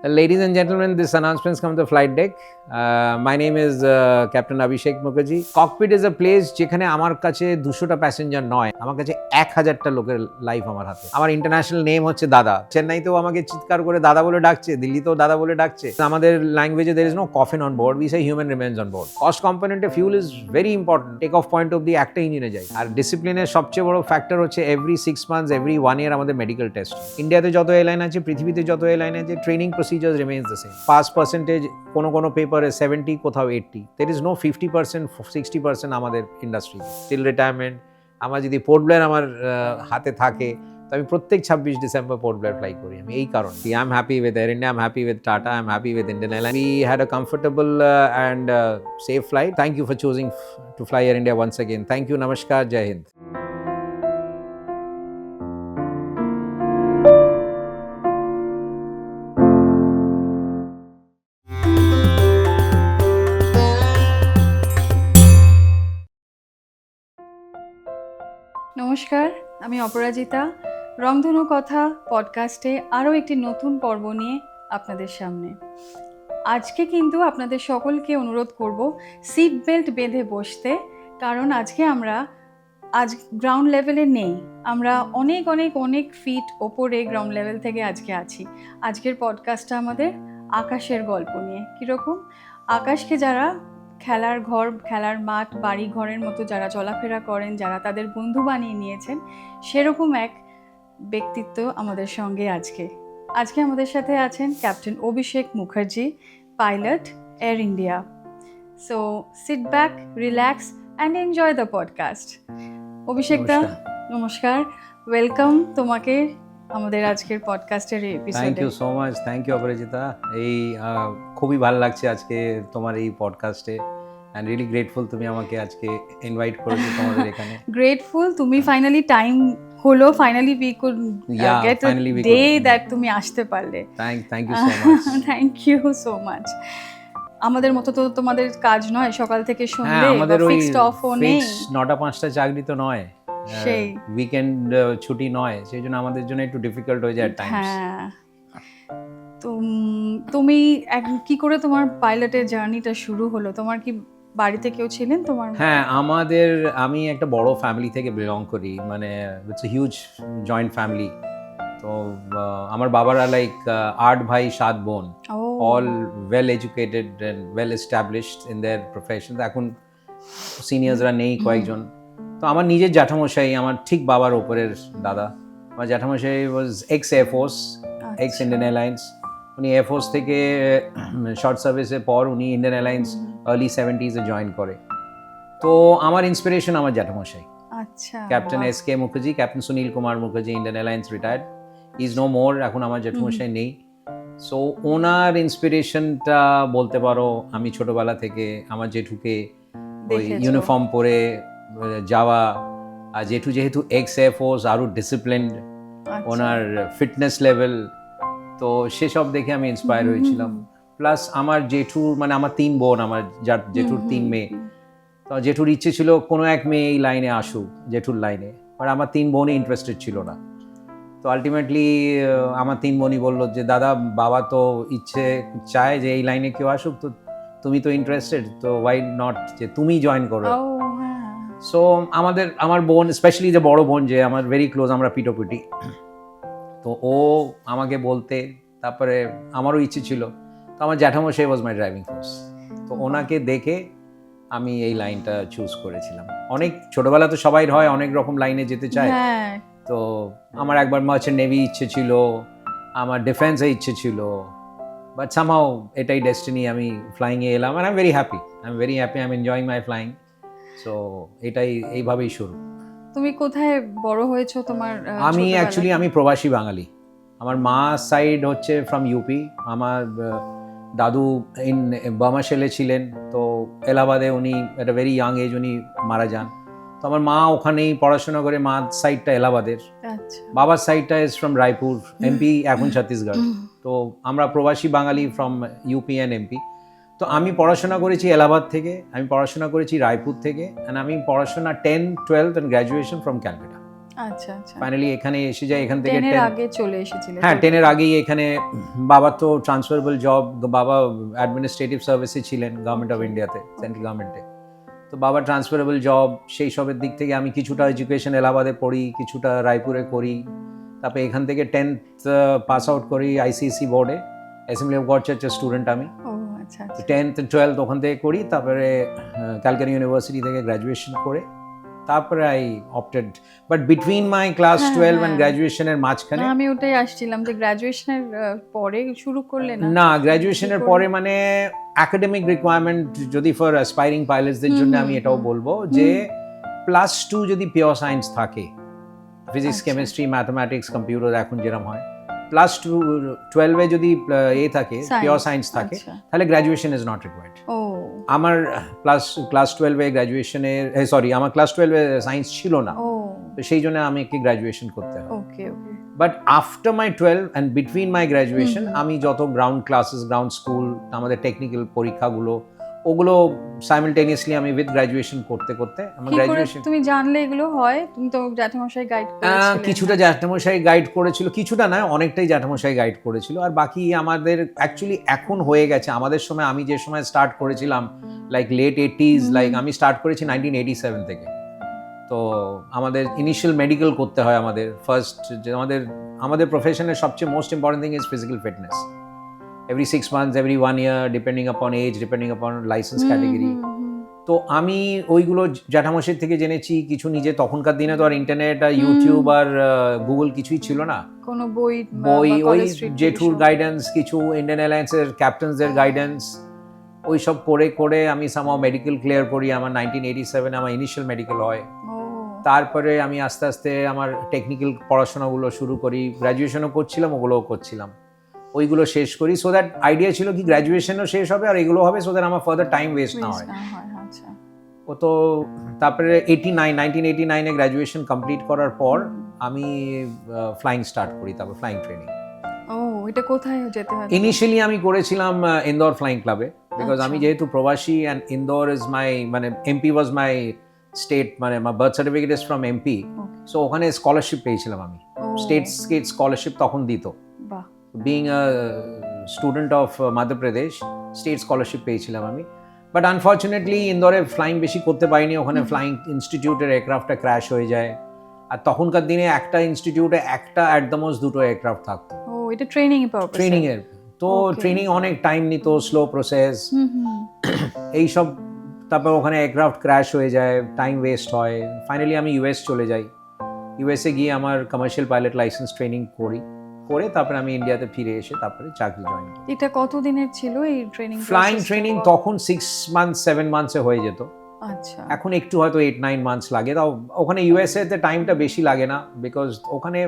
Ladies and gentlemen, this announcements come to flight deck. My name is Captain Abhishek Mukherjee. Cockpit is a place যেখানে আমার কাছে 200টা passenger নয়, আমার কাছে 1000টা লোকের লাইফ আমার হাতে। আমার ইন্টারন্যাশনাল নেম হচ্ছে দাদা। চেন্নাইতেও আমাকে চিৎকার করে দাদা বলে ডাকছে, দিল্লিতেও দাদা বলে ডাকছে। আমাদের ল্যাঙ্গুয়েজে there is no coffin on board, we say human remains on board. Cost component A fuel is very important. Take off point অব্দি একটা ইঞ্জিনে যায়। আর ডিসিপ্লিনের সবচেয়ে বড় ফ্যাক্টর হচ্ছে every 6 months, every 1 year আমাদের মেডিকেল টেস্ট। ইন্ডিয়াতে যত এয়ারলাইন আছে, পৃথিবীতে যত এয়ারলাইন আছে, training procedures remains the same. Pass percentage কোনো পেপারে 70, কোথাও 80. There is no 50%, 60% আমাদের ইন্ডাস্ট্রি টিল রিটায়ারমেন্ট। আমার যদি পোর্ট ব্লেয়ার আমার হাতে থাকে তো আমি প্রত্যেক 26 ডিসেম্বর পোর্ট ব্লেয়ার ফ্লাই করি। আমি এই কারণে I am happy with air India, I am happy with tata, I am happy with Indian airlines. We had a comfortable and safe flight. Thank you for choosing to fly Air India once again. Thank you, namaskar, Jai Hind. নমস্কার, আমি অপরাজিতা। রংধনু কথা পডকাস্টে আরও একটি নতুন পর্ব নিয়ে আপনাদের সামনে। আজকে কিন্তু আপনাদের সকলকে অনুরোধ করব সিট বেল্ট বেঁধে বসতে, কারণ আজকে আমরা গ্রাউন্ড লেভেলে নেই, আমরা অনেক ফিট ওপরে গ্রাউন্ড লেভেল থেকে আজকে আছি। আজকের পডকাস্টটা আমাদের আকাশের গল্প নিয়ে। কীরকম আকাশকে যারা খেলার ঘর, খেলার মাঠ, বাড়ি ঘরের মতো যারা চলাফেরা করেন, যারা তাদের বন্ধু বানিয়ে নিয়েছেন, সেরকম এক ব্যক্তিত্ব আমাদের সঙ্গে আজকে আমাদের সাথে আছেন captain Abhishek Mukherjee, pilot, air India. So sit back, relax and enjoy the podcast. Abhishek da, নমস্কার, ওয়েলকাম তোমাকে আমাদের আজকের পডকাস্টের এপিসোডে। Thank you so much, thank you Aparajita. এই খুবই ভালো লাগছে আজকে তোমার এই পডকাস্টে, অ্যান্ড রিয়েলি গ্রেটফুল তুমি আমাকে আজকে ইনভাইট করেছো তোমাদের এখানে। গ্রেটফুল, তুমি ফাইনালি টাইম হলো, finally we could get a day that তুমি আসতে পারলে। Thank you so much. Thank you so much. আমাদের মতো তো তোমাদের কাজ নয় সকাল থেকে সন্ধ্যে, আমাদের ওই ফিক্সড অফও নেই, 9টা-5টা চাকরি তো নয়, সেই উইকেন্ড ছুটি নয়, সেই জন্য আমাদের জন্য একটু ডিফিকাল্ট হয়ে যায় টাইমস। হ্যাঁ, তুমি কি করে তোমার পাইলটের জার্নিটা শুরু হলো? তোমার কি বাড়িতে কেউ ছিলেন তোমার? হ্যাঁ, আমি একটা বড় ফ্যামিলি থেকে বিলং করি, মানে it's a huge joint family. তো আমার বাবারা লাইক 8 ভাই 7 বোন, all well educated and well established in their profession. এখন সিনিয়রসরা নেই কয়েকজন। তো আমার নিজের জ্যাঠামশাই, আমার ঠিক বাবার ওপরের দাদা, আমার জ্যাঠামশাই was ex air force, ex Indian airlines. উনি এয়ারফোর্স থেকে শর্ট সার্ভিসের পর উনি Indian airlines early 70s join করে। তো আমার ইন্সপিরেশন আমার জ্যাঠামশাই, আচ্ছা, captain S K Mukherjee, captain Sunil Kumar Mukherjee, Indian airlines retired, is no more, এখন আমার জ্যাঠামশাই নেই। সো ওনার ইন্সপিরেশনটা বলতে পারো আমি ছোটবেলা থেকে আমার জেঠুকে ওই ইউনিফর্ম পরে যাওয়া, আর জেঠু যেহেতু এক্স এয়ারফোর্স, আরও ডিসিপ্লিনড, ওনার ফিটনেস লেভেল, তো সেসব দেখে আমি ইন্সপায়ার হয়েছিলাম। প্লাস আমার জেঠুর, মানে আমার 3 বোন, আমার জেঠুর 3 মেয়ে, তো জেঠুর ইচ্ছে ছিল কোনো এক মেয়ে এই লাইনে আসুক, জেঠুর লাইনে, বাট আমার 3 বোনই ইন্টারেস্টেড ছিল না। তো আলটিমেটলি আমার 3 বোনই বললো যে দাদা, বাবা তো ইচ্ছে চায় যে এই লাইনে কেউ আসুক, তো তুমি তো ইন্টারেস্টেড, তো ওয়াই নট যে তুমি জয়েন করো। সো আমার বোন, স্পেশালি যে বড় বোন, যে আমার ভেরি ক্লোজ, আমরা পিটোপিটি, তো ও আমাকে বলতে, তারপরে আমারও ইচ্ছে ছিল। তো আমার জ্যাঠামশাই ওয়াজ মাই ড্রাইভিং ফোর্স, তো ওনাকে দেখে আমি এই লাইনটা চুজ করেছিলাম। অনেক ছোটবেলা তো সবাই হয়, অনেক রকম লাইনে যেতে চায়। তো আমার একবার মার্চেন্ট নেভি ইচ্ছে ছিল, আমার ডিফেন্সে ইচ্ছে ছিল, বাট সামহাউ এটাই ডেস্টিনি, আমি ফ্লাইংয়ে এলাম, আর I am very happy, I am enjoying my flying. So এটাই এইভাবেই শুরু। তুমি কোথায় বড় হয়েছো? তোমার আমি প্রবাসী বাঙালি। আমার মা সাইড হচ্ছে ফ্রম ইউপি। আমার দাদু বার্মা শেলে ছিলেন, তো এলাহাবাদে উনি এট আ ভেরি ইয়াং এজ উনি মারা যান। তো আমার মা ওখানেই পড়াশোনা করে, মার সাইডটা এলাহাবাদের, বাবার সাইডটা ইজ ফ্রম রায়পুর, এমপি, এখন ছত্তিশগড়। তো আমরা প্রবাসী বাঙালি ফ্রম ইউপি অ্যান্ড এমপি। তো আমি পড়াশোনা করেছি এলাহাবাদ থেকে, আমি পড়াশোনা করেছি রায়পুর থেকে, অ্যান্ড আমি পড়াশোনা 10, 12 অ্যান্ড গ্র্যাজুয়েশন ফ্রম ক্যালকাটা। আচ্ছা আচ্ছা ফাইনালি এখানে এসে যাই, এখান থেকে 10 এর আগে চলে এসেছিলেন। হ্যাঁ 10-এর আগেই এখানে। বাবা তো ট্রান্সফারেবল জব, বাবা অ্যাডমিনিস্ট্রেটিভ সার্ভিসে ছিলেন গভর্নমেন্ট অফ Okay. ইন্ডিয়াতে, সেন্ট্রাল গভর্নমেন্টে। তো বাবা ট্রান্সফারেবল জব, সেই সবের দিক থেকে আমি কিছুটা এডুকেশন এলাহাবাদে পড়ি, কিছুটা রায়পুরে করি। তারপরে এখান থেকে 10th পাস আউট করি আইসিএসসি বোর্ডে, অ্যাসেম্বলি অফ গড চার্চের স্টুডেন্ট আমি। ও আচ্ছা তো আচ্ছা 10th 12th ওখান থেকে করি, তারপরে ক্যালকাটা ইউনিভার্সিটি থেকে গ্র্যাজুয়েশন করে তারপরে I opted, but between my class হ্যাঁ, 12 অ্যান্ড হ্যাঁ। গ্র্যাজুয়েশনের মাঝখানে, না, আমি ওটাই আসছিলাম যে গ্র্যাজুয়েশনের পরে শুরু করলে না? না গ্র্যাজুয়েশনের কি পরে করলে? মানে একাডেমিক রিকোয়ারমেন্ট যদি ফর অ্যাসপাইরিং পাইলটসদের জন্য হুম, আমি হুম, এটাও হুম। বলবো যে +2 যদি পিওর সায়েন্স থাকে, ফিজিক্স আচ্ছা। কেমিস্ট্রি ম্যাথমেটিক্স কম্পিউটার এখন যেরকম হয়, +2 12-এ যদি থাকে পিওর সায়েন্স থাকে, আচ্ছা। তাহলে গ্র্যাজুয়েশন ইজ নট রিকোয়ার্ড। ও আমার ক্লাস 12-এ গ্র্যাজুয়েশনের আমার ক্লাস 12-এ সায়েন্স ছিল না, ও তো সেই জন্য আমাকে গ্র্যাজুয়েশন করতে হয়। Okay okay but after my 12 and between my graduation hmm, hmm. আমি যত গ্রাউন্ড ক্লাসেস, গ্রাউন্ড স্কুল, আমাদের টেকনিক্যাল পরীক্ষাগুলো, ওগুলো সাইমালটেনিয়াসলি আমি উইথ গ্র্যাজুয়েশন করতে করতে আমার কি করে গ্র্যাজুয়েশন তুমি জানলে এগুলো হয়? তুমি তো জ্যাঠামশাই গাইড করেছিলেন। কিছুটা জ্যাঠামশাই গাইড করেছিল, কিছুটা না অনেকটাই জ্যাঠামশাই গাইড করেছিল, আর বাকি আমাদের অ্যাকচুয়ালি এখন হয়ে গেছে। আমাদের সময়, আমি যে সময় স্টার্ট করেছিলাম লাইক লেট 80s, হুম। লাইক আমি স্টার্ট করেছি 1987 থেকে। তো আমাদের ইনিশিয়াল মেডিকেল করতে হয়, আমাদের ফার্স্ট যে আমাদের প্রফেশনের সবচেয়ে most important thing is physical fitness. Every 6 months, every 1 year, depending আপন এজ, ডিপেন্ডিং আপন লাইসেন্স ক্যাটাগরি। তো আমি ওইগুলো জ্যাঠামশাই থেকে জেনেছি কিছু, নিজে তখনকার দিনে তো আর ইন্টারনেট আর ইউটিউব আর গুগল কিছুই ছিল না। কোনো বই বই, বা ওই কলেজ স্ট্রিট জেঠুর গাইডেন্স, কিছু ইন্ডিয়ান এয়ারলাইন্সের ক্যাপ্টেন্সদের গাইডেন্স, ওই সব করে করে আমি সামহাও মেডিকেল ক্লিয়ার করি। আমার 1987 আমার ইনিশিয়াল মেডিকেল হয়। ও তারপরে আমি আস্তে আস্তে আমার টেকনিক্যাল পড়াশোনাগুলো শুরু করি, গ্র্যাজুয়েশনও করছিলাম, ওগুলোও করছিলাম, ওইগুলো শেষ করি। সো দ্যাট আইডিয়া ছিল কি গ্র্যাজুয়েশনও শেষ হবে আর এগুলো হবে, সো দ্যাট আমার ফার্দার টাইম ওয়েস্ট না হয়। আচ্ছা ও তো তারপরে 1989-এ গ্র্যাজুয়েশন কমপ্লিট করার পর আমি ফ্লাইং স্টার্ট করি, তারপর ফ্লাইং ট্রেনিং। ও এটা কোথায় যেতে হয়? ইনিশিয়ালি আমি করেছিলাম ইন্দোর ফ্লাইং ক্লাবে, বিকজ আমি আচ্ছা। যেহেতু প্রবাসী অ্যান্ড ইন্দোর ইজ মাই, মানে এমপি ওয়াজ মাই স্টেট, মানে মাই birth certificate is from MP. So ওখানে স্কলারশিপ পেয়েছিলাম আমি, স্টেট স্কলারশিপ তখন দিত। বাহ being a student of Madhya Pradesh, state scholarship পেয়েছিলাম আমি। বাট আনফর্চুনেটলি ইন্দোরে ফ্লাইং বেশি করতে পারিনি, ওখানে ফ্লাইং ইনস্টিটিউটের এয়ারক্রাফটটা ক্র্যাশ হয়ে যায়। আর তখনকার দিনে একটা ইনস্টিটিউটে একটা অ্যাট দ্য মোস্ট দুটো এয়ারক্রাফট থাকতো ও এটা ট্রেনিং পারপাস। ট্রেনিং এর। তো Okay. ট্রেনিং অনেক টাইম নিত, স্লো প্রসেস, হুম এইসব। তারপর ওখানে এয়ারক্রাফট ক্র্যাশ হয়ে যায়, টাইম ওয়েস্ট হয়। ফাইনালি আমি ইউএস চলে যাই। ইউএসএ গিয়ে আমার কমার্শিয়াল পাইলট লাইসেন্স ট্রেনিং করে তারপরে আমি ইন্ডিয়াতে ফিরে এসে তারপরে চাকরি জয়েন করি। এটা কত দিনের ছিল এই ট্রেনিং? ফ্লাইং ট্রেনিং তখন 6 months 7 months এ হয়ে যেত, আচ্ছা এখন একটু হয়তো 8-9 months লাগে। তাও ওখানে ইউএসএ তে টাইমটা বেশি লাগে না, বিকজ ওখানে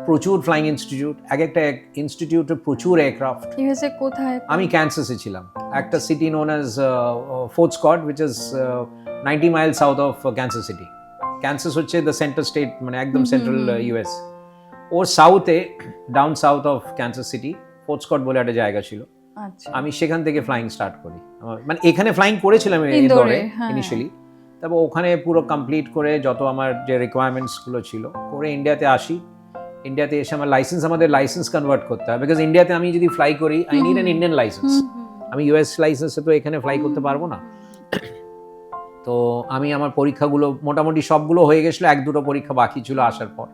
প্রচুর ফ্লাইং ইনস্টিটিউট, এক একটা ইনস্টিটিউটে প্রচুর এয়ারক্রাফট। ইউএসএ কোথায়? আমি ক্যানসাসে ছিলাম, একটা city known as Fort Scott, which is 90 miles south of Kansas City. Kansas হচ্ছে দ্য সেন্টার স্টেট, মানে একদম সেন্ট্রাল ইউএস। ওর সাউথে, down south of Kansas City, Fort Scott বলে একটা জায়গা ছিল। আচ্ছা আমি সেখান থেকে ফ্লাইং স্টার্ট করি, মানে এখানে ফ্লাইং করেছিলাম ইন্দোরে হ্যাঁ। ইনিশিয়ালি। তারপর ওখানে পুরো কমপ্লিট করে যত আমার যে রিকোয়ারমেন্টসগুলো ছিল করে ইন্ডিয়াতে আসি। ইন্ডিয়াতে এসে আমার আমাদের লাইসেন্স কনভার্ট করতে হয়, বিকজ ইন্ডিয়াতে আমি যদি ফ্লাই করি I need an Indian licence. আমি ইউএস লাইসেন্সে তো এখানে ফ্লাই করতে পারবো না। তো আমি আমার পরীক্ষাগুলো মোটামুটি সবগুলো হয়ে গেছিলো, 1-2 পরীক্ষা বাকি ছিল আসার পর,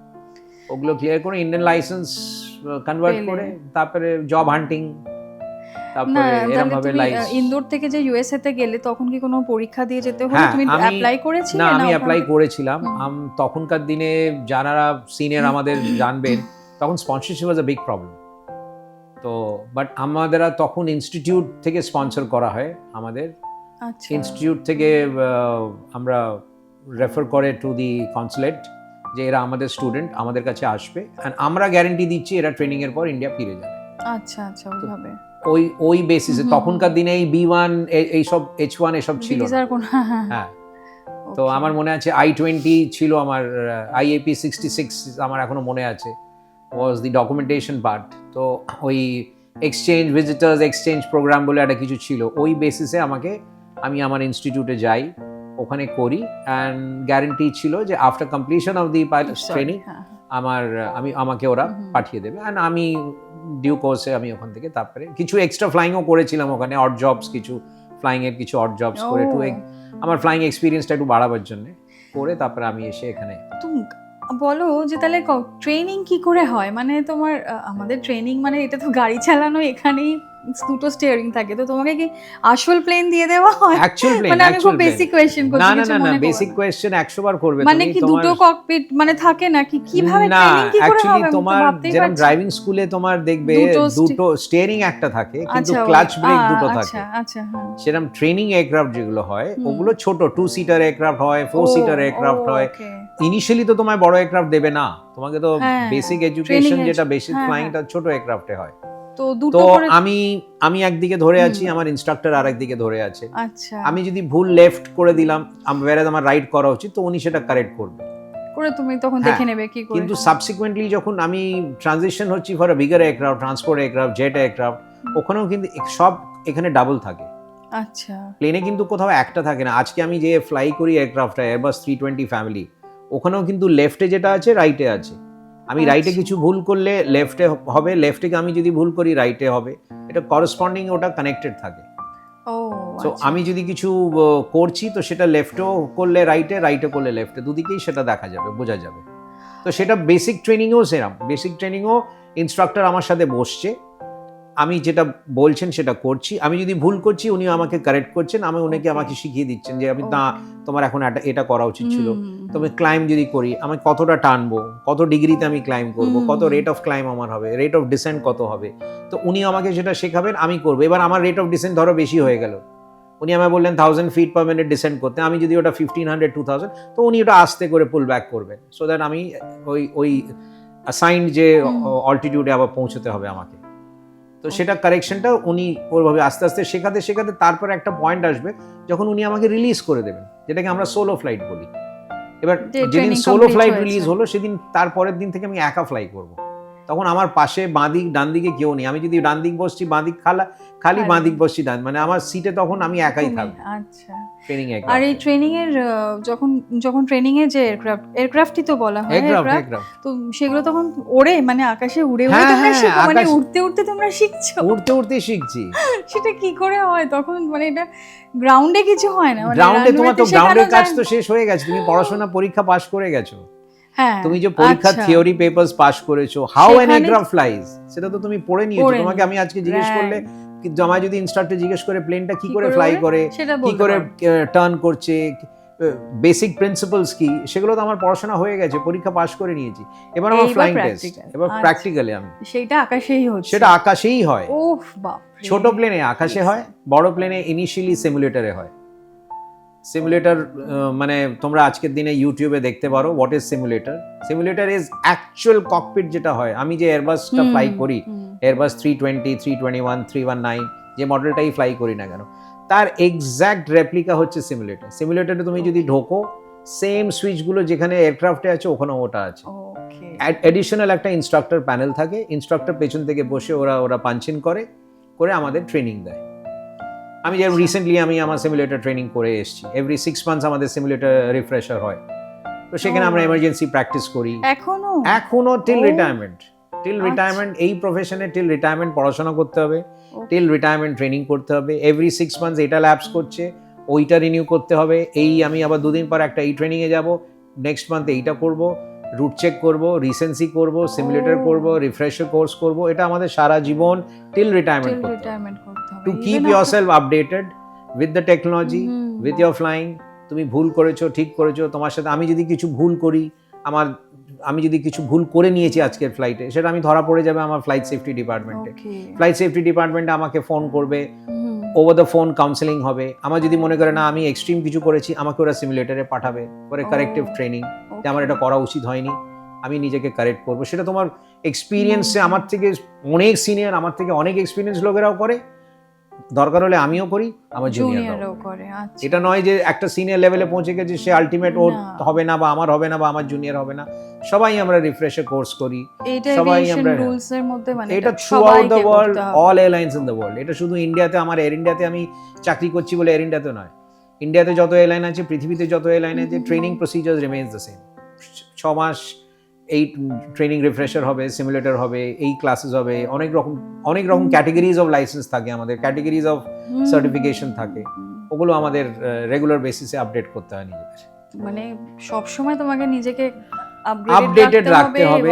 ওগুলো ক্লিয়ার করে ইন্ডিয়ান লাইসেন্স কনভার্ট করে তারপরে জব হান্টিং, না তারপরে এরকম তাহলে ভাবে তুমি ইন্দোর থেকে যে ইউএসএ তে গেলে তখন কি কোনো পরীক্ষা দিয়ে যেতে হলো? হ্যাঁ, তুমি আমি- অ্যাপ্লাই করেছিলে? না আমি ওখানে- অ্যাপ্লাই করেছিলাম। হুম। তখনকার দিনে যারা সিনিয়র আমাদের জানবেন, তখন sponsorship was a big problem. তো বাট আমাদের তখন ইনস্টিটিউট থেকে স্পন্সর করা হয়, আমাদের আচ্ছা ইনস্টিটিউট থেকে আমরা রেফার করে টু দি কনসুলেট যে এরা আমাদের স্টুডেন্ট, আমাদের কাছে আসবে, অ্যান্ড আমরা গ্যারেন্টি দিচ্ছি এরা ট্রেনিং এর পর ইন্ডিয়া ফিরে যাবে। আচ্ছা আচ্ছা ওইভাবে ওই বেসিসে। হুম, তখনকার দিনে এই B1 এইসব H1 এসব ছিল না। ভিসার কোন হ্যাঁ, তো আমার মনে আছে I-20 ছিল, আমার IAP 66 আমার এখনো মনে আছে, ওয়াজ দি ডকুমেন্টেশন পার্ট। তো ওই এক্সচেঞ্জ ভিজিটার্স এক্সচেঞ্জ প্রোগ্রাম বলে একটা কিছু ছিল, ওই বেসিসে আমি আমার ইনস্টিটিউটে যাই, ওখানে করি, অ্যান্ড গ্যারেন্টি ছিল যে after completion of the pilot training আমাকে ওরা পাঠিয়ে দেবে, অ্যান্ড আমি ডিউ কোর্সে আমি ওখান থেকে তারপরে কিছু এক্সট্রা ফ্লাইংও করেছিলাম ওখানে, অড জবস কিছু ফ্লাইংয়ের কিছু অড জবস করে একটু আমার ফ্লাইং এক্সপিরিয়েন্সটা একটু বাড়াবার জন্য করে তারপরে আমি এসে এখানে। তুমি বলো যে তাহলে ট্রেনিং কি করে হয়, মানে তোমার আমাদের ট্রেনিং মানে এটা তো গাড়ি চালানো, এখানেই দুটো স্টিয়ারিং থাকে, তো তোমাকে কি আসল প্লেন দিয়ে দেওয়া হয়? অ্যাকচুয়াল প্লেন, মানে আমি খুব বেসিক কোশ্চেন করছি, না কিছু না না মনে করো বেসিক না। কোশ্চেন 100 বার করবে মানে কি দুটো ককপিট মানে থাকে নাকি, কিভাবে না ট্রেনিং কি করে অ্যাকচুয়ালি হবে? তোমার যেরকম ড্রাইভিং স্কুলে তোমার দেখবে দুটো স্টিয়ারিং একটা থাকে কিন্তু ক্লাচ ব্রেক দুটো থাকে, আচ্ছা হ্যাঁ, সেরকম ট্রেনিং এয়ারক্রাফট যেগুলো হয় ওগুলো ছোট 2 সিটার এয়ারক্রাফট হয়, 4 সিটার এয়ারক্রাফট হয়। ইনিশিয়ালি তো তোমায় বড় এয়ারক্রাফট দেবে না, তোমাকে তো বেসিক এডুকেশন যেটা বেসিক ফ্লাইংটা ছোট এয়ারক্রাফটে হয়। তো আমি একদিকে ধরে আছি, আমার ইনস্ট্রাক্টর আরেকদিকে ধরে আছে। আচ্ছা, আমি যদি ভুল লেফট করে দিলাম, আমার রাইট করা উচিত, তো উনি সেটা কারেক্ট করবে করে, তুমি তখন দেখে নেবে কি করে। কিন্তু সাবসিকুয়েন্টলি যখন আমি ট্রানজিশন হচ্ছি for a bigger aircraft, transport aircraft, jet aircraft, ওখানেও কিন্তু সব এখানে ডাবল থাকে। আচ্ছা, প্লেনে কিন্তু কোথাও একটা থাকে না। আজকে আমি যে ফ্লাই করি এয়ারক্রাফট এয়ারবাস 320 ফ্যামিলি, ওখানেও কিন্তু লেফটে যেটা আছে রাইটে আছে। আমি রাইটে কিছু ভুল করলে লেফটে হবে, লেফটে আমি যদি ভুল করি রাইটে হবে, এটা করসপন্ডিং, ওটা কানেক্টেড থাকে। তো আমি যদি কিছু করছি তো সেটা লেফটেও করলে রাইটে, রাইটে করলে লেফটে, দুদিকেই সেটা দেখা যাবে, বোঝা যাবে। তো সেটা বেসিক ট্রেনিংও সেরকম, বেসিক ট্রেনিংও ইনস্ট্রাক্টর আমার সাথে বসছে, আমি যেটা বলছেন সেটা করছি, আমি যদি ভুল করছি উনি আমাকে কারেক্ট করছেন, আমি উনাকে আমাকে শিখিয়ে দিচ্ছেন যে আমি না তোমার এখন এটা করা উচিত ছিল। তবে ক্লাইম যদি করি আমি কতটা টানবো, কত ডিগ্রিতে আমি ক্লাইম করব, কত রেট অফ ক্লাইম আমার হবে, রেট অফ ডিসেন্ট কত হবে, তো উনি আমাকে সেটা শেখাবেন, আমি করবো। এবার আমার রেট অফ ডিসেন্ট ধরো বেশি হয়ে গেল, উনি আমায় বললেন 1000 ফিট পার মিনিট ডিসেন্ট করতে, আমি যদি ওটা 1500 2000, তো উনি ওটা আস্তে করে পুল ব্যাক করবেন, সো দ্যাট আমি ওই অ্যাসাইন্ড যে অল্টিটিউডে আবার পৌঁছতে হবে আমাকে। তো সেটা কারেকশনটা উনি ওইভাবে আস্তে আস্তে শেখাতে শেখাতে তারপর একটা পয়েন্ট আসবে যখন উনি আমাকে রিলিজ করে দেবেন, যেটাকে আমরা সোলো ফ্লাইট বলি। এবার যেদিন সোলো ফ্লাইট রিলিজ হলো সেদিন তারপরের দিন থেকে আমি একা ফ্লাই করব, তখন আমার পাশে বাঁ দিক ডান দিকে কেউ নেই। আমি যদি ডান দিক বসছি বাঁ দিক খালি বাঁ দিক বসছি ডান, মানে আমার সিটে তখন আমি একাই থাকবো। আচ্ছা, ট্রেনিং এ আর এই ট্রেনিং এর যখন ট্রেনিং এ যে এয়ারক্রাফটই তো বলা হয় এয়ারক্রাফট, তো সেগুলো তখন ওড়ে, মানে আকাশে উড়ে উড়ে তোমরা শিখো, মানে উড়তে উড়তে তোমরা শিখছো? উড়তে উড়তে শিখছি। সেটা কি করে হয় তখন, মানে এটা গ্রাউন্ডে কিছু হয় না? গ্রাউন্ডে তোমার তো গ্রাউন্ডের কাজ তো শেষ হয়ে গেছে, তুমি পড়াশোনা পরীক্ষা পাস করে গেছো, তুমি যে পরীক্ষা থিওরি পেপারস পাস করেছো, হাউ অ্যান এয়ারক্রাফট ফ্লাইজ, সেটা তো তুমি পড়ে নিয়েছো। তোমাকে আমি আজকে জিজ্ঞেস করলে, আমায় যদি ইনস্ট্রাক্টর জিজ্ঞেস করে প্লেনটা কি করে ফ্লাই করে, কি করে টার্ন করছে, বেসিক প্রিন্সিপালস কি, সেগুলো তো আমার পড়াশোনা হয়ে গেছে, পরীক্ষা পাস করে নিয়েছি। এবার আমার ফ্লাইং টেস্ট, এবার প্র্যাকটিক্যালি আমি সেটা আকাশেই হচ্ছে, সেটা আকাশেই হয়। ওহ বাপ, ছোট প্লেনে আকাশে হয়, বড় প্লেনে ইনিশিয়ালি সিমুলেটরে হয়। সিমুলেটর মানে তোমরা আজকের দিনে ইউটিউবে দেখতে পারো what is simulator. Simulator is actual cockpit যেটা হয়। আমি যে এয়ারবাসটা ফ্লাই করি, এয়ারবাস 320, 321, 319 যে মডেলটাই ফ্লাই করি না কেন, তার এক্স্যাক্ট রেপ্লিকা হচ্ছে সিমুলেটর। সিমুলেটরে তুমি যদি ঢোকো, সেম সুইচগুলো যেখানে এয়ারক্রাফটে আছে ওখানে ওটা আছে। অ্যাডিশনাল একটা ইনস্ট্রাক্টর প্যানেল থাকে, ইনস্ট্রাক্টর পেছন থেকে বসে ওরা পাঞ্চ ইন করে আমাদের ট্রেনিং দেয়। আমি যে রিসেন্টলি আমি আমার সিমুলেটর ট্রেনিং করে এসেছি, এভরি 6 মান্থস আমাদের সিমুলেটর রিফ্রেশার হয়, তো সেখানে আমরা এমার্জেন্সি প্র্যাকটিস করি এখনো টিল রিটায়ারমেন্ট। এই প্রফেশনে টিল রিটায়ারমেন্ট পড়াশোনা করতে হবে, টিল রিটায়ারমেন্ট ট্রেনিং করতে হবে। এভরি 6 মান্থস এটা ল্যাপস করছে, ওইটা রিনিউ করতে হবে। আমি আবার 2 দিন পর একটা ট্রেনিং এ যাব, নেক্সট মান্থে এইটা করব, রুট চেক করব, রিসেন্সি করব, সিমুলেটর করব, রিফ্রেশার কোর্স করব। এটা আমাদের সারা জীবন টিল রিটায়ারমেন্ট করতে হবে, to keep yourself updated with the technology, with your flying. তুমি ভুল করেছো, ঠিক করেছো, তোমার সাথে আমি যদি কিছু ভুল করি, আমি যদি কিছু ভুল করে নিয়েছি আজকের ফ্লাইটে, সেটা আমি ধরা পড়ে যাবে আমার ফ্লাইট সেফটি ডিপার্টমেন্টে। ফ্লাইট সেফটি ডিপার্টমেন্টে আমাকে ফোন করবে, ওভার দ্য ফোন কাউন্সেলিং হবে। আমার যদি মনে করে না আমি এক্সট্রিম কিছু করেছি, আমাকে ওরা সিমুলেটরে পাঠাবে করে কারেক্টিভ ট্রেনিং, যে আমার এটা করা উচিত হয়নি, আমি নিজেকে কারেক্ট করবো। সেটা তোমার এক্সপিরিয়েন্সে, আমার থেকে অনেক সিনিয়র, আমার থেকে অনেক এক্সপিরিয়েন্স লোকেরাও করে, দরকার হলে আমিও করি, আমার জুনিয়ররাও করে। এটা নয় যে একটা সিনিয়র লেভেলে পৌঁছে গেছে সে আলটিমেট ওর হবে না বা আমার হবে না বা আমার জুনিয়র হবে না, সবাই আমরা রিফ্রেশার কোর্স করি, সবাই আমরা রুলসের মধ্যে, মানে এটা throughout the world, all airlines in the world. এটা শুধু ইন্ডিয়াতে, আমার এয়ার ইন্ডিয়াতে আমি চাকরি করছি বলে এয়ার ইন্ডিয়াতে নয়, ইন্ডিয়াতে যত এয়ারলাইন আছে, পৃথিবীতে যত এয়ারলাইন আছে, training procedure remains the same. 6 মাস এই ট্রেনিং রিফ্রেশার হবে, সিমুলেটর হবে, এই ক্লাসেস হবে, অনেক রকম ক্যাটাগরিজ অফ লাইসেন্স থাকে আমাদের, ক্যাটাগরিজ অফ সার্টিফিকেশন থাকে, ওগুলো আমাদের রেগুলার বেসিসে আপডেট করতে হয় নিজেদের। মানে সব সময় তোমাকে নিজেকে আপডেটেড রাখতে হবে,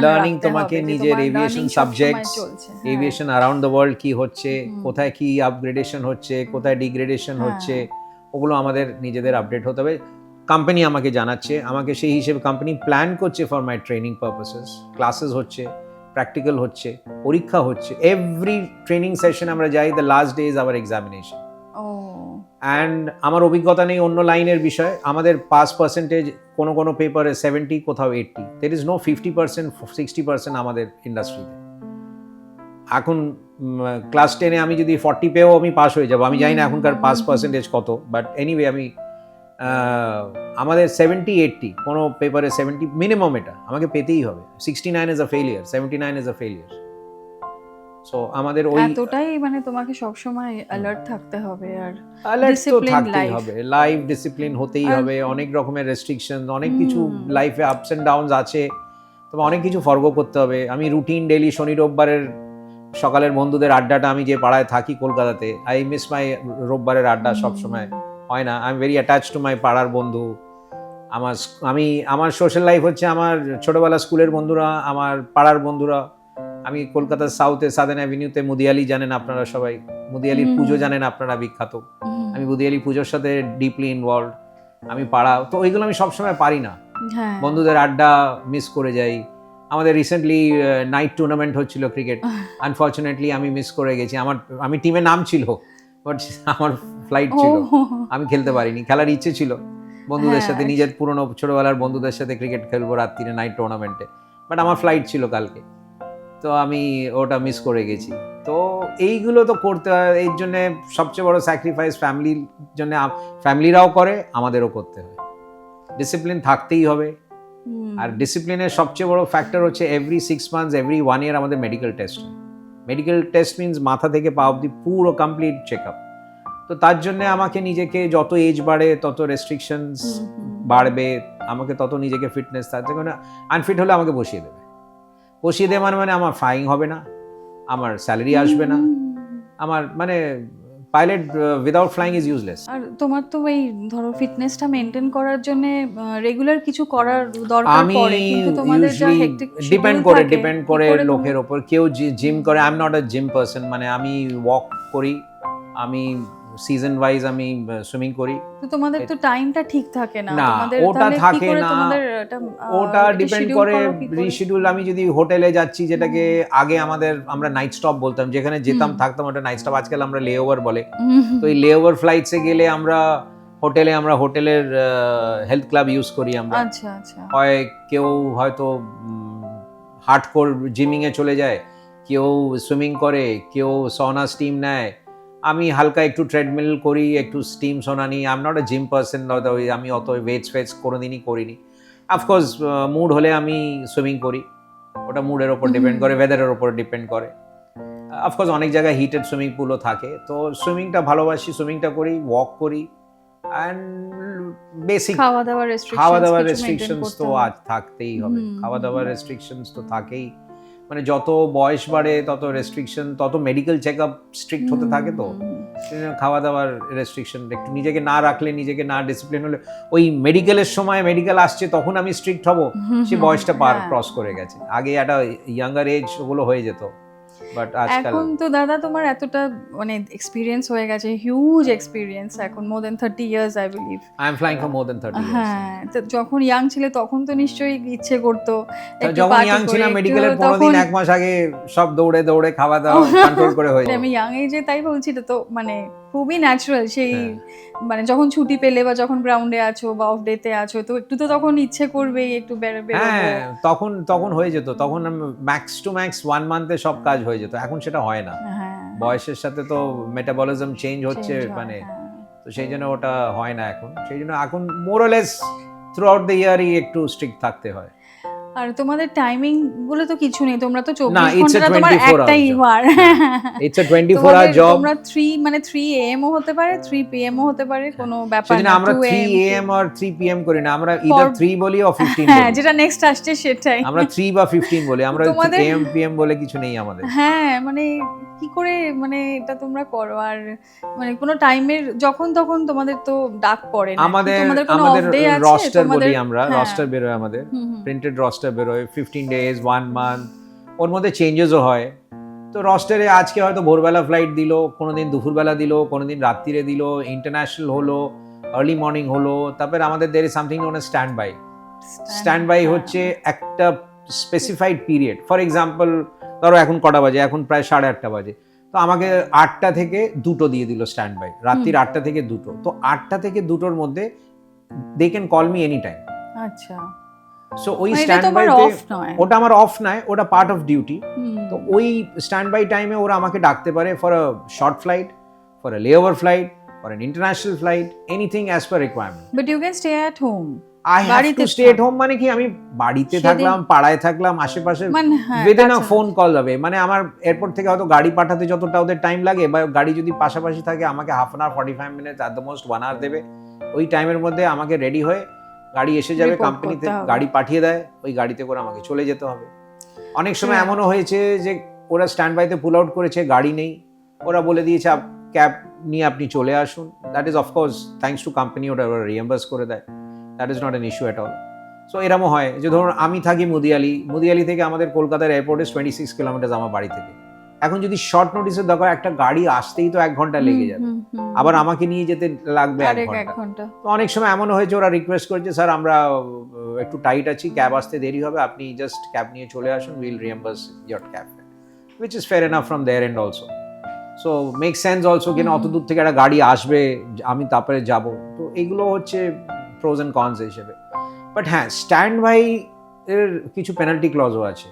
লার্নিং তোমাকে নিজের aviation subjects, aviation around the world কি হচ্ছে, কোথায় কি আপগ্রেডেশন হচ্ছে, কোথায় ডিগ্রেডেশন হচ্ছে, ওগুলো আমাদের নিজেদের আপডেট হতে হবে। কোম্পানি আমাকে জানাচ্ছে, আমাকে সেই হিসেবে কোম্পানি প্ল্যান করছে for my training purposes. Classes হচ্ছে, প্র্যাকটিক্যাল হচ্ছে, পরীক্ষা হচ্ছে। এভরি ট্রেনিং সেশন আমরা যাই, the last day is our examination. And আমার অভিজ্ঞতা নেই অন্য লাইনের বিষয়ে, আমাদের পাস পার্সেন্টেজ কোনো পেপারে 70, কোথাও 80। দের ইজ নো 50%, 60% আমাদের ইন্ডাস্ট্রিতে। এখন ক্লাস 10-এ আমি যদি 40 পেয়েও আমি পাস হয়ে যাবো, আমি জানি না এখনকার পাস পার্সেন্টেজ কত, বাট এনিওয়ে আমি আমাদের 70-80, কোনো পেপারে 70 মিনিমাম, এটা আমাকে পেতেই হবে। 69 is a failure, 79 is a failure. So আমাদের ওই এতটাই মানে তোমাকে সব সময় অ্যালার্ট থাকতে হবে, আর অ্যালার্ট তো থাকতেই হবে, লাইফ ডিসিপ্লিন হতেই হবে। অনেক রকমের রেস্ট্রিকশন, অনেক কিছু লাইফে আপস এন্ড ডাউনস আছে, তোমার অনেক কিছু ফরগো করতে হবে। আমি রুটিন ডেইলি শনি রোববারের সকালের বন্ধুদের আড্ডাটা, আমি যে পাড়ায় থাকি কলকাতাতে, আই মিস মাই রোববারের আড্ডা, সব সময় হয় না। I am very attach to my পাড়ার বন্ধু। আমার সোশ্যাল লাইফ হচ্ছে আমার ছোটবেলা স্কুলের বন্ধুরা, আমার পাড়ার বন্ধুরা। আমি কলকাতার সাউথে সাদেন অ্যাভিনিউতে মুদিয়ালি জানেন আপনারা সবাই, মুদিয়ালির পুজো জানেন আপনারা, বিখ্যাত। আমি মুদিয়ালি পুজোর সাথে ডিপলি ইনভলভ। আমি পাড়া তো ওইগুলো আমি সবসময় পারি না, বন্ধুদের আড্ডা মিস করে যাই। আমাদের রিসেন্টলি নাইট টুর্নামেন্ট হচ্ছিল ক্রিকেট, আনফর্চুনেটলি আমি মিস করে গেছি। আমি টিমে নাম ছিল, বাট আমার ফ্লাইট ছিল, আমি খেলতে পারিনি। খেলার ইচ্ছে ছিল বন্ধুদের সাথে, নিজের পুরনো ছোটবেলার বন্ধুদের সাথে ক্রিকেট খেলবো রাত্রিরে নাইট টুর্নামেন্টে, বাট আমার ফ্লাইট ছিল কালকে, তো আমি ওটা মিস করে গেছি। তো এইগুলো তো করতে হয়, এর জন্য সবচেয়ে বড় স্যাক্রিফাইস ফ্যামিলির জন্য, ফ্যামিলিরাও করে, আমাদেরও করতে হয়। ডিসিপ্লিন থাকতেই হবে। আর ডিসিপ্লিনের সবচেয়ে বড় ফ্যাক্টর হচ্ছে এভরি 6 মান্থস, এভরি 1 ইয়ার আমাদের মেডিকেল টেস্ট হয়। মেডিকেল টেস্ট মিনস মাথা থেকে পা অবধি পুরো কমপ্লিট চেক আপ। তো তার জন্য আমাকে নিজেকে, যত এজ বাড়ে তত রেস্ট্রিকশনস বাড়বে, আমাকে তত নিজেকে ফিটনেস থাকছে। কারণ আনফিট হলে আমাকে বসিয়ে দেবে মানে আমার ফ্লাইং হবে না, আমার স্যালারি আসবে না, আমার মানে pilot without flying is useless. আর তোমার তো এই ধরো ফিটনেসটা মেইনটেইন করার জন্য রেগুলার কিছু করার দরকার পড়ে, কিন্তু তোমাদের যা হেক্টিক ডিপেন্ড করে লোকের উপর। কেউ জিম করে, I am not a gym person, মানে আমি ওয়াক করি, আমি সিজন ওয়াইজ আমি সুইমিং করি। তো তোমাদের তো টাইমটা ঠিক থাকে না, তোমাদের ওটা থাকে না, ওটা ডিপেন্ড করে রিশিডিউল। আমি যদি হোটেলে যাচ্ছি, যেটাকে আগে আমরা নাইট স্টপ বলতাম, যেখানে যেতাম থাকতাম, ওটা নাইট স্টপ, আজকাল আমরা লেওভার বলে। তো এই লেওভার ফ্লাইটসে গেলে আমরা হোটেলের হেলথ ক্লাব ইউজ করি আমরা। হয় কেউ হয়তো হার্ডকোর জিমিং এ চলে যায়, কেউ সুইমিং করে, কেউ সনা স্টিম নেয়। আমি হালকা একটু ট্রেডমিল করি, একটু স্টিম সোনা নিই। I am not a gym person, আমি অত ওয়েটস কোনোদিনই করিনি। অফকোর্স মুড হলে আমি সুইমিং করি, ওটা মুডের ওপর ডিপেন্ড করে, ওয়েদারের ওপর ডিপেন্ড করে। অফকোর্স অনেক জায়গায় হিটেড সুইমিং পুলও থাকে, তো সুইমিংটা ভালোবাসি, সুইমিংটা করি, ওয়াক করি। অ্যান্ড বেসিক খাওয়া দাওয়ার রেস্ট্রিকশনস তো আজ থাকতেই হবে, খাওয়া দাওয়ার রেস্ট্রিকশনস তো থাকেই। মানে যত বয়স বাড়ে তত রেস্ট্রিকশন, তত মেডিকেল চেক আপ স্ট্রিক্ট হতে থাকে। তো খাওয়া দাওয়ার রেস্ট্রিকশন একটু নিজেকে না রাখলে, নিজেকে না ডিসিপ্লিন হলে, ওই মেডিকেলের সময় মেডিকেল আসছে তখন আমি স্ট্রিক্ট হব, সে বয়সটা ক্রস করে গেছে। আগে একটা ইয়াঙ্গার এজ ওগুলো হয়ে যেত, বাট আজকাল এখন তো দাদা তোমার এতটা মানে এক্সপেরিয়েন্স হয়ে গেছে, হিউজ এক্সপেরিয়েন্স, এখন more than 30 years I believe. I am flying for more than 30 years. হ্যাঁ, তো যখন ইয়াং ছিলে তখন তো নিশ্চয়ই ইচ্ছে করতো একটু যখন ইয়াং ছিলাম, মেডিকেলের 15 দিন 1 মাস আগে সব দৌড়ে খাওয়া দাওয়া কন্ট্রোল করে হয়ে যায়। আমি ইয়াং এজে তাই বলছি, তো মানে খুবই ন্যাচারাল। সেই মানে যখন ছুটি পেলে বা যখন গ্রাউন্ডে আছো বা অফ ডেতে আছো, তো একটু তো তখন ইচ্ছে করবেই একটু বেরোবো। হ্যাঁ, তখন হয়ে যেত, তখন ম্যাক্স টু ম্যাক্স 1 মান্থে সব কাজ হয়ে যেত। এখন সেটা হয় না, বয়সের সাথে তো মেটাবলিজম চেঞ্জ হচ্ছে, মানে তো সেই জন্য ওটা হয় না এখন। সেই জন্য এখন more or less throughout the ইয়ারই একটু স্ট্রিক্ট থাকতে হয়। আর তোমাদের টাইমিং বলে তো কিছু নেই, তোমরা তো না, 24 it's a ঘন্টা তোমার 24 hour একটাই job. Bar. It's a 24 hour job. তোমরা 3 AM ও হতে পারে, 3 PM ও হতে পারে, কোনো ব্যাপার সেদিন না। আমরা 2 3 AM AM or 3 PM করি না, আমরা either 3 বলি or 15 হ্যাঁ, বলি। যেটা নেক্সট আসছে সেটাই। আমরা 3 বা 15 বলি, আমরা তোমাদের- AM PM বলে কিছু নেই আমাদের। হ্যাঁ, মানে কি করে মানে এটা তোমরা করো? আর মানে কোনো টাইমের যখন তখন তোমাদের তো ডাক পড়ে না, আমাদের তোমাদের কোনো আমাদের অফ ডে আছে? রস্টার তোমাদের বলি আমরা, হ্যাঁ। রস্টার বেরোয় আমাদের, হুম, হুম। প্রিন্টেড রস্টার বেরোয় 15 days 1 month, ওর মধ্যে চেঞ্জেসও হয়। তো রস্টারে আজকে হয়তো ভোরবেলা ফ্লাইট দিল, কোনোদিন দুপুরবেলা দিল, কোনোদিন রাত্রিরে দিল, ইন্টারন্যাশনাল হলো, আর্লি মর্নিং হলো, তারপরে আমাদের there is something known as standby. Standby হচ্ছে একটা স্পেসিফাইড পিরিয়ড। ফর এক্সাম্পল ধরো এখন কটা বাজে, এখন প্রায় 8:30 বাজে, তো আমাকে 8টা থেকে 2টো দিয়ে দিল স্ট্যান্ড বাই, রাত্রির 8টা থেকে 2টো। তো 8টা থেকে 2টোর মধ্যে they can call me any time. আচ্ছা, সো ওই মানে এটা স্ট্যান্ড তোমার বাইতে, অফ নয়। ওটা আমার অফ নয়, ওটা পার্ট অফ ডিউটি। হুম। তো ওই স্ট্যান্ড বাই টাইমে ওরা আমাকে ডাকতে পারে for a short flight, for a layover flight, for an international flight, anything as per requirement. But you can stay at home. I have বাড়িতে টু স্টে এট হোম, মানে কি আমি বাড়িতে সেদিন- থাকলাম, পাড়ায় থাকলাম, আশেপাশে মানে হ্যাঁ, উইদিন আ কাছাকাছি। ফোন কল যাবে। মানে আমার এয়ারপোর্ট থেকে হয়তো গাড়ি পাঠাতে যতটা ওদের টাইম লাগে, বা গাড়ি যদি পাশাপাশি থাকে আমাকে half an hour 45 minutes at the most 1 hour দেবে। ওই টাইমের মধ্যে আমাকে রেডি হয়ে গাড়ি এসে যাবে, Report কোম্পানিতে করতে হবে। গাড়ি পাঠিয়ে দেয়, ওই গাড়িতে করে আমাকে চলে যেতে হবে। অনেক সময় হ্যাঁ। এমনও হয়েছে যে ওরা স্ট্যান্ড বাইতে পুল আউট করেছে, গাড়ি নেই, ওরা বলে দিয়েছে ক্যাব নিয়ে আপনি চলে আসুন। That is of course thanks to company, ওটা ওরা রিএম্বার্স করে দেয়। That is not an issue at all. So এরমও হয় যে ধরুন আমি থাকি মুদিয়ালি থেকে আমাদের কলকাতার এয়ারপোর্ট ইজ 26 কিলোমিটার আমার বাড়ি থেকে। এখন যদি শর্ট নোটিসের দরকার, একটা গাড়ি আসতেই তো 1 ঘন্টা লেগে যাবে, হুম, হুম, হুম। আবার আমাকে নিয়ে যেতে লাগবে 1 আরেক এক ঘন্টা। ঘন্টা। তো অনেক সময় এমন হয়েছে ওরা রিকোয়েস্ট করেছে, স্যার আমরা একটু টাইট আছি, ক্যাব আসতে দেরি হবে, আপনি জাস্ট ক্যাব নিয়ে চলে আসুন, will reimburse your cab, which is fair enough from their end also. So make sense also, কিনা অত দূর থেকে একটা গাড়ি আসবে, আমি তারপরে যাব। তো এগুলো হচ্ছে প্রোজ অ্যান্ড কনস হিসেবে। বাট হ্যাঁ, স্ট্যান্ড বাই এর কিছু পেনাল্টি ক্লজও আছে,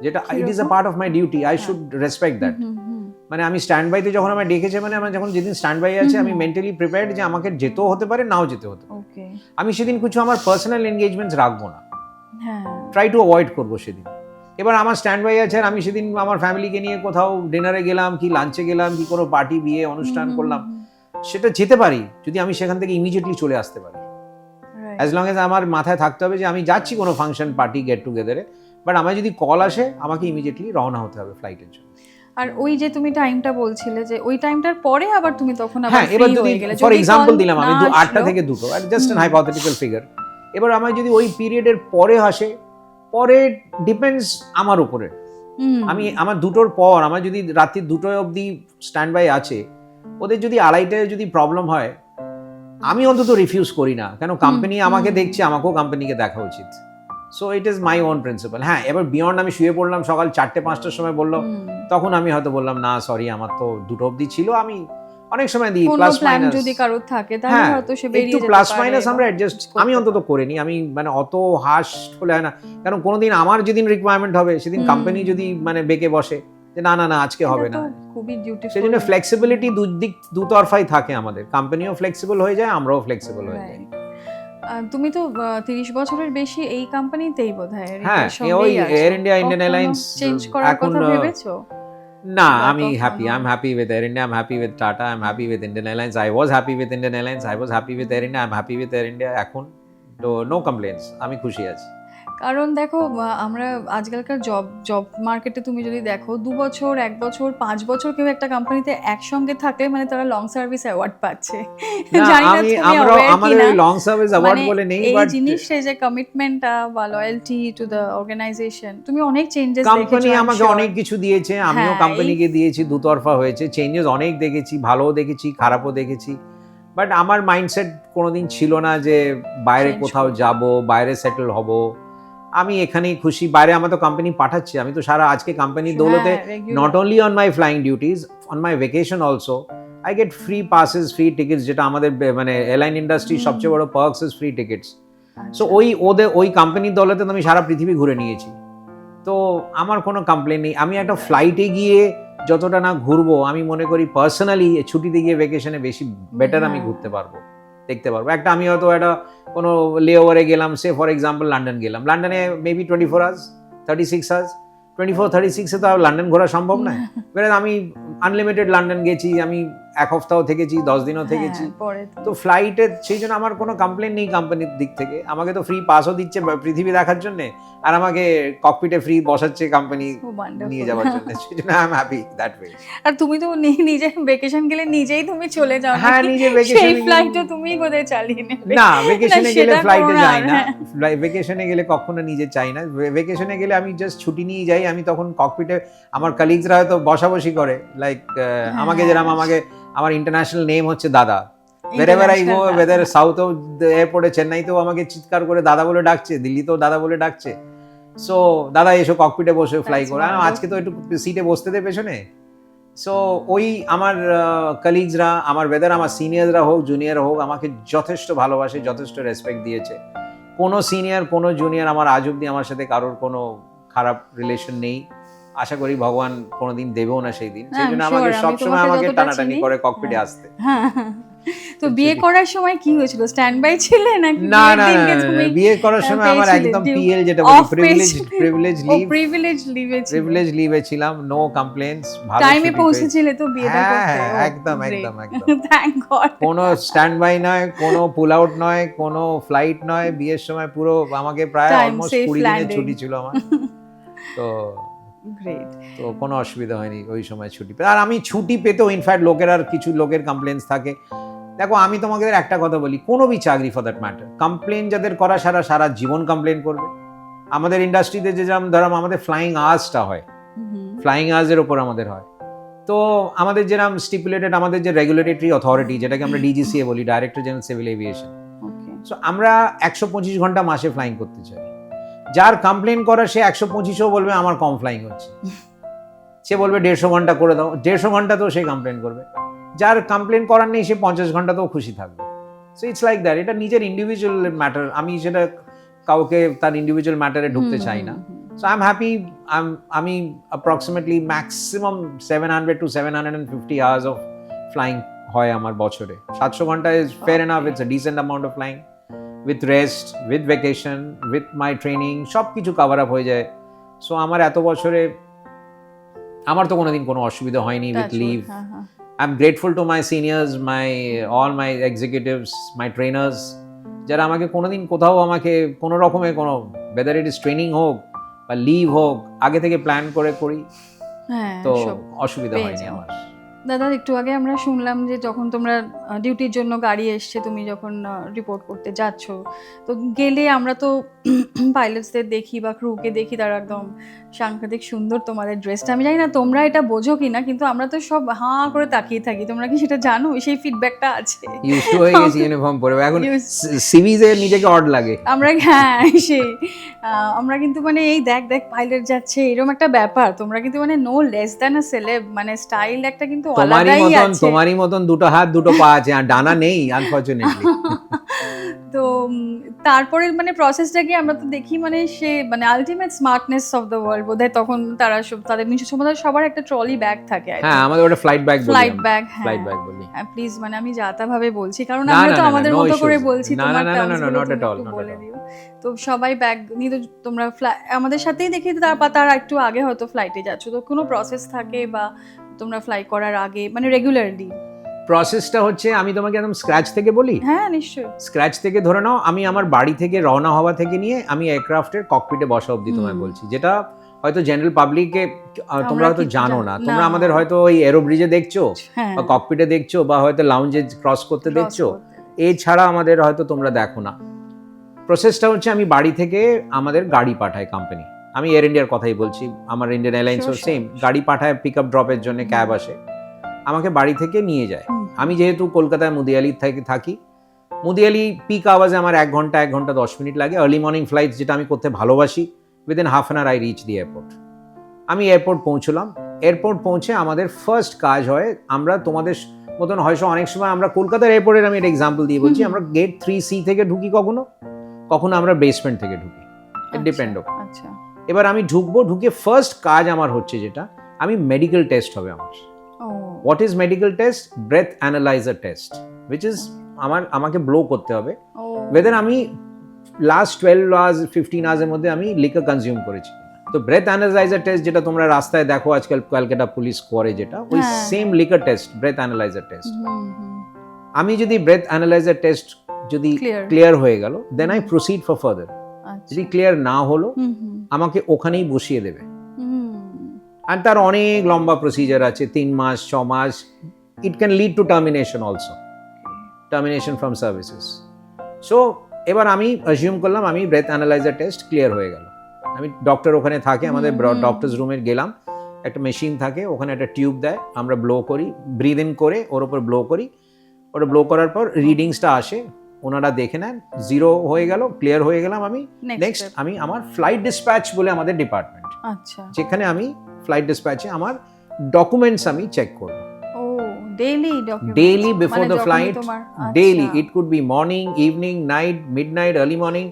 যেটা it is a part of my duty, I should respect that. Hmm, hmm, মানে আমি স্ট্যান্ড বাইতে যখন আমার ডেকেছে, মানে আমার যখন যেদিন স্ট্যান্ড বাই আছে, আমি মেন্টালি প্রিপেয়ার্ড যে আমাকে যেতেও হতে পারে, নাও যেতে হতে পারে। ওকে, আমি সেদিন কিছু আমার পার্সোনাল এনগেজমেন্টস রাখবো না, হ্যাঁ। ট্রাই টু অ্যাভয়েড করবো সেদিন। এবার আমার স্ট্যান্ড বাই আছে, আর আমি সেদিন আমার ফ্যামিলিকে নিয়ে কোথাও ডিনারে গেলাম, কি লাঞ্চে গেলাম, কি কোনো পার্টি, বিয়ে অনুষ্ঠান করলাম, সেটা যেতে পারি যদি আমি সেখান থেকে ইমিডিয়েটলি চলে আসতে পারি। অ্যাজ লং এজ আমার মাথায় থাকতে হবে যে আমি যাচ্ছি কোনো ফাংশন, পার্টি, গেট টুগেদারে, বাট আমার যদি কল আসে আমাকে ইমিডিয়েটলি রওনা হতে হবে ফ্লাইটের জন্য। আর ওই যে তুমি টাইমটা বলছিলে যে ওই টাইমটার পরে আবার তুমি তখন আবার হ্যাঁ, এবার free যদি হয়ে গেলে, ফর যদি এক্সাম্পল call দিলাম আমি না 8টা আসলো, থেকে 2টো, জাস্ট অ্যান হাইপোথেটিক্যাল ফিগার। এবার আমার যদি ওই পিরিয়ডের পরে আসে, পরে ডিপেন্ডস আমার উপরে। হুম, আমি আমার 2টোর পর, আমার যদি রাত্রি 2টো অবধি স্ট্যান্ড বাই আছে, ওদের যদি 2:30টায় যদি প্রবলেম হয়, আমি অন্তত রিফিউজ করি না, কেন কোম্পানি আমাকে দেখছে, আমাকেও কোম্পানিকে দেখা উচিত। So it is my own principal. হ্যাঁ, এবার বিয়ন্ড আমি শুয়ে পড়লাম সকাল 4টে-5টার সময় বললো, তখন আমি হয়তো বললাম না সরি, আমার তো 2টো অবধি ছিল। আমি অনেক সময় দিই কোনো প্লাস প্ল্যান মাইনাস, যদি কারোর থাকে তাহলে হ্যাঁ হয়তো সে একটু বেরিয়ে যেতে প্লাস পারে মাইনাস আমরা বা অ্যাডজাস্ট, করতে আমি অন্তত পারে। করে নিই। আমি মানে অত হাস হলে হয় না, কারণ কোনোদিন আমার যেদিন রিকোয়ারমেন্ট হবে সেদিন কোম্পানি যদি মানে বেঁকে বসে যে না না না আজকে হবে এটা না, তো খুবই ডিউটিফুল। সেই জন্য ফ্লেক্সিবিলিটি দুতরফাই থাকে আমাদের, কোম্পানিও ফ্লেক্সিবল হয়ে যায়, আমরাও ফ্লেক্সিবল হয়ে যাই। তুমি তো 30 বছরের বেশি এই কোম্পানিতেই বোধহয় হ্যাঁ, ওই air India, Indian airlines change করার এখন কথা ভেবেছো? না, বা আমি হ্যাপি, কখনো? I am happy with air India, I am happy with tata, I am happy with Indian airlines, I was happy with Indian airlines, I was happy with air India, I am happy with air India এখন। তো no complaints, আমি খুশি আছি। কারণ দেখো আমরা আজকালকার job মার্কেটে তুমি যদি দেখো 2 বছর, 1 বছর, 5 বছর কেউ একটা কোম্পানিতে একসঙ্গে থাকলে মানে তারা লং সার্ভিস অ্যাওয়ার্ড পাচ্ছে। না, জানি না আমি তুমি আমরা aware আমাদের কিনা, ওই লং সার্ভিস অ্যাওয়ার্ড মানে বলে নেই, এই বাট জিনিসটা যে কমিটমেন্টটা বা লয়্যালটি টু দ্য অর্গানাইজেশন, তুমি অনেক চেঞ্জেস দেখেছো। কোম্পানি I'm আমাকে sure. অনেক কিছু দিয়েছে, আমিও হ্যাঁ, কোম্পানিকে দিয়েছি, দুতরফা হয়েছে, চেঞ্জেস অনেক দেখেছি, ভালোও দেখেছি, খারাপও দেখেছি। বাট আমার মাইন্ডসেট কোনোদিন ছিল না যে বাইরে Change কোথাও করবো। যাব, বাইরে সেটেল হব। আমি এখানেই খুশি। বাইরে আমার তো কোম্পানি পাঠাচ্ছে, আমি তো সারা আজকে কোম্পানির দৌলতে হ্যাঁ, regular. Not only on my flying duties, on my vacation also I get free passes, free tickets, যেটা আমাদের মানে এয়ারলাইন ইন্ডাস্ট্রির সবচেয়ে বড় parks is free tickets. So আচ্ছা। ওই কোম্পানির দৌলতে তো আমি সারা পৃথিবী ঘুরে নিয়েছি। তো আমার কোনো কমপ্লেন নেই। আমি একটা ফ্লাইটে গিয়ে যতটা না ঘুরবো, আমি মনে করি পার্সোনালি ছুটিতে গিয়ে ভেকেশনে বেশি বেটার আমি হ্যাঁ। ঘুরতে পারবো দেখতে পারবো। একটা আমি হয়তো একটা কোনো লেওভারে গেলাম, সে ফর এক্সাম্পল লন্ডন গেলাম, লন্ডনে মেবি 24 আওয়ার্স 36 আওয়ার্স 24-36 তো আর লন্ডন ঘোরা সম্ভব নয়। বেরাজ আমি আনলিমিটেড লন্ডন গেছি, আমি 1 সপ্তাহ থেকেছি, 10 দিনও থেকেছি। তো ফ্লাইটে সেই জন্য আমার কোনো কমপ্লেন নেই কোম্পানির দিক থেকে। আমাকে তো ফ্রি পাসও দিচ্ছে পৃথিবী দেখার জন্য, আর আমাকে ককপিটে ফ্রি বসাচ্ছে কোম্পানি নিয়ে যাওয়ার জন্য। সেই জন্য I am happy that way. আর তুমি তো নিজে ভেকেশন গেলে নিজেই তুমি চলে যাও। হ্যাঁ, নিজে ভেকেশন, সেই ফ্লাইটও তুমিই বোধহয় চালিয়ে নেবে। না, ভেকেশনে গেলে ফ্লাইটে যাই না, হ্যাঁ। ভেকেশনে গেলে কখনো নিজে চাই না। ভেকেশনে গেলে আমি জাস্ট ছুটি নিয়ে যাই। আমি তখন ককপিটে আমার কলিগসরা হয়তো বসাবসি করে, লাইক আমাকে যেরকম, আমাকে আমার ইন্টারন্যাশনাল নেম হচ্ছে দাদা। wherever I go, whether south of এয়ারপোর্টে, চেন্নাইতেও আমাকে চিৎকার করে দাদা বলে ডাকছে, দিল্লিতেও দাদা বলে ডাকছে। সো দাদা এসো ককপিটে বসে ফ্লাই করে, আজকে তো একটু সিটে বসতে দে পেছনে। সো ওই আমার কলিগসরা, আমার ওয়েদার আমার সিনিয়ররা হোক জুনিয়র হোক, আমাকে যথেষ্ট ভালোবাসে, যথেষ্ট রেসপেক্ট দিয়েছে। কোনো সিনিয়র কোনো জুনিয়র আমার আজ অব্দি আমার সাথে কারোর কোনো খারাপ রিলেশন নেই। আশা করি ভগবান কোনোদিন দেবেও না সেই দিন। সেই জন্য আমাকে সবসময় আমাকে টানাটানি করে ককপিটে আসতে। তো বিয়ে করার সময় কি হয়েছিল? স্ট্যান্ড বাই ছিলে নাকি? না না, বিয়ে করার সময় আমার একদম পিএল, যেটা বলি প্রিভিলেজ লিভে ছিলাম। নো কমপ্লেইনস, ভালো টাইমে পৌঁছেছিলে তো বিয়েটা করতে? হ্যাঁ, একদম। Thank god. কোনো স্ট্যান্ড বাই নয়, কোনো পুল আউট নয়, কোনো ফ্লাইট নয়। বিয়ের সময় পুরো আমাকে প্রায় অলমোস্ট 20 দিনের ছুটি ছিল আমার। তো গ্রেট, তো কোনো অসুবিধা হয়নি ওই সময় ছুটি পেতে। আর আমি ছুটি পেতেও ইনফ্যাক্ট কিছু লোকের কমপ্লেন্স থাকে। দেখো, আমি তোমাকে একটা কথা বলি, কোনো বি চাকরি ফর দ্যাট ম্যাটার, কমপ্লেন যাদের করা সারা জীবন কমপ্লেন করবে। আমাদের ইন্ডাস্ট্রিতে যেরকম ধরো আমাদের ফ্লাইং আওয়ার্সটা হয়, ফ্লাইং আওয়ার্সের ওপর আমাদের হয়। তো আমাদের যেরকম স্টিপুলেটেড, আমাদের যে রেগুলেটরি অথরিটি, যেটাকে আমরা ডিজিসিএ বলি, director general civil aviation, so আমরা 125 ঘন্টা মাসে ফ্লাইং করতে চাই। যার কমপ্লেন করা সে 125ও বলবে আমার কম ফ্লাইং হচ্ছে, সে বলবে 150 ঘন্টা করে দাও, 150 ঘন্টাতেও সে কমপ্লেন করবে। যার কমপ্লেন করার নেই সে 50 ঘন্টাতেও খুশি থাকবে। So it's like that. এটা নিজের ইন্ডিভিজুয়াল ম্যাটার, আমি সেটা কাউকে তার ইন্ডিভিজুয়াল ম্যাটারে ঢুকতে চাই না। So I am happy. আমি approximately maximum 700 to 750 hours of flying হয় আমার বছরে। 700 ঘন্টা is fair enough, it's a decent amount of flying, with rest, with vacation, with my training, সব কিছু কভার আপ হয়ে যায়। সো আমার এত বছরে আমার তো কোনোদিন কোনো অসুবিধা হয়নি with leave. I'm grateful to my seniors, all my executives, my trainers, যারা আমাকে কোনোদিন কোথাও আমাকে কোনো রকমের কোনো, whether it is training হোক বা লিভ হোক, আগে থেকে প্ল্যান করে করি, তো অসুবিধা হয়নি আমার। দাদা, একটু আগে আমরা শুনলাম যে যখন তোমরা ডিউটির জন্য গাড়ি এসছে, তুমি যখন রিপোর্ট করতে যাচ্ছ, তো গেলে আমরা তো পাইলটসদের দেখি বা ক্রুকে দেখি, তারা একদম সাংঘাতিক সুন্দর তোমাদের ড্রেসটা। আমি জানি না তোমরা এটা বোঝো কি না, কিন্তু আমরা তো সব হাঁ করে তাকিয়ে থাকি। তোমরা কি সেটা জানো? সেই ফিডব্যাকটা আছে। ইউজড হয়ে গেছি ইউনিফর্ম পরে, এখন সিভিজে নিজেকে অড লাগে। আমরা আমরা কিন্তু মানে এই দেখ পাইলট যাচ্ছে, এরকম একটা ব্যাপার। তোমরা কিন্তু মানে no less than a celeb, মানে স্টাইল একটা কিন্তু আলাদাই আছে। তোমারই মতন দুটো হাত দুটো পা আছে, আর ডানা নেই আনফরচুনেটলি। তো তারপরে মানে প্রসেসটা কি আমরা তো দেখি, মানে সে মানে ultimate smartness of the world বোধহয়। তখন তারা তাদের নিজস্ব সবার একটা ট্রলি ব্যাগ থাকে। হ্যাঁ, আমাদের ওটা ফ্লাইট ব্যাগ বলি। প্লিজ, মানে আমি যাতা ভাবে বলছি, কারণ আমরা তো আমাদের মতো করে বলছি। বলে দিও তো সবাই ব্যাগ নিয়ে। তোমরা আমাদের সাথেই দেখি তারা একটু আগে হয়তো ফ্লাইটে যাচ্ছ, তো কোনো প্রসেস থাকে বা তোমরা ফ্লাই করার আগে মানে রেগুলারলি প্রসেসটা হচ্ছে, আমি তোমাকে একদম স্ক্র্যাচ থেকে বলি। হ্যাঁ, নিশ্চয়ই। স্ক্র্যাচ থেকে ধরে নাও, আমি আমার বাড়ি থেকে রওনা হওয়া থেকে নিয়ে আমি এয়ারক্রাফটের ককপিটে বসা অবধি তোমায় বলছি, যেটা হয়তো জেনারেল পাবলিকে তোমরা হয়তো জানো না। তোমরা আমাদের হয়তো ওই এরো ব্রিজে দেখছো বা ককপিটে দেখছো বা হয়তো লাউঞ্জে ক্রস করতে দেখছো, এছাড়া আমাদের হয়তো তোমরা দেখো না। প্রসেসটা হচ্ছে, আমি বাড়ি থেকে আমাদের গাড়ি পাঠায় কোম্পানি। আমি এয়ার ইন্ডিয়ার কথাই বলছি, আমার ইন্ডিয়ান এয়ারলাইন্সও সেম গাড়ি পাঠায় পিক আপ ড্রপের জন্য, ক্যাব আসে আমাকে বাড়ি থেকে নিয়ে যায়। আমি যেহেতু কলকাতায় মুদিয়ালি থাকি, মুদিয়ালি পিক আওয়ার্সে আমার 1 ঘন্টা 10 মিনিট লাগে। আর্লি মর্নিং ফ্লাইটস যেটা আমি করতে ভালোবাসি, within half an hour I reach the airport. আমি এয়ারপোর্ট পৌঁছলাম। এয়ারপোর্ট পৌঁছে আমাদের ফার্স্ট কাজ হয়, আমরা তোমাদের মতন হয়তো অনেক সময় আমরা কলকাতার এয়ারপোর্টের, আমি একটা এক্সাম্পল দিয়ে বলছি, আমরা গেট 3C থেকে ঢুকি, কখনো আমরা বেসমেন্ট থেকে ঢুকি, ডিপেন্ড। এবার আমি ঢুকে ফার্স্ট কাজ আমার হচ্ছে যেটা, আমি মেডিকেল টেস্ট হবে আমার। What is medical test? Breath analyzer test, which is আমাকে ব্লো করতে হবে ও ওয়েদার আমি লাস্ট 12 আওয়ার্স 15 আওয়ার্সের মধ্যে আমি লিকার কনজিউম করেছি। তো ব্রেথ অ্যানালাইজার টেস্ট যেটা তোমরা রাস্তায় দেখো আজকাল ক্যালকাটা পুলিশ করে, যেটা ওই হ্যাঁ, সেম হ্যাঁ। Liquor test, breath analyser test. Hmm, hmm, আমি যদি ব্রেথ অ্যানালাইজার টেস্ট যদি Clear. ক্লিয়ার হয়ে গেল, then I proceed for further. আচ্ছা যদি ক্লিয়ার না হলো, হুম, হুম, আমাকে ওখানেই বসিয়ে দেবে। হুম, আর তার অনেক লম্বা প্রসিজার আছে, 3 মাস 6 মাস। It can lead to termination also, termination from services. So এবার আমি অ্যাজিউম করলাম আমি ব্রেথ অ্যানালাইজার টেস্ট ক্লিয়ার হয়ে গেল। আমি ডক্টর ওখানে থাকে, আমাদের ডক্টরস রুমে গেলাম, একটা মেশিন থাকে, ওখানে একটা টিউব দেয়, আমরা ব্লো করি, ব্রিদ ইন করে ওর উপর ব্লো করি। ওটা ব্লো করার পর রিডিংসটা আসে, ওনারা দেখে নেন, 0 হয়ে গেল, ক্লিয়ার হয়ে গেলাম। আমি Next নেক্সট step. আমি আমার ফ্লাইট ডিসপ্যাচ বলে আমাদের ডিপার্টমেন্ট, আচ্ছা যেখানে আমি ফ্লাইট ডিসপ্যাচে আমার ডকুমেন্টস আমি চেক করব ও daily document daily before the flight, আচ্ছা। Daily. It could be morning, evening, night, midnight, early morning,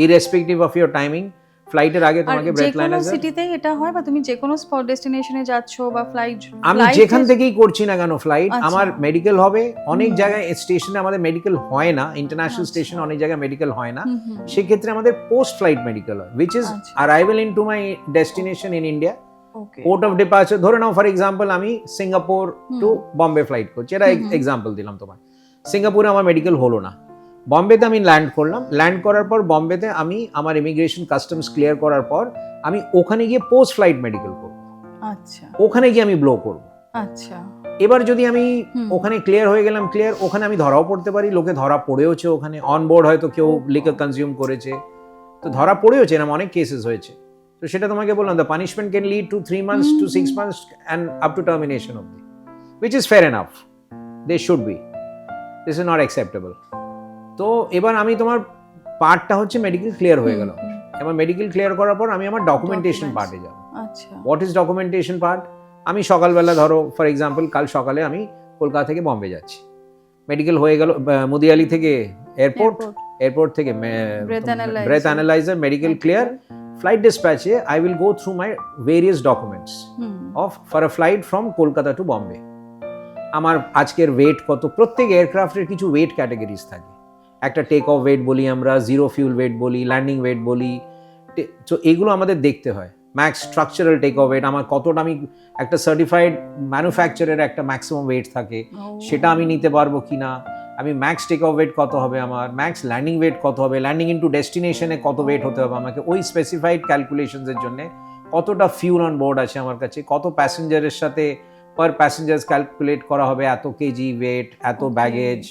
irrespective of your timing. ফ্লাইটের আগে তোমাকে ব্রেথ লাইনার, সিটিতেই এটা হয় বা তুমি যে কোনো স্পট ডেস্টিনেশনে যাচ্ছ বা ফ্লাইট আমি যেখান থেকেই করছি না কেন ফ্লাইট, আচ্ছা। আমার মেডিকেল হবে। অনেক হুম। জায়গায় স্টেশনে আমাদের মেডিকেল হয় না, ইন্টারন্যাশনাল আচ্ছা। স্টেশনে অনেক জায়গায় মেডিকেল হয় না, সেক্ষেত্রে আমাদের পোস্ট ফ্লাইট মেডিকেল হয়, উইচ ইজ আচ্ছা। Arrival in to my destination in India. Okay port of departure ধরে নাও, ফর এক্সাম্পল আমি সিঙ্গাপুর টু বম্বে ফ্লাইট করছি, এটা হুম। এক্সাম্পল দিলাম তোমার। সিঙ্গাপুরে আমার মেডিকেল হলো না, বম্বেতে আমি ল্যান্ড করলাম। ল্যান্ড করার পর বম্বেতে আমি আমার ইমিগ্রেশন কাস্টমস ক্লিয়ার করার পর আমি ওখানে গিয়ে পোস্ট ফ্লাইট মেডিকেল করব, আচ্ছা ওখানে গিয়ে আমি ব্লো করব। আচ্ছা এবার যদি আমি হুম। ওখানে ক্লিয়ার হয়ে গেলাম, ক্লিয়ার, ওখানে আমি ধরাও পড়তে পারি, লোকে ধরা পড়েওছে ওখানে অনবোর্ড, হয়তো কেউ লিকার কনজিউম করেছে, তো ধরা পড়েওছে, এরকম অনেক কেসেস হয়েছে। তো সেটা তোমাকে বললাম, the punishment can lead two 3 months to 6 months and up to termination of the, which is fair enough, they should be, this is not acceptable. তো এবার আমি তোমার পার্টটা হচ্ছে মেডিকেল ক্লিয়ার হয়ে গেল, এবার মেডিকেল ক্লিয়ার করার পর আমি আমার ডকুমেন্টেশন Documents. পার্টে যাব। আচ্ছা হোয়াট ইজ ডকুমেন্টেশন পার্ট? আমি সকালবেলা ধরো ফর এক্সাম্পল কাল সকালে আমি কলকাতা থেকে বম্বে যাচ্ছি, মেডিকেল হয়ে গেল, মুদিয়ালি থেকে এয়ারপোর্ট, এয়ারপোর্ট থেকে breath analyser, medical clear, flight ডিসপ্যাচে I will go through my various documents of for a flight from Kolkata to Bombay. আমার আজকের ওয়েট কত, প্রত্যেক এয়ারক্রাফটের কিছু ওয়েট ক্যাটাগরিজ থাকে, একটা টেক অফ ওয়েট বলি আমরা, জিরো ফিউল ওয়েট বলি, ল্যান্ডিং ওয়েট বলি, তো এগুলো আমাদের দেখতে হয়। Max structural take off weight আমার কতটা, আমি একটা সার্টিফাইড ম্যানুফ্যাকচারের একটা ম্যাক্সিমাম ওয়েট থাকে, সেটা আমি নিতে পারবো কিনা, আমি ম্যাক্স টেক অফ ওয়েট কত হবে, আমার ম্যাক্স ল্যান্ডিং ওয়েট কত হবে, ল্যান্ডিং ইনটু ডেস্টিনেশনে কত ওয়েট হতে হবে আমাকে, ওই স্পেসিফাইড ক্যালকুলেশনসের জন্য কতটা ফিউল অন বোর্ড আছে আমার কাছে, কত প্যাসেঞ্জারের সাথে পার প্যাসেঞ্জার্স ক্যালকুলেট করা হবে, এত কেজি ওয়েট, এত ব্যাগেজ,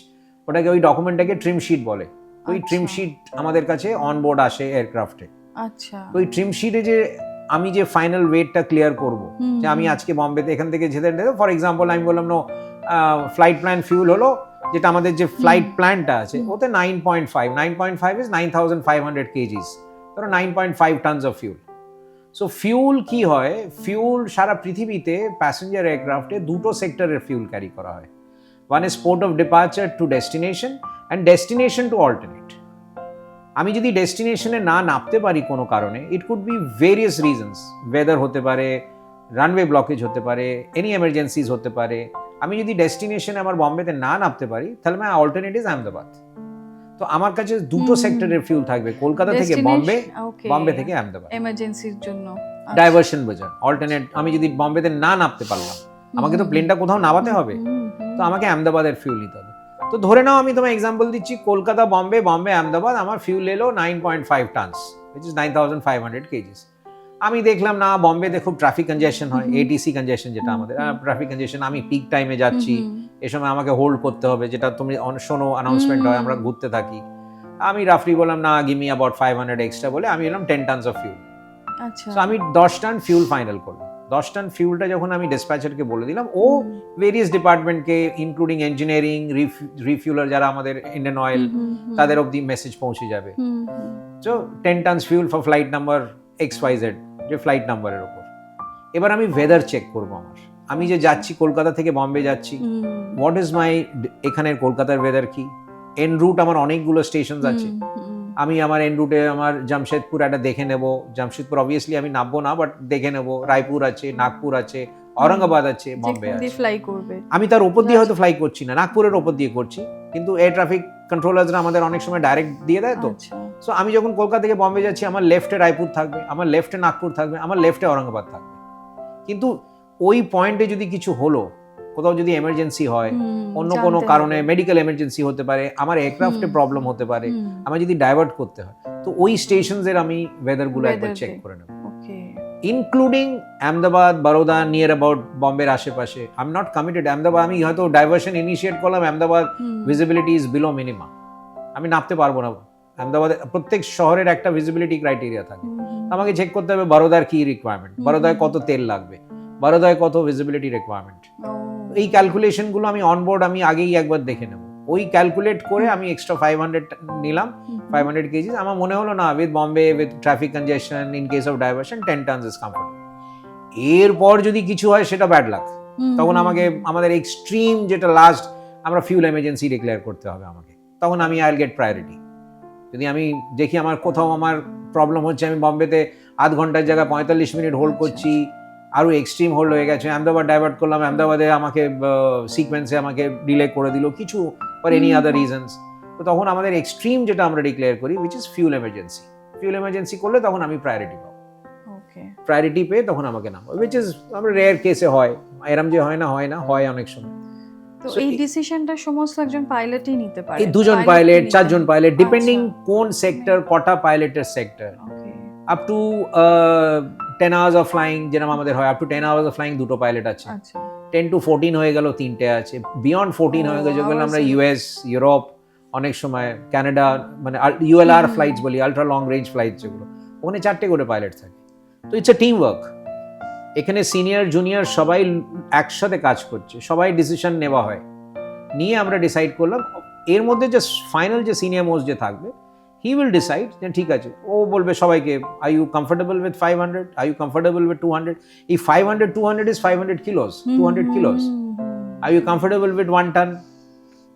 ওটাকে ওই ডকুমেন্টটাকে ট্রিম শিট বলে। ওই ট্রিম শিট আমাদের কাছে অন বোর্ড আসে এয়ারক্রাফটে। আচ্ছা ওই ট্রিম শিটে যে আমি যে ফাইনাল ওয়েটটা ক্লিয়ার করব, যে আমি আজকে বম্বেতে এখান থেকে যেতে, ফর এক্সাম্পল আমি বললাম নো ফ্লাইট প্ল্যান ফিউল হলো, যেটা আমাদের যে ফ্লাইট প্ল্যানটা আছে ওতে 9.5 ইজ 9,500 কেজিস, ধরো 9.5 tonnes of fuel. So fuel কি হয়, ফিউল সারা পৃথিবীতে প্যাসেঞ্জার এয়ারক্রাফটে দুটো সেক্টরের ফিউল ক্যারি করা হয়, one is port of departure to destination and destination to alternate. আমি যদি ডেস্টিনেশনে না নামতে পারি কোনো কারণে, it could be various reasons, weather হতে পারে, রানওয়ে ব্লকেজ হতে পারে, এনি এমার্জেন্সিজ হতে পারে, আমি যদি ডেস্টিনেশনে আমার বম্বেতে না নামতে পারি, তাহলে আমার অল্টারনেট ইজ আহমেদাবাদ। তো আমার কাছে দুটো সেক্টরের ফিউল থাকবে, কলকাতা থেকে বম্বে, বম্বে থেকে আহমেদাবাদ, এমার্জেন্সির জন্য ডাইভার্সন বোঝান, অল্টারনেট। আমি যদি বম্বেতে না নামতে পারলাম, আমাকে তো প্লেনটা কোথাও নামাতে হবে, তো আমাকে আহমেদাবাদের ফিউল নিতে হবে। তো ধরে নাও আমি তোমায় এক্সাম্পল দিচ্ছি, কলকাতা বম্বে, বম্বে আহমেদাবাদ, আমার ফিউল এলো 9.5 টনস, উইচ ইজ 9,500 কেজিস। আমি দেখলাম না বম্বেতে খুব ট্রাফিক কনজেশন হয়, এটিসি কনজেশন যেটা আমাদের ট্রাফিক কনজেশন, আমি পিক টাইমে যাচ্ছি, এ সময় আমাকে হোল্ড করতে হবে, যেটা তুমি শোনো অ্যানাউন্সমেন্ট হয়, আমরা ঘুরতে থাকি। আমি রাফলি বললাম না গিভ মি অ্যাবাউট 500 এক্সট্রা, বলে আমি এলাম 10 টনস অফ ফিউল। আচ্ছা সো আমি 10 টন ফিউল ফাইনাল করলাম। 10 টন ফিউলটা যখন আমি ডিসপ্যাচারকে বলে দিলাম, ও ভেরিয়াস ডিপার্টমেন্টকে ইনক্লুডিং ইঞ্জিনিয়ারিং, রিফিউলার যারা আমাদের ইন্ডিয়ান অয়েল, তাদের অবধি মেসেজ পৌঁছে যাবে। So 10 tonnes fuel for flight number XYZ, যে ফ্লাইট নাম্বারের উপর। এবার আমি ওয়েদার চেক করবো, আমি যে যাচ্ছি কলকাতা থেকে বম্বে যাচ্ছি, হোয়াট ইজ মাই, এখানের কলকাতার ওয়েদার কি, এন রুট আমার অনেকগুলো স্টেশন আছে, আমি আমার এন রুটে আমার জামশেদপুর একটা দেখে নেব, জামশেদপুর অবভিয়াসলি আমি নামবো না, বাট দেখে নেব, রায়পুর আছে, নাগপুর আছে, औरंगाबाद আছে, বম্বে আছে, ফ্লাই করবে, আমি তার উপর দিয়ে হয়তো ফ্লাই করছি না, নাগপুরের উপর দিয়ে করছি, কিন্তু এয়ার ট্রাফিক কন্ট্রোলার্সরা আমাদের অনেক সময় ডাইরেক্ট দিয়ে দেয় তো। আচ্ছা সো আমি যখন কলকাতা থেকে বম্বে যাচ্ছি, আমার লেফটে রায়পুর থাকবে, আমার লেফটে নাগপুর থাকবে, আমার লেফটে ঔরঙ্গাবাদ থাকবে। কিন্তু ওই পয়েন্টে যদি কিছু হলো, কোথাও যদি এমার্জেন্সি হয়, অন্য কোনো কারণে মেডিকেল এমার্জেন্সি হতে পারে, আমার এয়ারক্রাফটে প্রবলেম হতে পারে, আমার যদি ডাইভার্ট করতে হয়, তো ওই স্টেশনসের আমি ওয়েদারগুলো একবার চেক করে নেব, including Ahmedabad, Baroda, near about বম্বের আশেপাশে। I am not committed Ahmedabad, আমি হয়তো ডাইভার্সন ইনিশিয়েট করলাম, Ahmedabad visibility is below minimum, আমি নামতে পারবো না। আহমেদাবাদে প্রত্যেক শহরের একটা ভিজিবিলিটি ক্রাইটেরিয়া থাকে, আমাকে চেক করতে হবে বরোদার কি রিকোয়ারমেন্ট, বরোদায় কত তেল লাগবে, বরোদায় কত ভিজিবিলিটি রিকোয়ারমেন্ট। এই ক্যালকুলেশনগুলো আমি অনবোর্ড আমি আগেই একবার দেখে নেব, ওই ক্যালকুলেট করে আমি এক্সট্রা 500 নিলাম, 500 কেজিস। আমার মনে হলো না with Bombay, with traffic কনজেশন, in case of diversion 10 tons is comfortable. এরপর যদি কিছু হয় সেটা ব্যাড লাক, তখন আমাকে আমাদের এক্সট্রিম যেটা লাস্ট, আমরা ফিউল এমার্জেন্সি ডিক্লেয়ার করতে হবে আমাকে, তখন আমি আই উইল গেট প্রায়োরিটি। যদি আমি দেখি আমার কোথাও আমার প্রবলেম হচ্ছে, আমি বম্বেতে আধ ঘন্টার জায়গায় 45 মিনিট হোল্ড করছি, আরও এক্সট্রিম হোল্ড হয়ে গেছে, আহমেদাবাদ ডাইভার্ট করলাম, আহমেদাবাদে আমাকে সিকোয়েন্সে আমাকে ডিলে করে দিল কিছু, ফর এনি আদার রিজনস, তো তখন আমাদের এক্সট্রিম যেটা আমরা ডিক্লেয়ার করি which is fuel emergency. Fuel emergency করলে তখন আমি প্রায়োরিটি পাবো, প্রায়োরিটি পেয়ে তখন আমাকে নামবো, উইচ ইজ আমরা রেয়ার কেসে হয়, এরম যে হয় না হয় অনেক সময়। তো এই ডিসিশনটা সমস্ত একজন পাইলটই নিতে পারে, এই দুজন পাইলট, চারজন পাইলট, ডিপেন্ডিং কোন সেক্টর, কটা পাইলটের sector. Up to 10 hours of flying যেরকম আমাদের হয়, up to 10 hours of flying দুটো পাইলট আছে, 10 to 14 হয়ে গেল তিনটে আছে, বিয়ন্ড 14 হয়ে গেছে যেগুলো আমরা ইউএস, ইউরোপ, অনেক সময় কানাডা, মানে ইউএলআর ফ্লাইটস বলি, আলট্রা লং রেঞ্জ ফ্লাইট যেগুলো, ওখানে 4টে করে পাইলট থাকে। তো ইটস এ টিম ওয়ার্ক, এখানে সিনিয়র জুনিয়র সবাই একসাথে কাজ করছে, সবাই ডিসিশন নেওয়া হয়, নিয়ে আমরা ডিসাইড করলাম। এর মধ্যে যে ফাইনাল যে সিনিয়র মোস্ট যে থাকবে, হি উইল ডিসাইড যে ঠিক আছে, ও বলবে সবাইকে, আর you comfortable with 500, are you comfortable with 200, এই 500 200 is 500 kilos, 200 kilos, are you comfortable with 1 ton।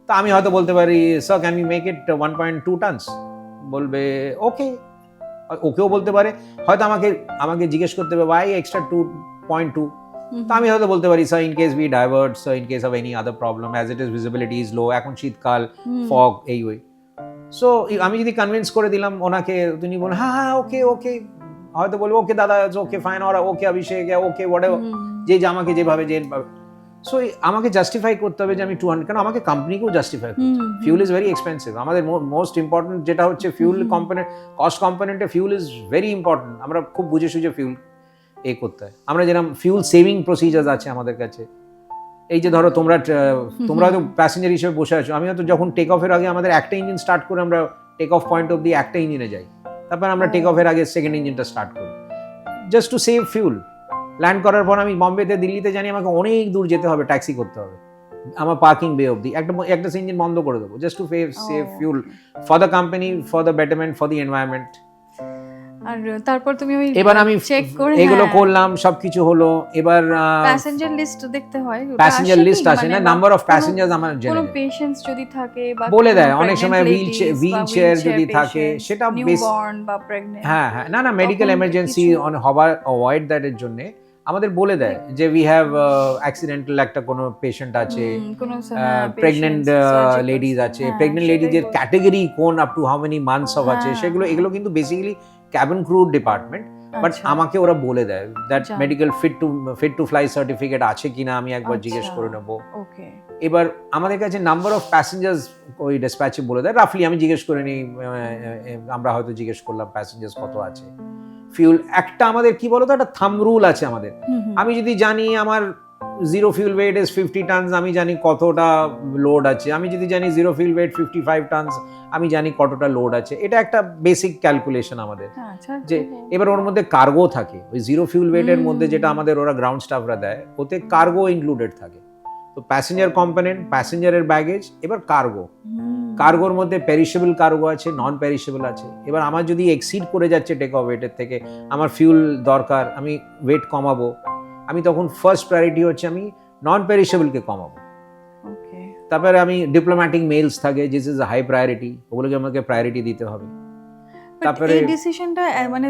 তা আমি হয়তো বলতে পারি, sir can you make it 1.2 tons, বলবে ওকে, ওকেও বলতে পারে, হয়তো আমাকে জিজ্ঞেস করতে হবে ওয়াই এক্সট্রা 2.2, তো আমি হয়তো বলতে পারি sir in case we divert, sir in case of any other problem, as it is visibility is low, এখন শীতকাল, ফগ, এই ওই। সো আমি যদি কনভিন্স করে দিলাম ওনাকে, তিনি বলেন হ্যাঁ ওকে ওকে, হয়তো বলবো ওকে দাদা, ওকে ফাইন, আর ওকে অভিষেক, ওকে হোয়াটএভার, যে আমাকে যেভাবে সো আমাকে জাস্টিফাই করতে হবে যে আমি 200, কারণ আমাকে কোম্পানিকেও জাস্টিফাই করতে হবে। ফিউল ইজ ভেরি এক্সপেন্সিভ, আমাদের মোস্ট ইম্পর্টেন্ট যেটা হচ্ছে ফিউল কম্পোনেন্ট, কস্ট কম্পোনেন্টে ফিউল ইজ ভেরি ইম্পর্টেন্ট। আমরা খুব বুঝে সুঝে ফিউল করতে হয়। আমরা যেরকম ফিউল সেভিং প্রসিজার আছে আমাদের কাছে, এই যে ধরো তোমরা হয়তো প্যাসেঞ্জার হিসেবে বসে আছো, আমি হয়তো যখন টেক অফের আগে আমাদের একটা ইঞ্জিন স্টার্ট করে আমরা টেক অফ পয়েন্ট অব্দি একটা ইঞ্জিনে যাই, তারপর আমরা টেক অফের আগে সেকেন্ড ইঞ্জিনটা স্টার্ট করি, just to save fuel. Land করার পর আমি বম্বেতে, দিল্লিতে জানি আমাকে অনেক দূর যেতে হবে, ট্যাক্সি করতে হবে, আমার পার্কিং বে অব্দি একটা ইঞ্জিন বন্ধ করে দেবো, just to save fuel for the company, for the betterment, for the environment. আর তারপর তুমি ওই এবার আমি চেক করে এগুলো করলাম, সবকিছু হলো। এবার প্যাসেঞ্জার লিস্ট দেখতে হয়, প্যাসেঞ্জার লিস্ট আসে না, নাম্বার অফ প্যাসেঞ্জার্স আমার জেনে কোনো পেশেন্টস যদি থাকে বা বলে দেয়, অনেক সময় হুইল চেয়ার যদি থাকে, সেটা নিউবর্ন বা প্রেগন্যান্ট, হ্যাঁ না মেডিকেল এমার্জেন্সি হবার অ্যাভয়েড দ্যাট এর জন্য আমাদের বলে দেয় যে উই হ্যাভ অ্যাক্সিডেন্টাল একটা কোনো পেশেন্ট আছে, প্রেগন্যান্ট লেডিজ আছে, প্রেগন্যান্ট লেডিজের ক্যাটাগরি কোন, up to how many months of আছে, এগুলো কিন্তু basically cabin crew department, but আমাকে ওরা বলে দেয় that medical fit to fly certificate আছে কিনা আমি একবার জিজ্ঞেস করে নেব। এবার আমাদের কাছে নাম্বার অফ প্যাসেঞ্জার্স ওই ডিসপ্যাচে বলে দেয়, রাফলি আমি জিজ্ঞেস করে নিই, আমরা হয়তো জিজ্ঞেস করলাম প্যাসেঞ্জার্স কত আছে। ফিউল একটা আমাদের কি বলতো, একটা থাম্ব রুল আছে আমাদের, আমি যদি জানি আমার zero fuel weight is 50 tons, আমি জানি কতটা লোড আছে, আমি যদি জানি জিরো ফিউল ওয়েট 55 tons, আমি জানি কতটা লোড আছে, এটা একটা বেসিক ক্যালকুলেশন আমাদের। যে এবার ওর মধ্যে কার্গো থাকে, ওই জিরো ফিউল ওয়েটের মধ্যে যেটা আমাদের ওরা গ্রাউন্ড স্টাফরা দেয়, ওতে কার্গো ইনক্লুডেড থাকে। তো প্যাসেঞ্জার কম্পোনেন্ট, প্যাসেঞ্জারের ব্যাগেজ, এবার কার্গোর মধ্যে পেরিশেবল কার্গো আছে, নন পেরিশেবল আছে। এবার আমার যদি এক্সিড করে যাচ্ছে টেক অফ ওয়েটের থেকে, আমার ফিউল দরকার, আমি ওয়েট কমাবো, আমি তখন ফার্স্ট প্রায়োরিটি হচ্ছে আমি নন পেরিশেবলকে কমাবো। তারপরে আমি ডিপ্লোম্যাটিক মেইলস থাকে, দিস ইজ হাই প্রায়োরিটি, ওগুলোকে আমাকে প্রায়োরিটি দিতে হবে। তারপরে এই ডিসিশনটা মানে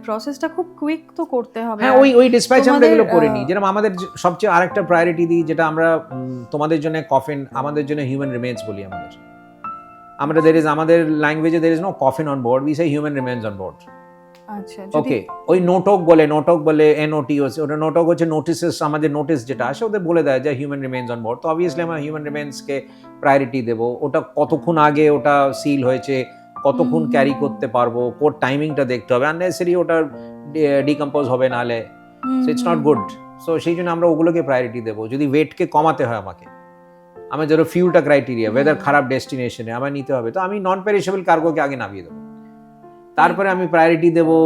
প্রসেসটা খুব কুইক তো করতে হবে। হ্যাঁ, ওই ডিসপ্যাচ আমরা এগুলো করে নিই। তোমাদের, যেরকম আমাদের সবচেয়ে আরেকটা প্রায়োরিটি দিই, যেটা আমরা তোমাদের জন্য কফিন, আমাদের জন্য হিউম্যান রিমেইনস বলি। আমরা আমাদের ল্যাঙ্গুয়েজে there is no coffin on board, we say human remains on board. আচ্ছা, ওকে, ওই নোটক বলে এনওটি হচ্ছে, ওটা নোটক হচ্ছে নোটিসেস, আমাদের নোটিস যেটা আসে ওদের বলে দেয় যে হিউম্যান রিমেইনস অন বোর্ড। তো অবভিয়াসলি আমরা হিউম্যান রিমেইনসকে প্রায়োরিটি দেবো। ওটা কতক্ষণ আগে ওটা সিল হয়েছে, কতক্ষণ ক্যারি করতে পারবো, কোর টাইমিংটা দেখতে হবে। আননেসেসারি ওটা ডিকম্পোজ হবে নাহলে, so it's not good. So সেই জন্য আমরা ওগুলোকে প্রায়োরিটি দেবো। যদি ওয়েটকে কমাতে হয় আমাকে, আমার ধরো ফিউলটা ক্রাইটেরিয়া, ওয়েদার খারাপ ডেস্টিনেশনে আমার নিতে হবে, তো আমি নন পেরিশেবল কার্গোকে আগে নামিয়ে দেবো। তারপরে আমি প্রায়োরিটি দেবো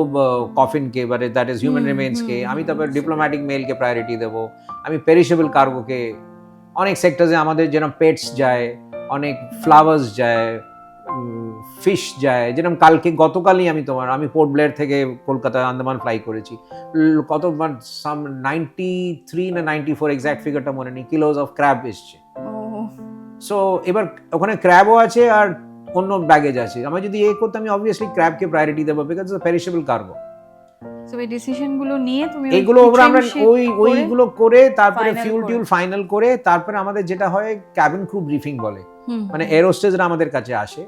কফিনকে, এবারে দ্যাট ইজ হিউম্যান রিমেইনসকে। আমি তারপরে ডিপ্লোম্যাটিক মেইলকে প্রায়োরিটি দেবো। আমি পেরিশেবল কার্গোকে, অনেক সেক্টরসে আমাদের যেরকম পেটস যায়, অনেক ফ্লাওয়ার্স যায়, ফিশ যায়। যেরকম গতকালই আমি পোর্ট ব্লেয়ার থেকে কলকাতা আন্দামান ফ্লাই করেছি। কত সাম 93 না 94 এক্স্যাক্ট ফিগারটা মনে নেই, কিলোস অফ ক্র্যাব এসছে। সো এবার ওখানে ক্র্যাবও আছে আর অন্য ব্যাগেজ আছে। আমি যদি করতে, আমি অবভিয়াসলি ক্র্যাবকে প্রায়োরিটি দেবো, because it's perishable cargo. So এই ডিসিশনগুলো নিয়ে তুমি এইগুলো আমরা ওইগুলো করে তারপরে ফিউল ফাইনাল করে তারপরে আমাদের যেটা হয় ক্যাবিন ক্রু ব্রিফিং বলে। মানে এয়ার হোস্টেসরা আমাদের কাছে আসে,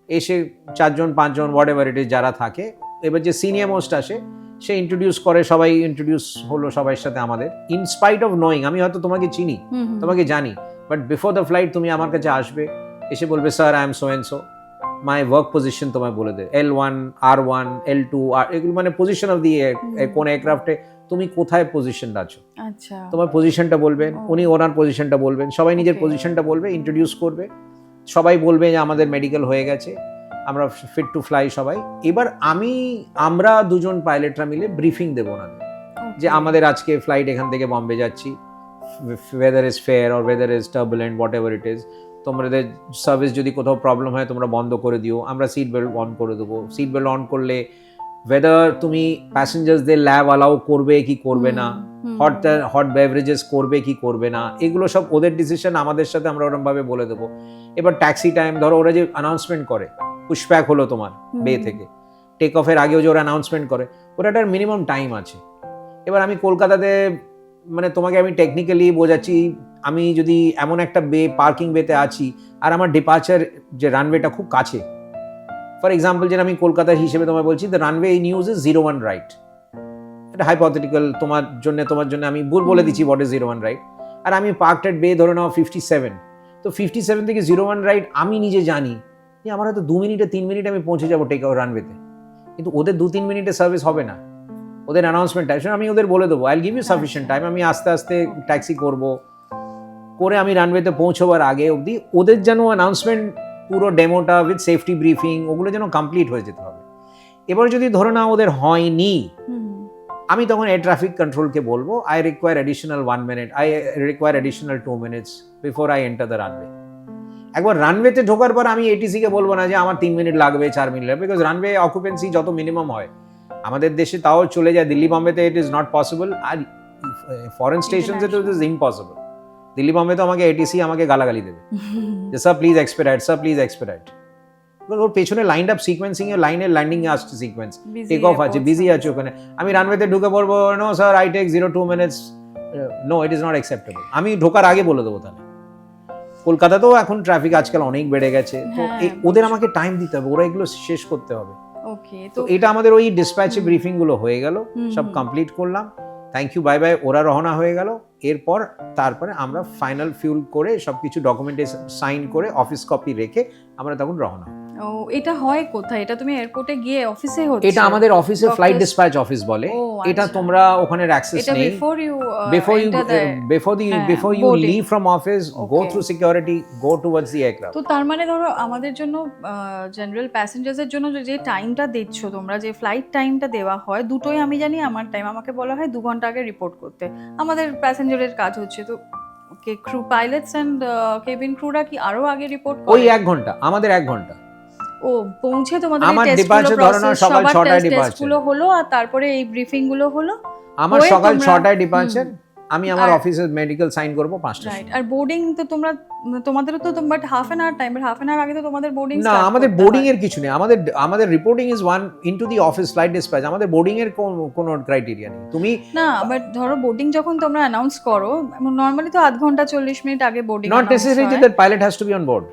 এসে 4 জন 5 জন হোয়াট এভার ইট ইজ যারা থাকে, এবার যে সিনিয়র মোস্ট আসে সে ইন্ট্রোডিউস করে, সবাই ইন্ট্রোডিউস হলো সবার সাথে আমাদের। ইন স্পাইট অফ নোয়িং, আমি হয়তো তোমাকে চিনি, তোমাকে জানি, বাট বিফোর দ্য ফ্লাইট তুমি আমার কাছে আসবে, এসে বলবে sir I am so and so, my work position তোমায় বলে দেয়, L1 R1 L2 এগুলো মানে পজিশন অফ দি কোন এয়ারক্রাফটে তুমি কোথায় পজিশন আছো, আচ্ছা তোমার পজিশনটা বলবেন, উনি ওনার পজিশনটা বলবেন, সবাই নিজের পজিশনটা বলবে, ইন্ট্রোডিউস করবে, সবাই বলবে যে আমাদের মেডিকেল হয়ে গেছে, আমরা ফিট টু ফ্লাই সবাই। এবার আমরা দুজন পাইলটরা মিলে ব্রিফিং দেবো না যে আমাদের আজকে ফ্লাইট এখান থেকে বম্বে যাচ্ছি, weather is fair or weather is turbulent, what ever it is, তোমাদের সার্ভিস যদি কোথাও প্রবলেম হয় তোমরা বন্ধ করে দিও, আমরা সিট বেল্ট অন করে দেবো। সিট বেল্ট অন করলে ওয়েদার তুমি প্যাসেঞ্জার্সদের ল্যাব অ্যালাউ করবে কি করবে না, হট বেভারেজেস করবে কি করবে না, এগুলো সব ওদের ডিসিশন, আমাদের সাথে আমরা ওরকমভাবে বলে দেবো। এবার ট্যাক্সি টাইম, ধরো ওরা যে অ্যানাউন্সমেন্ট করে পুশব্যাক হলো তোমার বে থেকে, টেক অফের আগেও যে ওরা অ্যানাউন্সমেন্ট করে, ওটার মিনিমাম টাইম আছে। এবার আমি কলকাতাতে, মানে তোমাকে আমি টেকনিক্যালি বোঝাচ্ছি, আমি যদি এমন একটা পার্কিং বেতে আছি আর আমার ডিপার্চার যে রানওয়েটা খুব কাছে, ফর এক্সাম্পল যেটা আমি কলকাতার হিসেবে তোমায় বলছি, the runway in use is 01 right, এটা হাইপোথেটিক্যাল তোমার জন্য আমি বলে দিচ্ছি হোয়াট ইজ 01 রাইট, আর আমি পার্কড এট বে ধরে নাও 57, তো 57 থেকে 01 রাইট আমি নিজে জানি যে আমার হয়তো 2 মিনিটে 3 মিনিটে আমি পৌঁছে যাবো টেক রানওয়েতে, কিন্তু ওদের 2-3 মিনিটের সার্ভিস হবে না, ওদের অ্যানাউন্সমেন্ট টাইম আমি ওদের বলে দেবো, I will give you sufficient time, আমি আস্তে আস্তে ট্যাক্সি করে আমি রানওয়েতে পৌঁছবার আগে অবধি ওদের যেন অ্যানাউন্সমেন্ট পুরো ডেমোটা উইথ সেফটি ব্রিফিং ওগুলো যেন কমপ্লিট হয়ে যেতে হবে। এবার যদি ধরো না ওদের হয়নি, আমি তখন এয়ার ট্রাফিক কন্ট্রোলকে বলবো, I require additional 1 minute, I require additional 2 minutes before I enter the runway. একবার রানওয়েতে ঢোকার পর আমি এটিসিকে বলবো না যে আমার 3 মিনিট লাগবে 4 মিনিট লাগবে, বিকজ রানওয়ে অকুপেন্সি যত মিনিমাম হয় আমাদের দেশে তাও চলে যায়, দিল্লি বম্বেতে ইট ইজ নট পসিবল, আর ফরেন স্টেশনসে তো it is impossible. Delhi Bombay তো আমাকে এটিসি আমাকে গালাগালি দেবে যে sir please expedite, sir please expedite, ওর পেছনে লাইনড আপ সিকোয়েন্সিং এর লাইনের ল্যান্ডিং এ আসছে সিকোয়েন্স, টেক অফ আছে, বিজি আছে ওখানে, আমি রানওয়েতে ঢুকে পড়বো, no sir I take 02 minutes, no it is not acceptable. আমি ঢোকার আগে বলে দেবো। তাহলে কলকাতাতেও এখন ট্রাফিক আজকাল অনেক বেড়ে গেছে, তো ওদের আমাকে টাইম দিতে হবে, ওরা এগুলো শেষ করতে হবে। ওকে, তো এটা আমাদের ওই ডিসপ্যাচে ব্রিফিং গুলো হয়ে গেল, সব কমপ্লিট করলাম, থ্যাংক ইউ বাই বাই, ওরা রওনা হয়ে গেল। এরপর তারপরে আমরা ফাইনাল ফিউল করে সবকিছু ডকুমেন্টেশন সাইন করে অফিস কপি রেখে আমরা তখন রওনা। ও, এটা হয় কোথায়? এটা তুমি এয়ারপোর্টে গিয়ে অফিসে হচ্ছে? এটা আমাদের অফিসে ফ্লাইট ডিসপ্যাচ অফিস বলে, এটা তোমরা ওখানে অ্যাক্সেস নেই। Before you leave from office, go through security, go towards the aircraft. তো তার মানে ধরো আমাদের জন্য জেনারেল প্যাসেঞ্জারদের জন্য যে টাইমটা দিচ্ছ তোমরা, যে ফ্লাইট টাইমটা দেওয়া হয়, দুটোই আমি জানি আমার টাইম, আমাকে বলা হয় 2 ঘন্টা আগে রিপোর্ট করতে, আমাদের প্যাসেঞ্জারের কাজ হচ্ছে। তো ক্রু পাইলটস এন্ড কেবিন ক্রুরা কি আরো আগে রিপোর্ট করে? ওই 1 ঘন্টা, আমাদের 1 ঘন্টা। ও, পৌঁছে তোমাদের আমার ডিপার্চার ধরো না সকাল 6টায় ডিপার্চার গুলো হলো, আর তারপরে এই ব্রিফিং গুলো হলো, আমার সকাল 6টায় ডিপার্চার, আমি আমার আর- অফিসে মেডিকেল সাইন করবো 5টার রাইট। সময়। আর বোর্ডিং তো তোমাদেরও তো but half an hour time, but half an hour আগে তো তোমাদের বোর্ডিং না, আমাদের বোর্ডিং এর কিছু নেই, আমাদের reporting is one into the office flight dispatch, আমাদের বোর্ডিং এর কোনো ক্রাইটেরিয়া নেই। তুমি না, বাট ধরো বোর্ডিং যখন তোমরা অ্যানাউন্স করো নর্মালি তো আধ ঘন্টা 40 মিনিট আগে boarding not necessary that pilot has to be on board.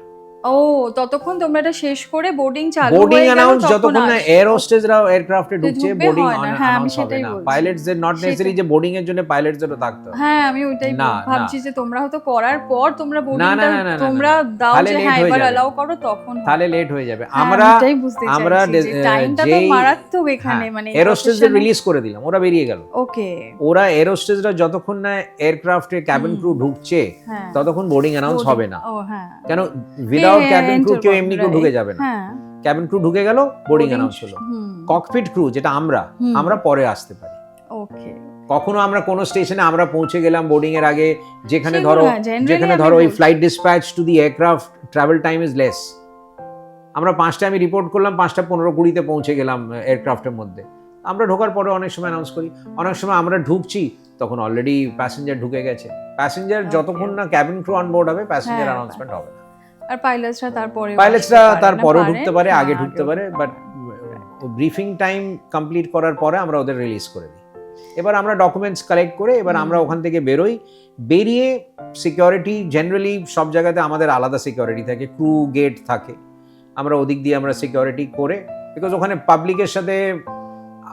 ও ততক্ষণ তোমরা এটা শেষ করে বোর্ডিং চালু বোর্ডিং হয়ে গেল অ্যানাউন্স তখন যতক্ষণ না এয়ার হোস্টেসরাও এয়ারক্রাফটে ঢুকছে ঢুকবে বোর্ডিং হয় না। হ্যাঁ, আমি অ্যানাউন্স হবে সেটাই না। বলছি। পাইলটসদের নট নেসেসারি যে বোর্ডিং এর জন্য পাইলটসদেরও থাকতে হবে। হ্যাঁ, আমি ওইটাই না, ভাবছি যে তোমরা হয়তো করার পর তোমরা না, বোর্ডিংটা না, না, না, তোমরা দাও তাহলে যে late হ্যাঁ হয়ে এবার যাবে। অ্যালাউ করো তখন হয়। তাহলে লেট হয়ে যাবে। হ্যাঁ, আমরা এটাই বুঝতে আমরা চাইছি যে টাইমটা তো যেই- মারাত্মক এখানে, মানে এয়ার হোস্টেসদের রিলিজ করে দিলাম, ওরা বেরিয়ে গেল। ওকে। ওরা এয়ার হোস্টেসরা যতক্ষণ না এয়ারক্রাফটে ক্যাবিন ক্রু ঢুকছে হ্যাঁ, ততক্ষণ বোর্ডিং অ্যানাউন্স হবে না। ও হ্যাঁ, কেন উইদাউট ক্যাবিন ক্রু enter কেউ করবে, এমনি কেউ right. ঢুকে যাবে না। হ্যাঁ, ক্যাবিন ক্রু ঢুকে গেল, বোর্ডিং অ্যানাউন্স হলো। হুম, ককপিট ক্রু যেটা হুম। আমরা পরে আসতে পারি। ওকে। কখনো আমরা কোনো স্টেশনে আমরা পৌঁছে গেলাম বোর্ডিং এর আগে, যেখানে সেগুলো ধরো হ্যাঁ, generally যেখানে আমি ধরো ওই বলছি। Flight dispatch to the aircraft travel time is less. আমরা 5টায় আমি রিপোর্ট করলাম, 5:15-20 পৌঁছে গেলাম এয়ারক্রাফটের মধ্যে। আমরা ঢোকার পরে অনেক সময় অ্যানাউন্স করি, অনেক সময় আমরা ঢুকছি তখন অলরেডি প্যাসেঞ্জার ঢুকে গেছে। Passenger Okay. যতক্ষণ না ক্যাবিন ক্রু অন বোর্ড হবে প্যাসেঞ্জার হ্যাঁ, অ্যানাউন্সমেন্ট হবে না। আর পাইলটসরা তারপরে তারপরেও ঢুকতে পারে, আগে ঢুকতে পারে, বাট ব্রিফিং টাইম কমপ্লিট করার পরে আমরা ওদের রিলিজ করে দিই। এবার আমরা ডকুমেন্টস কালেক্ট করে এবার আমরা ওখান থেকে বেরোই। বেরিয়ে সিকিউরিটি জেনারেলি সব জায়গাতে আমাদের আলাদা সিকিউরিটি থাকে, ক্রু গেট থাকে, আমরা ওদিক দিয়ে আমরা সিকিউরিটি করে, বিকজ ওখানে পাবলিকের সাথে,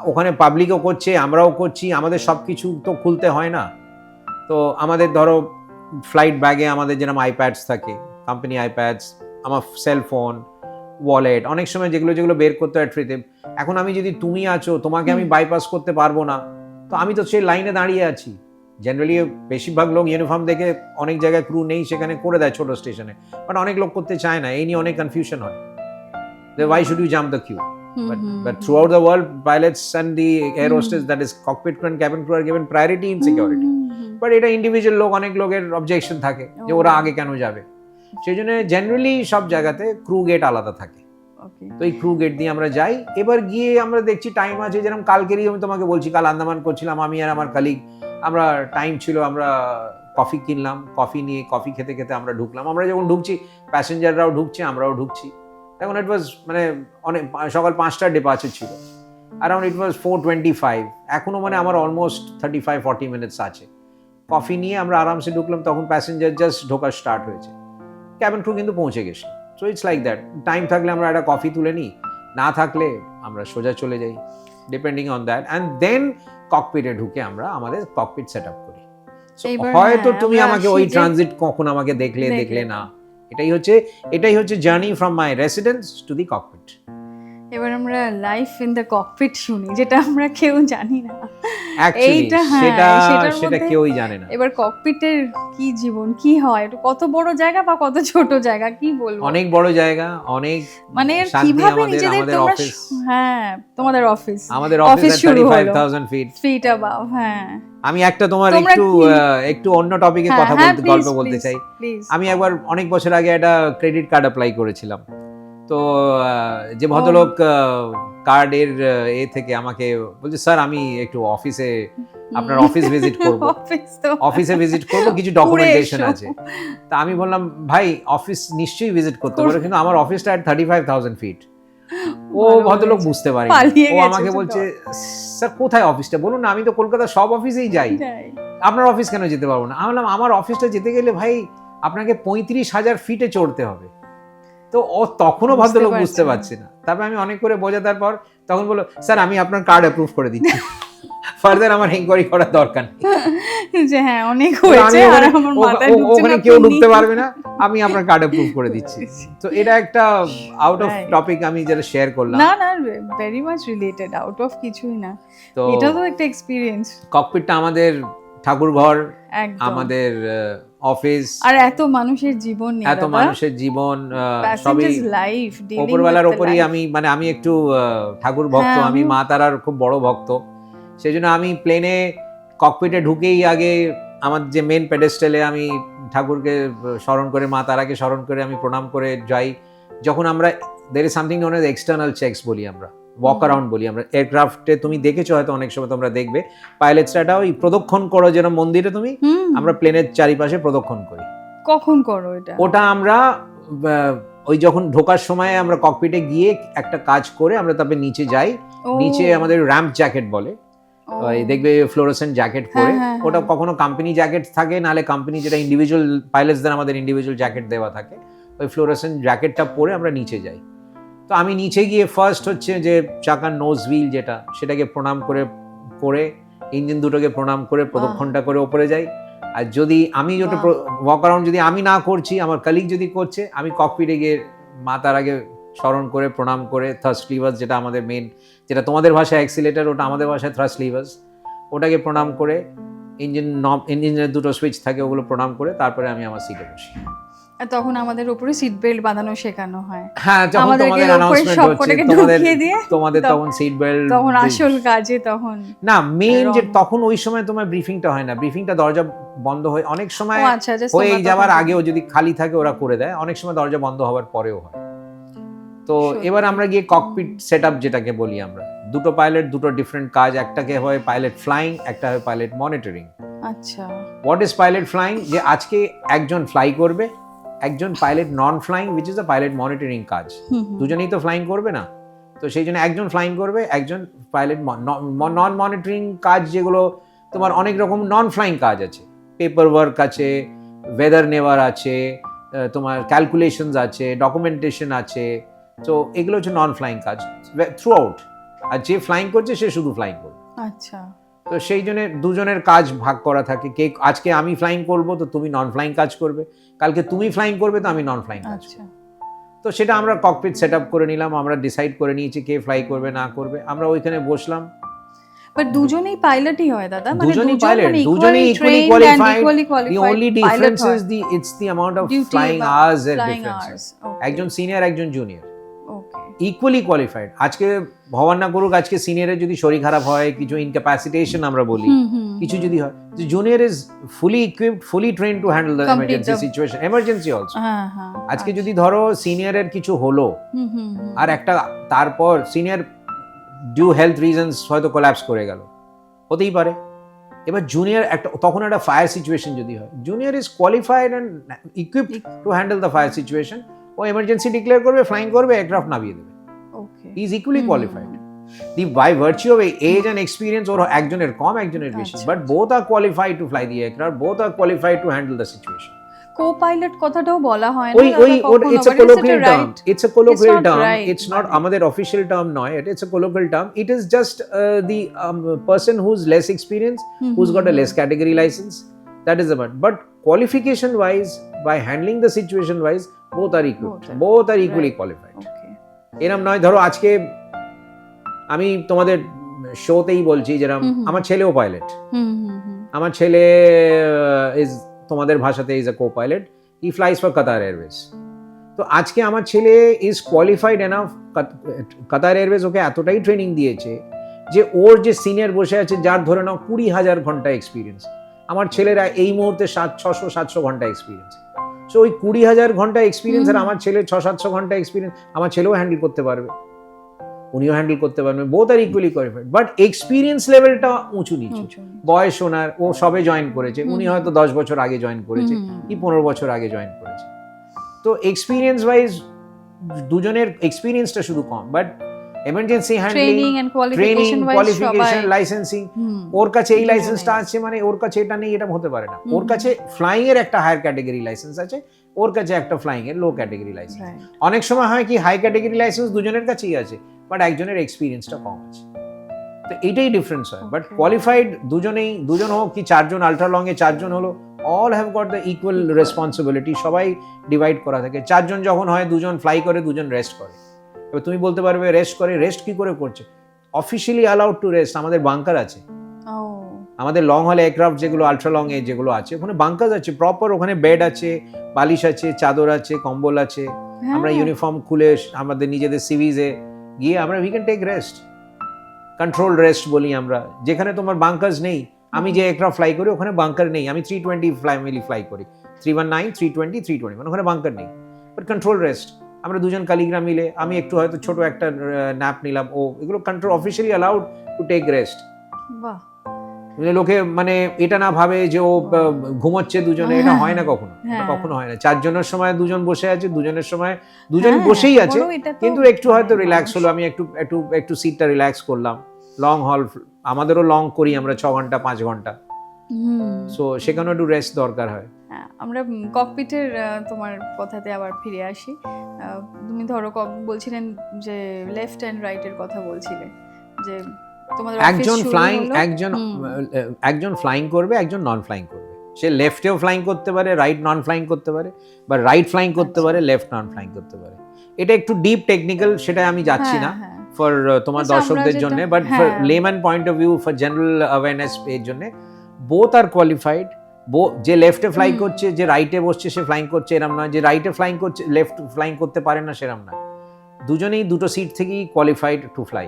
ওখানে পাবলিকও করছে আমরাও করছি, আমাদের সব কিছু তো খুলতে হয় না। তো আমাদের ধরো ফ্লাইট ব্যাগে আমাদের যেরকম আইপ্যাডস থাকে, কোম্পানি আইপ্যাডস, আমার সেলফোন, ওয়ালেট, অনেক সময় যেগুলো বের করতে হয় ট্রেতে। এখন আমি যদি তুমি আছো, তোমাকে আমি বাইপাস করতে পারবো না, তো আমি তো সেই লাইনে দাঁড়িয়ে আছি। জেনারেলি বেশিরভাগ লোক ইউনিফর্ম দেখে, অনেক জায়গায় ক্রু নেই সেখানে করে দেয় ছোট স্টেশনে, বাট অনেক লোক করতে চায় না, এই নিয়ে অনেক কনফিউশন হয়। Why should you jump the queue? But throughout the world, pilots and the air hostess, that is cockpit crew and cabin crew, are given priority in security. But এটা ইন্ডিভিজুয়াল লোক, অনেক লোকের অবজেকশন থাকে যে ওরা আগে কেন যাবে। সেই জন্য জেনারেলি সব জায়গাতে ক্রু গেট আলাদা থাকে। তো এই ক্রু গেট দিয়ে আমরা যাই। এবার গিয়ে আমরা দেখছি টাইম আছে, যেরকম কালকেরই আমি তোমাকে বলছি, কাল আন্দামান করছিলাম আমি আর আমার কালিগ, আমরা টাইম ছিল, আমরা কফি কিনলাম, কফি নিয়ে কফি খেতে খেতে আমরা ঢুকলাম। আমরা যখন ঢুকছি প্যাসেঞ্জাররাও ঢুকছে, আমরাও ঢুকছি। এখন ইট ওয়াজ মানে অনেক সকাল 5টার ডিপার্চার ছিল, অ্যারাউন্ড ইট ওয়াজ 4:25। এখনো মানে আমার অলমোস্ট 35-40 মিনিটস আছে। কফি নিয়ে আমরা আরামসে ঢুকলাম, তখন প্যাসেঞ্জার জাস্ট ঢোকা স্টার্ট হয়েছে, ক্যাবিন ক্রু কিন্তু পৌঁছে গেছে। So it's like that, time থাকলে আমরা একটা কফি তুলে নিই, না থাকলে আমরা সোজা চলে যাই, depending on that. And then ককপিটে ঢুকে আমরা আমাদের ককপিট সেট আপ করি। এইবার হয়তো হ্যাঁ, তুমি আমরা আমাকে আসি ওই যে- ট্রানজিট কখন আমাকে দেখলে না, এটাই হচ্ছে journey from my residence to the cockpit. এবার আমরা লাইফ ইন দ্য ককপিট শুনি, যেটা আমরা কেউ জানি না। অ্যাকচুয়ালি এইটা হ্যাঁ, সেটার সেটা মধ্যে- কেউই জানে না। এবার ককপিটের কি জীবন, কি হয়, একটু কত বড় জায়গা বা কত ছোট জায়গা, কি বলবো? অনেক বড় জায়গা, অনেক মানে শান্তি। কিভাবে আমাদের নিজেদের তোমরা অফিস, হ্যাঁ তোমাদের অফিস আমাদের অফিস অফিস শুরু হলো। 35,000 ফিট। ফিট অ্যাবাভ, হ্যাঁ। আমি একটা তোমার তোমরা একটু অন্য টপিকে হ্যাঁ, কথা হ্যাঁ, গল্প please, বলতে please, চাই। please। আমি একবার অনেক বছর আগে একটা ক্রেডিট কার্ড অ্যাপ্লাই করেছিলাম। তো যে ভদ্রলোক কার্ডের এ থেকে আমাকে বলছে, স্যার আমি একটু অফিসে আপনার অফিস ভিজিট করব, অফিসে ভিজিট করব, কিছু ডকুমেন্টেশন আছে। তা আমি বললাম, ভাই অফিস নিশ্চয়ই ভিজিট করতে পারো, কিন্তু আমার অফিসটা 35,000 ফিট। ও ভদ্রলোক বুঝতে পারে, ও আমাকে বলছে, স্যার কোথায় অফিসটা বলুন না, আমি তো কলকাতার সব অফিসেই যাই, আপনার অফিস কেন যেতে পারবো না? আমি বললাম, আমার অফিসটা যেতে গেলে ভাই আপনাকে 35,000 ফিটে চড়তে হবে। তো ও তখনও ভদ্রলোক বুঝতে পারছে না। তারপর আমি অনেক করে বোঝাতার পর তখন বললো, স্যার আমি আপনার কার্ড অ্যাপ্রুভ করে দিচ্ছি, ফার্দার আমার এনকোয়ারি করার দরকার নেই, যে হ্যাঁ অনেক হয়েছে আর আমার মাথায় ঢুকছে না, ওখানে কেউ ঢুকতে পারবে না, আমি আপনার কার্ড অ্যাপ্রুভ করে দিচ্ছি। তো এটা একটা আউট অফ টপিক আমি যেটা শেয়ার করলাম। না না, very much related, out of কিছুই না। তো এটা তো একটা এক্সপেরিয়েন্স। ককপিটটা আমাদের ঠাকুর ঘর, একদম আমাদের অফিস, আর এত মানুষের জীবন নিয়ে, এত মানুষের জীবন, সবই লাইফ, উপরবেলার উপরই। আমি একটু ঠাকুর ভক্ত, হ্যাঁ, আমি মা তারার খুব বড় ভক্ত। সেই জন্য আমি প্লেনে ককপিটে ঢুকেই আগে আমার যে মেন পেডেস্টেলে আমি ঠাকুরকে স্মরণ করে, মা তারাকে স্মরণ করে আমি প্রণাম করে যাই। যখন আমরা দের is something known as external checks বলি আমরা, ওয়াক অ্যারাউন্ড বলি আমরা। এয়ারক্রাফটে তুমি দেখেছো হয়তো, অনেক সময় তোমরা দেখবে পাইলটসরা ওই প্রদক্ষিণ করো, যেরকম মন্দিরে তুমি, আমরা প্লেনের চারিপাশে প্রদক্ষিণ করি। কখন করো এটা? ওটা আমরা ওই যখন ঢোকার সময় আমরা ককপিটে গিয়ে একটা কাজ করে আমরা তারপরে নিচে যাই। নিচে আমাদের র্যাম্প জ্যাকেট বলে, ওই দেখবে ফ্লোরোসেন্ট জ্যাকেট পরে, ওটা কখনো কোম্পানি জ্যাকেট থাকে, নাহলে কোম্পানি যেটা ইন্ডিভিজুয়াল পাইলটসদের আমাদের ইন্ডিভিজুয়াল জ্যাকেট দেওয়া থাকে, ওই ফ্লোরোসেন্ট জ্যাকেটটা পরে আমরা নিচে যাই। তো আমি নিচে গিয়ে ফার্স্ট হচ্ছে যে চাকার নোজ হুইল যেটা, সেটাকে প্রণাম করে ইঞ্জিন দুটোকে প্রণাম করে প্রদক্ষিণটা করে ওপরে যাই। আর যদি আমি ওটা ওয়াক অ্যারাউন্ড যদি আমি না করছি, আমার কলিগ যদি করছে, আমি ককপিটে গিয়ে মাথার আগে স্মরণ করে প্রণাম করে থার্স্ট লিভার্স, যেটা আমাদের মেন, যেটা তোমাদের ভাষায় অ্যাক্সিলেটর, ওটা আমাদের ভাষায় থার্স্ট লিভার্স, ওটাকে প্রণাম করে ইঞ্জিনের দুটো সুইচ থাকে, ওগুলো প্রণাম করে তারপরে আমি আমার সিটে বসি। আর তখন আমাদের উপরে সিট বেল্ট বাঁধানো শেখানো হয়। হ্যাঁ, যখন তোমাদের অ্যানাউন্সমেন্ট হচ্ছে তোমাদের তখন সিট বেল্ট, তখন আসল কাজে তখন না মেইন যে তখন ওই সময় তোমার ব্রিফিংটা হয় না, ব্রিফিংটা দরজা বন্ধ হয়ে অনেক সময় হয়ে যাওয়ার আগেও যদি খালি থাকে ওরা করে দেয়, অনেক সময় দরজা বন্ধ হওয়ার পরেও হয়। তো এবার আমরা গিয়ে ককপিট সেটআপ যেটাকে বলি আমরা, দুটো পাইলট, দুটো ডিফারেন্ট কাজ, একটাকে হয় পাইলট ফ্লাইং, একটা হয় পাইলট মনিটরিং। আচ্ছা, হোয়াট ইজ পাইলট ফ্লাইং? যে আজকে একজন ফ্লাই করবে, একজন pilot non flying, which is a pilot monitoring কাজ। দুজনেই তো ফ্লাইং করবে না, তো সেই জন্য একজন ফ্লাইং করবে, একজন পাইলট নন মনিটরিং কাজ, যেগুলো তোমার অনেক রকম নন ফ্লাইং কাজ আছে, পেপার ওয়ার্ক আছে, ওয়েদার নেওয়ার আছে, তোমার ক্যালকুলেশনস আছে, ডকুমেন্টেশন আছে। তো এগুলো হচ্ছে নন ফ্লাইং কাজ থ্রু আউট। আর যে ফ্লাইং করছে সে শুধু ফ্লাইং করবে। আচ্ছা, তো সেই জন্য দুজনের কাজ ভাগ করা থাকে। কে আজকে আমি ফ্লাইং করব, তো তুমি নন ফ্লাইং কাজ করবে, কালকে তুমি ফ্লাইং করবে, তো আমি নন ফ্লাইং কাজ করব। তো সেটা আমরা ককপিট সেট আপ করে নিলাম, আমরা ডিসাইড করে নিয়েছি কে ফ্লাই করবে না করবে, আমরা ওইখানে বসলাম। বাট দুজনেই পাইলটই হয় দাদা, মানে দুজনেই পাইলট, দুজনেই equally qualified. The only difference is it's the amount of flying hours and differences. একজন সিনিয়র, একজন জুনিয়র, ইকুয়ালি কোয়ালিফাইড। আজকে ভগবান না করুক, আজকে সিনিয়রের যদি শরীর খারাপ হয়, কিছু ইনক্যাপাসিটেশন আমরা বলি, কিছু যদি হয়, তো junior is fully equipped, fully trained to handle the emergency situation, emergency also. আজকে যদি ধরো সিনিয়রের কিছু হলো, আর একটা তারপর সিনিয়র ডিউ হেলথ রিজনস হয়তো কোল্যাপস করে গেল, হতেই পারে। এবার জুনিয়র একটা, তখন একটা ফায়ার সিচুয়েশন যদি হয়, junior is qualified and equipped to handle the fire situation. ও এমার্জেন্সি ডিক্লেয়ার করবে, ফ্লাইং করবে, এয়ারক্রাফট নামিয়ে দেবে। He is equally qualified. The by virtue of age and experience, ওর একজনের কম, একজনের বেশি, but both are qualified to fly the aircraft, both are qualified to handle the situation. Co-pilot কথাটাও বলা হয় না, ওই it's a colloquial term, it's a colloquial term, it's not আমাদের অফিশিয়াল টার্ম নয়, it's a colloquial term. It is just the person who's less experienced, who's got a less category license, that is about. But qualification wise, by handling the situation wise, both are equipped, both are equally qualified. এরকম নয়, ধরো আজকে আমি তোমাদের শোতেই বলছি, যেরকম আমার ছেলেও পাইলট, আমার ছেলে ইজ, তোমাদের ভাষাতে is a co-pilot, he flies for Qatar Airways. তো আজকে আমার ছেলে is qualified enough, Qatar Airways ওকে এতটাই ট্রেনিং দিয়েছে যে ওর যে সিনিয়র বসে আছে, যার ধরে নাও 20,000 ঘন্টা এক্সপিরিয়েন্স, আমার ছেলেরা এই মুহূর্তে 600-700 ঘন্টা এক্সপিরিয়েন্স। সো ওই 20,000 ঘন্টা এক্সপিরিয়েন্স আর আমার ছেলে 600-700 ঘন্টা এক্সপিরিয়েন্স, আমার ছেলেও হ্যান্ডেল করতে পারবে, উনিও হ্যান্ডেল করতে পারবে, both are equally qualified. But experience লেভেলটা উঁচু নিচু। বয়স ওনার, ও সবে জয়েন করেছে, উনি হয়তো 10 বছর আগে জয়েন করেছে, কি 15 বছর আগে জয়েন করেছে। তো এক্সপিরিয়েন্স ওয়াইজ দুজনের এক্সপিরিয়েন্সটা শুধু কম, but emergency handling, training, qualification, licensing, ওর কাছে এই লাইসেন্সটা আছে মানে ওর কাছে এটা নেই, এটা হতে পারে না। ওর কাছে ফ্লাইং এর একটা হায়ার ক্যাটাগরি লাইসেন্স আছে, ওর কাছে একটা ফ্লাইং এর লো ক্যাটাগরি লাইসেন্স। অনেক সময় হয় কি হাই ক্যাটাগরি লাইসেন্স দুজনের কাছেই আছে, বাট একজনের এক্সপিরিয়েন্সটা কম আছে। তো এইটাই ডিফারেন্স হয়। বাট কোয়ালিফাইড দুজনেই, দুজন হোক কি চারজন, আলট্রা লং এ চারজন হলো, all have got the equal responsibility, সবাই ডিভাইড করা থাকে। চারজন যখন হয়, দুজন ফ্লাই করে, দুজন রেস্ট করে। এবার তুমি বলতে পারবে রেস্ট করে, রেস্ট কি করে করছে? অফিসিয়ালি অ্যালাউড টু রেস্ট, আমাদের বাঙ্কার আছে। আমাদের লং হল এয়ারক্রাফট যেগুলো, আলট্রা লং এ যেগুলো আছে, ওখানে বাঙ্কার আছে প্রপার, ওখানে বেড আছে, বালিশ আছে, চাদর আছে, কম্বল আছে। আমরা ইউনিফর্ম খুলে আমাদের নিজেদের সিভিজে গিয়ে আমরা we can take rest, control rest বলি আমরা, যেখানে তোমার বাঙ্কার্স নেই। আমি যে এয়ারক্রাফট ফ্লাই করি ওখানে বাঙ্কার নেই, আমি 320 ফ্যামিলি ফ্লাই করি, 319, 320, 321, ওখানে বাঙ্কার নেই, বাট কন্ট্রোল রেস্ট। আমরা দুজন কালিগরা মিলে আমি একটু হয়তো ছোট একটা ন্যাপ নিলাম, ও এগুলো control officially allowed to take rest. বাহ, লোকে মানে এটা না ভাবে যে ও ঘুমোচ্ছে দুজনে, এটা হয় না কখনো, এটা কখনো হয় না। চারজনের সময় দুজন বসে আছে, দুজনের সময় দুজন বসেই আছে, কিন্তু একটু হয়তো রিল্যাক্স হলো, আমি একটু একটু একটু সিটটা রিল্যাক্স করলাম। লং হল, আমাদেরও লং করি আমরা 6 ঘন্টা 5 ঘন্টা, সো সেখানে একটু রেস্ট দরকার হয়। আমরা ককপিটের তোমার কথাতে আবার ফিরে আসি। তুমি ধরো বলছিলেন যে লেফট অ্যান্ড রাইটের কথা বলছিলে, যে তোমাদের একজন ফ্লাইং করবে, একজন নন ফ্লাইং করবে। সে লেফটেও ফ্লাইং করতে পারে, রাইট নন ফ্লাইং করতে পারে, বা রাইট ফ্লাইং করতে পারে, লেফট নন ফ্লাইং করতে পারে। এটা একটু ডিপ টেকনিক্যাল, সেটা আমি যাচ্ছি না ফর তোমার দর্শকদের জন্য, but for layman point of view, for general awareness এর জন্য বোথ আর কোয়ালিফাইড। যে লেফটে ফ্লাই করছে, যে রাইটে বসছে সে ফ্লাইং করছে এরম নয়, যে রাইটে ফ্লাইং করছে লেফট ফ্লাইং করতে পারে না সেরম নয়। দুজনেই দুটো সিট থেকেই কোয়ালিফাইড টু ফ্লাই।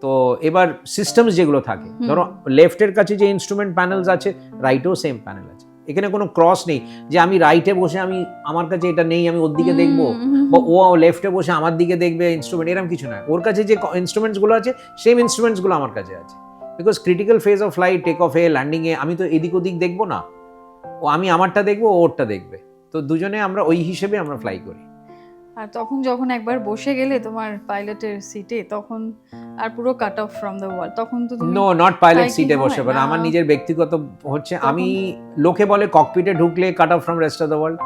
তো এবার সিস্টেমস যেগুলো থাকে, ধরো লেফটের কাছে যে ইনস্ট্রুমেন্ট প্যানেলস আছে, রাইটেও সেম প্যানেল আছে। এখানে কোনো ক্রস নেই যে আমি রাইটে বসে আমি আমার কাছে এটা নেই আমি ওর দিকে দেখবো, বা ও লেফটে বসে আমার দিকে দেখবে ইনস্ট্রুমেন্ট, এরকম কিছু নয়। ওর কাছে যে ইনস্ট্রুমেন্টসগুলো আছে সেম ইনস্ট্রুমেন্টসগুলো আমার কাছে আছে। Because critical phase of flight, take অফে, ল্যান্ডিংয়ে আমি তো এদিক ওদিক দেখবো না, ও আমি আমারটা দেখবো, ও ওরটা দেখবে। তো দুজনে আমরা ওই হিসেবে আমরা ফ্লাই করি। আর তখন যখন একবার বসে গেলে তোমার পাইলটের সিটে, তখন আর পুরো কাট অফ ফ্রম দ্য ওয়ার্ল্ড, তখন তো তুমি নো নট পাইলট সিটে বসে, বাট আমার নিজের ব্যক্তিগত হচ্ছে, আমি লোকে বলে ককপিটে ঢুকলে cut off from rest of the world.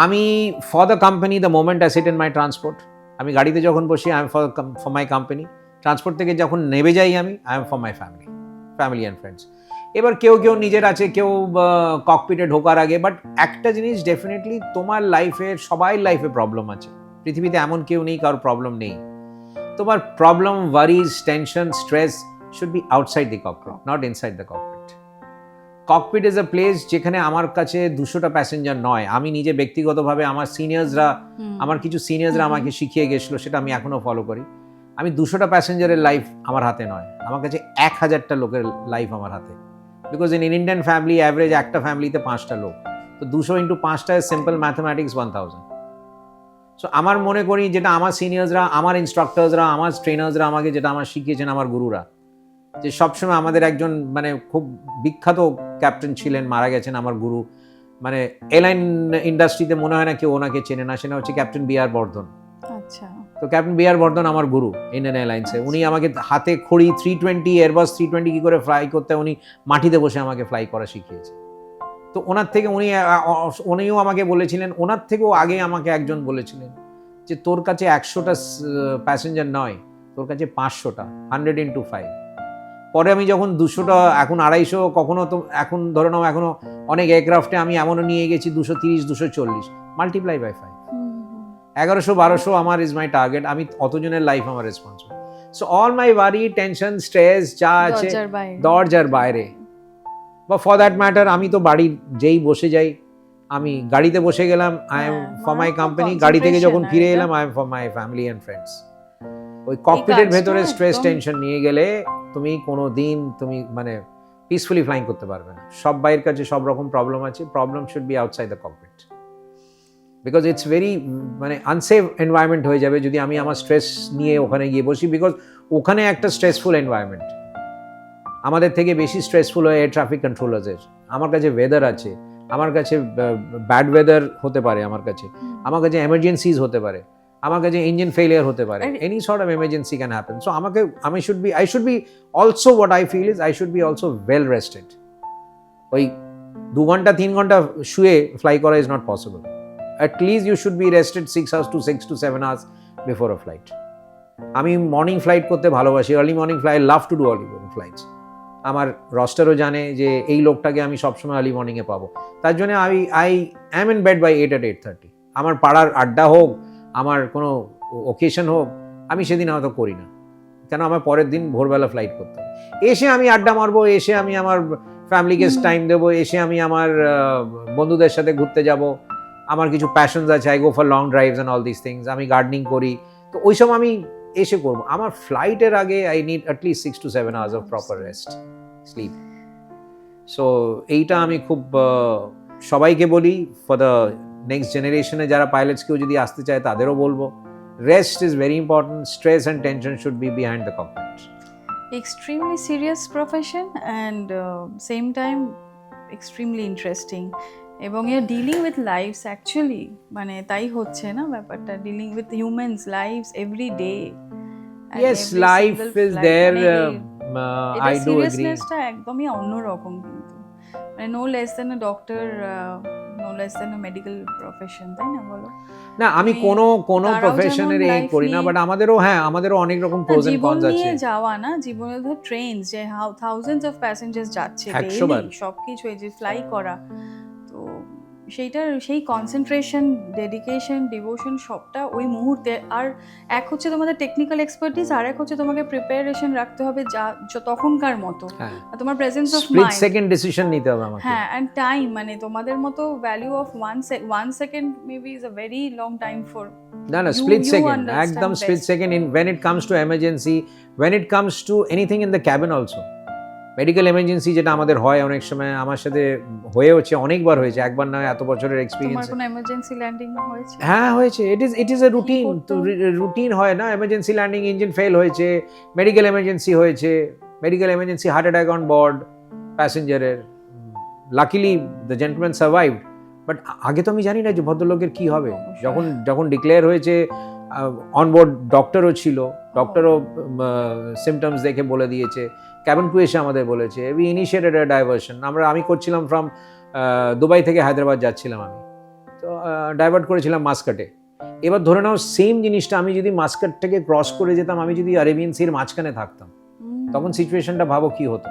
আমি for the company, the moment I sit in my transport, আমি গাড়িতে যখন বসি I am for my company, transport থেকে যখন নেমে যাই আমি I am for my family and friends. এবার কেউ নিজের আছে, কেউ ককপিটে ঢোকার আগে। বাট একটা জিনিস ডেফিনেটলি, তোমার লাইফের সবাই লাইফে প্রবলেম আছে, পৃথিবীতে এমন কেউ নেই কারোর প্রবলেম নেই। তোমার problem, worries, tension, stress should be outside the cockpit, not inside the cockpit. Cockpit is a place যেখানে আমার কাছে 200টা প্যাসেঞ্জার নয়, আমি নিজে ব্যক্তিগতভাবে আমার কিছু সিনিয়র্সরা আমাকে শিখিয়ে গেছিলো, সেটা আমি এখনো ফলো করি। আমি 200টা প্যাসেঞ্জারের লাইফ আমার হাতে নয়, আমার কাছে 1000টা লোকের লাইফ আমার হাতে। Because in Indian family average একটা ফ্যামিলিতে 5টা লোক, তো 200 ইন্টু 5টা সিম্পল ম্যাথমেটিক্স 1000। সো আমার মনে করি যেটা আমার সিনিয়র্সরা, আমার ইনস্ট্রাক্টরসরা, আমার ট্রেনার্সরা আমাকে যেটা আমার শিখিয়েছেন, আমার গুরুরা, যে সবসময় আমাদের একজন মানে খুব বিখ্যাত ক্যাপ্টেন ছিলেন, মারা গেছেন আমার গুরু, মানে এয়ারলাইন ইন্ডাস্ট্রিতে মনে হয় না কেউ ওনাকে চেনে না, সেটা হচ্ছে ক্যাপ্টেন বি.আর. বর্ধন। আচ্ছা, তো ক্যাপ্টেন বি.আর. বর্ধন আমার গুরু ইন্ডিয়ান এয়ারলাইন্সে। উনি আমাকে হাতে খড়ি 320 এয়ারবাস 320 কি করে ফ্লাই করতে, উনি মাটিতে বসে আমাকে ফ্লাই করা শিখিয়েছে। তো ওনার থেকে উনিও আমাকে বলেছিলেন, ওনার থেকেও আগে আমাকে একজন বলেছিলেন যে তোর কাছে 100টা প্যাসেঞ্জার নয়, তোর কাছে 500টা, 100 into 5। পরে আমি যখন 200টা, এখন 250, কখনো তো এখন ধরে নাও এখনো অনেক এয়ারক্রাফটে আমি এমনও নিয়ে গেছি 230, 240, মাল্টিপ্লাই বাই 5, 1100, 1200 আমার ইজ মাই টার্গেট। আমি অতজনের লাইফ আমার responsible. So all my worry, tension, stress যা আছে দরজার বাইরে। বা ফর দ্যাট ম্যাটার, আমি তো বাড়ি যেই বসে যাই, আমি গাড়িতে বসে গেলাম, I am for my company, গাড়ি থেকে যখন ফিরে এলাম I am for my family and friends. ওই ককপিটের ভেতরে স্ট্রেস টেনশন নিয়ে গেলে তুমি কোনো দিন তুমি মানে পিসফুলি ফ্লাইং করতে পারবে না। সব বাইরের কাছে সব রকম প্রবলেম আছে, problem should be outside the cockpit, because it's very মানে আনসেফ এনভায়রনমেন্ট হয়ে যাবে যদি আমি আমার স্ট্রেস নিয়ে ওখানে গিয়ে বসি। বিকজ ওখানে একটা স্ট্রেসফুল এনভায়রনমেন্ট, আমাদের থেকে বেশি স্ট্রেসফুল হয় এয়ার ট্রাফিক কন্ট্রোলার্সের। আমার কাছে ওয়েদার আছে, আমার কাছে ব্যাড ওয়েদার হতে পারে, আমার কাছে এমার্জেন্সিজ হতে পারে, আমার কাছে ইঞ্জিন ফেলিয়ার হতে পারে, any sort of emergency can happen. So I should be also, what I feel is I should be also well rested. ওই 2 ঘন্টা 3 ঘন্টা শুয়ে ফ্লাই করা is not possible. At least you should be rested 6 to 7 hours before a flight. আমি morning flight করতে ভালোবাসি, early morning flight, love to do early morning flights. আমার রস্টারও জানে যে এই লোকটাকে আমি সবসময় আর্লি মর্নিংয়ে পাবো, তার জন্য I am in bed by 8 at 8:30। আমার পাড়ার আড্ডা হোক, আমার কোনো ওকেশন হোক, আমি সেদিন হয়তো করি না, কেন আমার পরের দিন ভোরবেলা ফ্লাইট করতে হবে। এসে আমি আড্ডা মারবো, এসে আমি আমার ফ্যামিলিকে টাইম দেবো, এসে আমি আমার বন্ধুদের সাথে ঘুরতে যাবো, আমার কিছু প্যাশনস আছে, I go for long drives and all this things, আমি গার্ডেনিং করি, তো ওইসব আমি এসে করবো। আমার ফ্লাইটের আগে I need at least 6 to 7 hours of proper rest, sleep. So এইটা আমি খুব সবাইকে বলি, ফর দ্য নেক্সট জেনারেশনে যারা পাইলটস কেউ যদি আসতে চায় তাদেরও বলবো, rest is very important, stress and tension should be behind the cockpit. Extremely serious profession and same time extremely interesting. এবং you're dealing with lives actually, মানে তাই হচ্ছে না ব্যাপারটা, dealing with humans lives every day. And Yes, every life single is flight, there. মানে I do agree. seriousnessটা একদমই অন্যরকম কিন্তু, মানে no less than a doctor, no less than a medical profession, তাই না বলো? না আমি কোনো তারাও প্রফেশনের যেমন এই life করি না, নিয়ে- বাট আমাদেরও অনেক রকম না, প্রোজ এন্ড জীবন কনস আছে। নিয়ে যাওয়া না, জীবনে ধর ট্রেন যে থাউজেন্ডস অফ প্যাসেঞ্জার্স যাচ্ছে 100 বার। ডেইলি, সবকিছু এই যে ফ্লাই করা, তো সেইটার সেই কনসেন্ট্রেশন, ডেডিকেশন, ডিভোশন সবটা ওই মুহূর্তে। আর এক হচ্ছে তোমাদের টেকনিক্যাল এক্সপার্টিস, আর এক হচ্ছে তোমাকে প্রিপারেশন রাখতে হবে যা তখনকার মতো, হ্যাঁ, আর তোমার presence of split mind. Second decision নিতে হবে আমাকে। হ্যাঁ, অ্যান্ড টাইম, মানে তোমাদের মতো value of one second maybe is a very long time for না You- split you second, understand একদম split best. Second in when it comes to emergency, when it comes to anything in the cabin also. Medical emergency যেটা আমাদের হয় অনেক সময়, আমার সাথে হয়েছে, অনেকবার হয়েছে, একবার নয়, এত বছরের তোমার এক্সপিরিয়েন্স। কোনো এমার্জেন্সি ল্যান্ডিং হয়েছে? হ্যাঁ হয়েছে, ইট ইজ এ রুটিন, করতে তো হবে? রুটিন হয় না, এমার্জেন্সি ল্যান্ডিং, ইঞ্জিন ফেল হয়েছে, মেডিকেল এমার্জেন্সি হয়েছে, medical emergency heart attack on board প্যাসেঞ্জারের, luckily the gentleman survived. But আগে তো আমি জানি না যে ভদ্রলোকের কি হবে। অবশ্যই। যখন ডিক্লেয়ার হয়েছে, অনবোর্ড ডক্টরও ছিল, ডক্টরও সিমটমস দেখে বলে দিয়েছে, ক্যাবিন ক্রু এসে আমাদের বলেছে, উই ইনিশিয়েটেড আ ডাইভার্সন। আমি করছিলাম ফ্রম দুবাই থেকে হায়দ্রাবাদ যাচ্ছিলাম আমি, তো ডাইভার্ট করেছিলাম মাস্কাটে। এবার ধরে নাও সেম জিনিসটা আমি যদি মাস্কাট থেকে ক্রস করে যেতাম, আমি যদি আরেবিয়ান সির মাঝখানে থাকতাম, তখন সিচুয়েশনটা ভাবো কি হতো।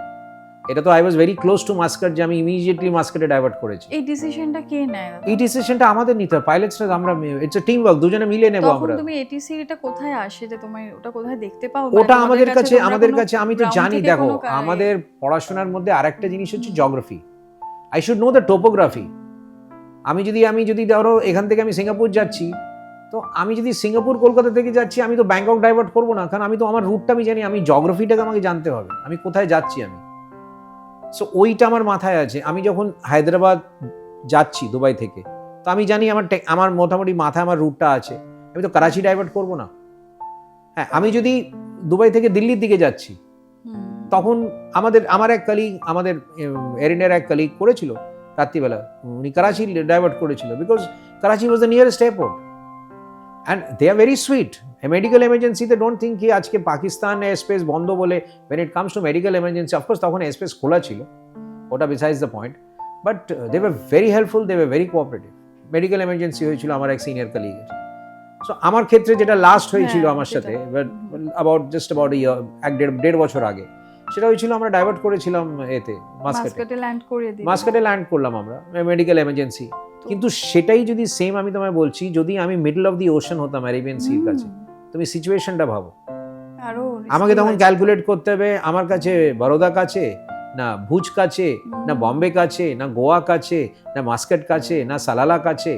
এটা তো I was very close two Muscat, যে আমি ইমিডিয়েটলি মাস্কাটে ডাইভার্ট করেছি। এই ডিসিশনটা কে নেয় দাদা? এই ডিসিশনটা আমাদের নিতে হয়, পাইলটসরা, আমরা, ইটস এ টিম ওয়ার্ক, দুজনে মিলে নেব তখন আমরা। তুমি এটিসি এটা কোথায় আসে, যে তোমার ওটা কোথায় দেখতে পাও? ওটা মানে আমাদের কাছে তোমরা কোনো আমি তো ground জানি, থেকে দেখো কোনো আমাদের পড়াশোনার মধ্যে আরেকটা জিনিস হচ্ছে geography. I should know the topography. আমি যদি ধরো এখান থেকে আমি সিঙ্গাপুর যাচ্ছি, তো আমি যদি সিঙ্গাপুর কলকাতা থেকে যাচ্ছি, আমি তো ব্যাংকক ডাইভার্ট করবো না, কারণ আমি তো আমার রুটটা আমি জানি, আমি জিওগ্রাফিটাকে আমাকে জানতে হবে, আমি কোথায় যাচ্ছি আমি। সো ওইটা আমার মাথায় আছে। আমি যখন হায়দ্রাবাদ যাচ্ছি দুবাই থেকে, তো আমি জানি আমার মোটামুটি মাথায় আমার রুটটা আছে, আমি তো করাচি ডাইভার্ট করবো না। হ্যাঁ, আমি যদি দুবাই থেকে দিল্লির দিকে যাচ্ছি, তখন আমার এক কলিগ, আমাদের এয়ার ইন্ডিয়ার এক কলিগ করেছিল রাত্রিবেলা, উনি করাচি ডাইভার্ট করেছিল, because Karachi was the nearest airport and they are very sweet. Medical এমার্জেন্সিতে ডোন্ট থিঙ্ক কি আজকে পাকিস্তান এয়ারস্পেস বন্ধ বলে, when it comes to medical emergency, of course তখন এয়ারস্পেস খোলা ছিল, ওটা besides the point, but they were very helpful, they were very cooperative. Medical emergency হয়েছিল আমার এক সিনিয়র কলিগের। সো আমার ক্ষেত্রে যেটা লাস্ট হয়েছিল হ্যাঁ, আমার সাথে, যেটা। অ্যাবাউট দেড় বছর আগে, সেটা হয়েছিল আমরা ডাইভার্ট করেছিলাম এতে মাস্কাটে ল্যান্ড করে দিই। মাস্কাটে ল্যান্ড করলাম আমরা, মেডিকেল এমার্জেন্সি। কিন্তু সেটাই যদি সেম, আমি তোমায় বলছি, যদি আমি মিডল অফ দি ওশান হতাম অ্যারেবিয়ান সির কাছে, তুমি সিচুয়েশনটা ভাবো। আরো আমাকে তখন ক্যালকুলেট করতে হবে, আমার কাছে বরোদা কাছে, না ভুজ কাছে, না বম্বে কাছে, না গোয়া কাছে, না মাস্কাট কাছে, না সালালা কাছে।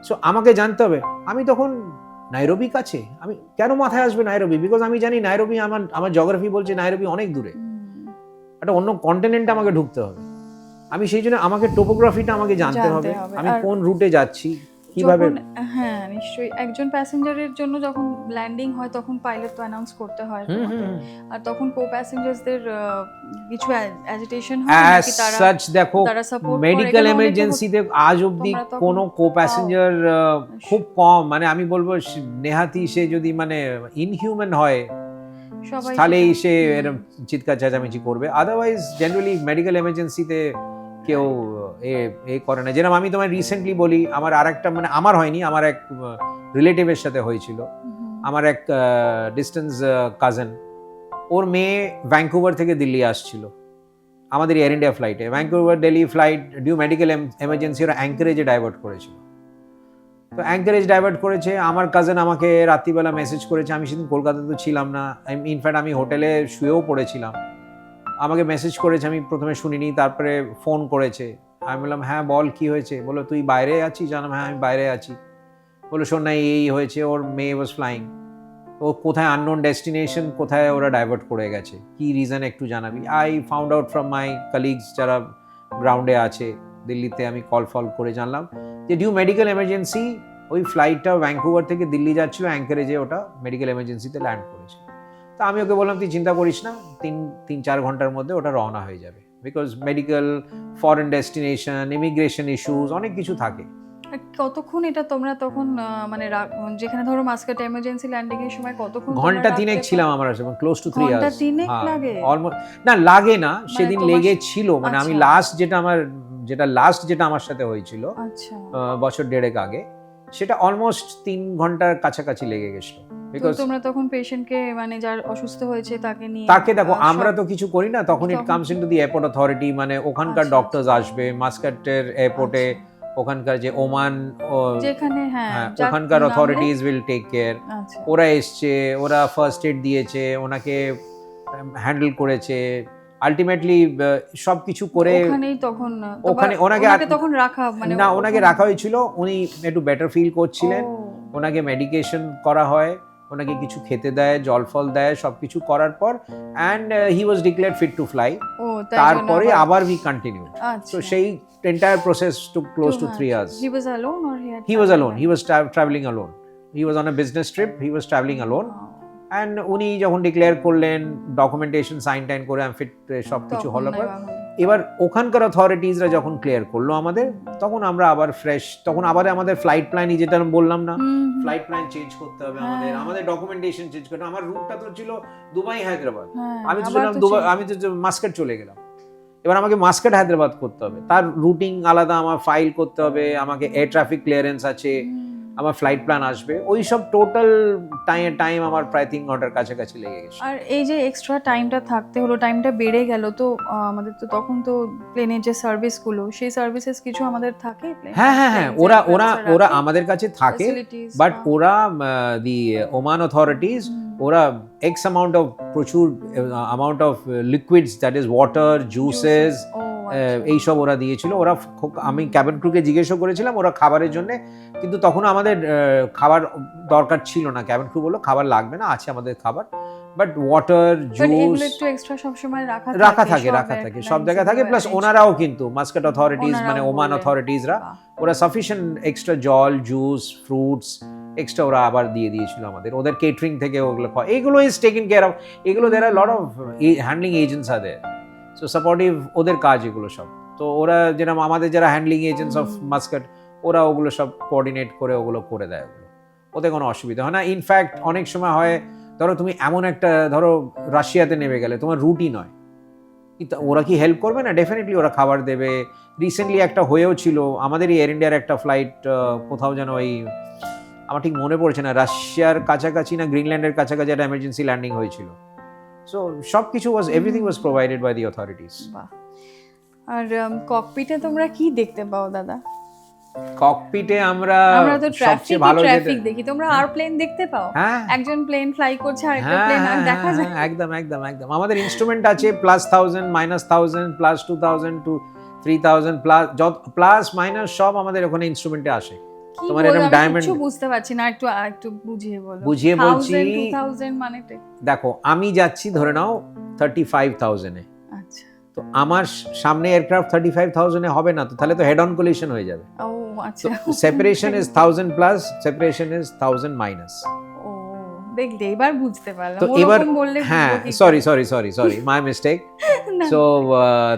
সো আমাকে জানতে হবে আমি তখন নাইরোবি কাছে। আমি কেন মাথায় আসবে নাইরোবি? বিকজ আমি জানি নাইরোবি, আমার জিওগ্রাফি বলছে নাইরোবি অনেক দূরে, একটা অন্য কন্টিনেন্টে আমাকে ঢুকতে হবে। আমি সেই জন্য আমাকে টোপোগ্রাফিটা আমাকে জানতে হবে, আমি কোন রুটে যাচ্ছি, কিভাবে। হ্যাঁ নিশ্চয়ই, একজন প্যাসেঞ্জারের জন্য যখন ল্যান্ডিং হয় তখন পাইলট তো অ্যানাউন্স করতে হয়, আর তখন কো প্যাসেঞ্জার্সদের কিছু অ্যাজিটেশন হয় অ্যাজ নাকি তারা সাচ দেখো, তারা support করে? মেডিকেল এখানে অনেকে এমার্জেন্সিতে আজ অবধি তোমরা তখন কোনো কো প্যাসেঞ্জার খুব কম, মানে আমি বলবো নেহাতি সে যদি মানে ইনহিউম্যান হয়, সবাই তাহলেই সেটা- সে এরকম চিৎকার চেঁচামেচি করবে। আদারওয়াইজ জেনারেলি মেডিকেল এমার্জেন্সিতে কেউ এ করে না। যেরকম আমি তোমায় রিসেন্টলি বলি, আমার আরেকটা, মানে আমার হয়নি, আমার এক রিলেটিভের সাথে হয়েছিল। আমার এক ডিস্টেন্স কাজিন, ওর মেয়ে ভ্যাঙ্কুভার থেকে দিল্লি আসছিল আমাদের এয়ার ইন্ডিয়া ফ্লাইটে। Vancouver Delhi flight due medical emergency, ওরা অ্যাঙ্কারেজে ডাইভার্ট করেছিল। তো অ্যাঙ্কারেজ ডাইভার্ট করেছে, আমার কাজিন আমাকে রাত্রিবেলা মেসেজ করেছে, আমি সেদিন কলকাতাতে ছিলাম না, ইনফ্যাক্ট আমি হোটেলে শুয়েও পড়েছিলাম। আমাকে মেসেজ করেছে, আমি প্রথমে শুনিনি, তারপরে ফোন করেছে। আমি বললাম হ্যাঁ বল কি হয়েছে? বলো তুই বাইরে আছিস? জানাম হ্যাঁ আমি বাইরে আছি। বলো শোন না, এই হয়েছে, ওর মেয়ে ওয়াজ ফ্লাইং, ও কোথায় আননোন ডেস্টিনেশন, কোথায় ওরা ডাইভার্ট করে গেছে, কি রিজন একটু জানাবি। I found out from my colleagues যারা গ্রাউন্ডে আছে, দিল্লিতে আমি কল করে জানলাম যে ডিউ মেডিকেল এমার্জেন্সি ওই ফ্লাইটটা ভ্যাঙ্কুভার থেকে দিল্লি যাচ্ছিল, অ্যাঙ্কারেজে ওটা মেডিকেল এমার্জেন্সিতে ল্যান্ড করেছে। তো আমি ওকে বললাম তুই চিন্তা করিস না, 3-4 ঘন্টার মধ্যে ওটা রওনা হয়ে যাবে, because medical, foreign destination, immigration issues অনেক কিছু থাকে। আর কতক্ষণ এটা তোমরা তখন মানে যেখানে ধরো মাস্কাট এমার্জেন্সি ল্যান্ডিং এর সময় কতক্ষণ ঘন্টা 3 ছিলাম আমরা, ক্লোজ টু 3 ঘন্টা আওয়ার্স। 3 লাগে? অলমোস্ট না, লাগে না, সেদিন তোমার- লেগেছিল, মানে আমি আচ্ছা। লাস্ট যেটা আমার সাথে হয়েছিল আচ্ছা, বছর 1.5 আগে, সেটা অলমোস্ট 3 ঘন্টার কাছাকাছি লেগে গেছিল। তো বিকজ তোমরা তখন পেশেন্টকে মানে যার অসুস্থ হয়েছে তাকে নিয়ে তাকে দেখো, সব- আমরা তো কিছু করি না তখন, ইট তখন- কামস ইনটু দি এয়ারপোর্ট অথরিটি, মানে ওখানকার আচ্ছা, ডক্টরস আসবে মাস্কাটের এয়ারপোর্টে, ওখানকার যে ওমান যেখানে হ্যাঁ যার ওখানকার নামে- অথরিটিজ উইল টেক কেয়ার। আচ্ছা, ওরা এসছে, ওরা ফার্স্ট এড দিয়েছে, ওনাকে হ্যান্ডেল করেছে, আলটিমেটলি সব কিছু করে ওখানেই তখন ওখানে ওনাকে তখন রাখা মানে না, ওনাকে রাখা হয়েছিল, উনি একটু বেটার ফিল করছিলেন, ওনাকে মেডিকেশন করা হয়, ওনাকে কিছু খেতে দেয়, জল ফল দেয়, সবকিছু করার পর and he was declared fit to fly. তারপরে আবার উই কন্টিনিউ। আচ্ছা, So সেই entire process took close to 3 hours. He was alone or he had He was alone. He was traveling alone. He was on a business trip. He was traveling alone. And উনি যখন declare করলেন, documentation sign টাইন করে আমি fit সব কিছু হলো পর, এবার ওখানকার অথরিটিজরা যখন ক্লিয়ার করলো আমাদের, তখন আমরা আবার ফ্রেশ, তখন আবার আমাদের ফ্লাইট প্ল্যানই যেটা আমি বললাম না, ফ্লাইট প্ল্যান চেঞ্জ করতে হবে আমাদের, আমাদের ডকুমেন্টেশন চেঞ্জ করতে হবে। আমার রুটটা তো ছিল দুবাই হায়দ্রাবাদ, আমি তো ছিলাম দুবাই, আমি তো মাস্কাট চলে গেলাম, এবার আমাকে মাস্কাট হায়দ্রাবাদ করতে হবে, তার রুটিং আলাদা, আমার ফাইল করতে হবে, আমাকে এয়ার ট্রাফিক ক্লিয়ারেন্স আছে, আমার ফ্লাইট প্ল্যান আসবে, ওই সব টোটাল টাইম আমার প্রায় 3 ঘন্টার কাছাকাছি লেগে গেছে। আর এই যে এক্সট্রা টাইমটা থাকতে হলো, টাইমটা বেড়ে গেল, তো আমাদের তো তখন তো প্লেনের যে সার্ভিসগুলো, সেই সার্ভিসেস কিছু আমাদের থাকে? হ্যাঁ, ওরা আমাদের কাছে থাকে, বাট ওরা দি ওমান অথরিটিজ, ওরা এক্স অ্যামাউন্ট অফ প্রচুর amount of liquids, that is water, juices, এইসব ওরা দিয়েছিল। ওরা আমি ক্যাবিন ক্রুকে জিজ্ঞেসও করেছিলাম ওরা খাবারের জন্য, কিন্তু তখন আমাদের খাবার দরকার ছিল না, ক্যাবিন ক্রু বললো খাবার লাগবে না, আছে আমাদের খাবার, বাট ওয়াটার, জুস একটু এক্সট্রা সব সময় রাখা থাকে, সব জায়গায় থাকে। প্লাস ওনারাও কিন্তু মাস্কাট অথরিটিজ মানে ওমান অথরিটিজরা ওরা সাফিসিয়েন্ট এক্সট্রা জল, জুস, ফ্রুটস এক্সট্রা ওরা আবার দিয়ে দিয়েছিল আমাদের, ওদের কেটারিং থেকে ওগুলো খাওয়া, এগুলো ইজ টেকেন কেয়ার অফ, এগুলো there are lot of handling agents are there, so supportive ওদের কাজ এগুলো সব। তো ওরা যেরকম আমাদের যারা হ্যান্ডলিং এজেন্টস অফ মাস্কাট, ওরা ওগুলো সব কোঅর্ডিনেট করে ওগুলো করে দেয়, ওগুলো ওতে কোনো অসুবিধা হয় না। ইনফ্যাক্ট অনেক সময় হয়, ধরো তুমি এমন একটা, ধরো রাশিয়াতে নেমে গেলে, তোমার রুটই নয়, ওরা কি হেল্প করবে না? ডেফিনেটলি ওরা খাবার দেবে। রিসেন্টলি একটা হয়েও ছিল আমাদের এয়ার ইন্ডিয়ার একটা ফ্লাইট, কোথাও যেন ওই আমার ঠিক মনে পড়ছে না, রাশিয়ার কাছাকাছি না গ্রিনল্যান্ডের কাছাকাছি একটা এমার্জেন্সি ল্যান্ডিং হয়েছিল। সো সব কিছু everything was provided by the authorities. আর ককপিটে তোমরা কি দেখতে পাও দাদা? ককপিটে আমরা তো ট্রাফিক দেখি, তোমরা আর প্লেন দেখতে পাও? হ্যাঁ, একজন প্লেন ফ্লাই করছে আর একটা প্লেন আর দেখা যায়। একদম আমাদের ইনস্ট্রুমেন্ট আছে, +1000, -1000, +2000 to 3000, প্লাস মাইনাস সব আমাদের ওখানে ইনস্ট্রুমেন্টে আসে। তোমার এরকম ডায়মন্ড কিছু বুঝতে পারছি না, একটু বুঝিয়ে বলো। বুঝিয়ে বলছি, 2000 মানে দেখো আমি যাচ্ছি ধরে নাও 35,000 এ, আচ্ছা, তো আমার সামনে এয়ারক্রাফট 35,000 এ হবে না, তো তাহলে তো হেড অন কোলিশন হয়ে যাবে। ও আচ্ছা, separation is 1000 plus, separation is 1000 minus. ও দেখলে এবার বুঝতে পারলাম। তো এবার হ্যাঁ, সরি মাই মিস্টেক। সো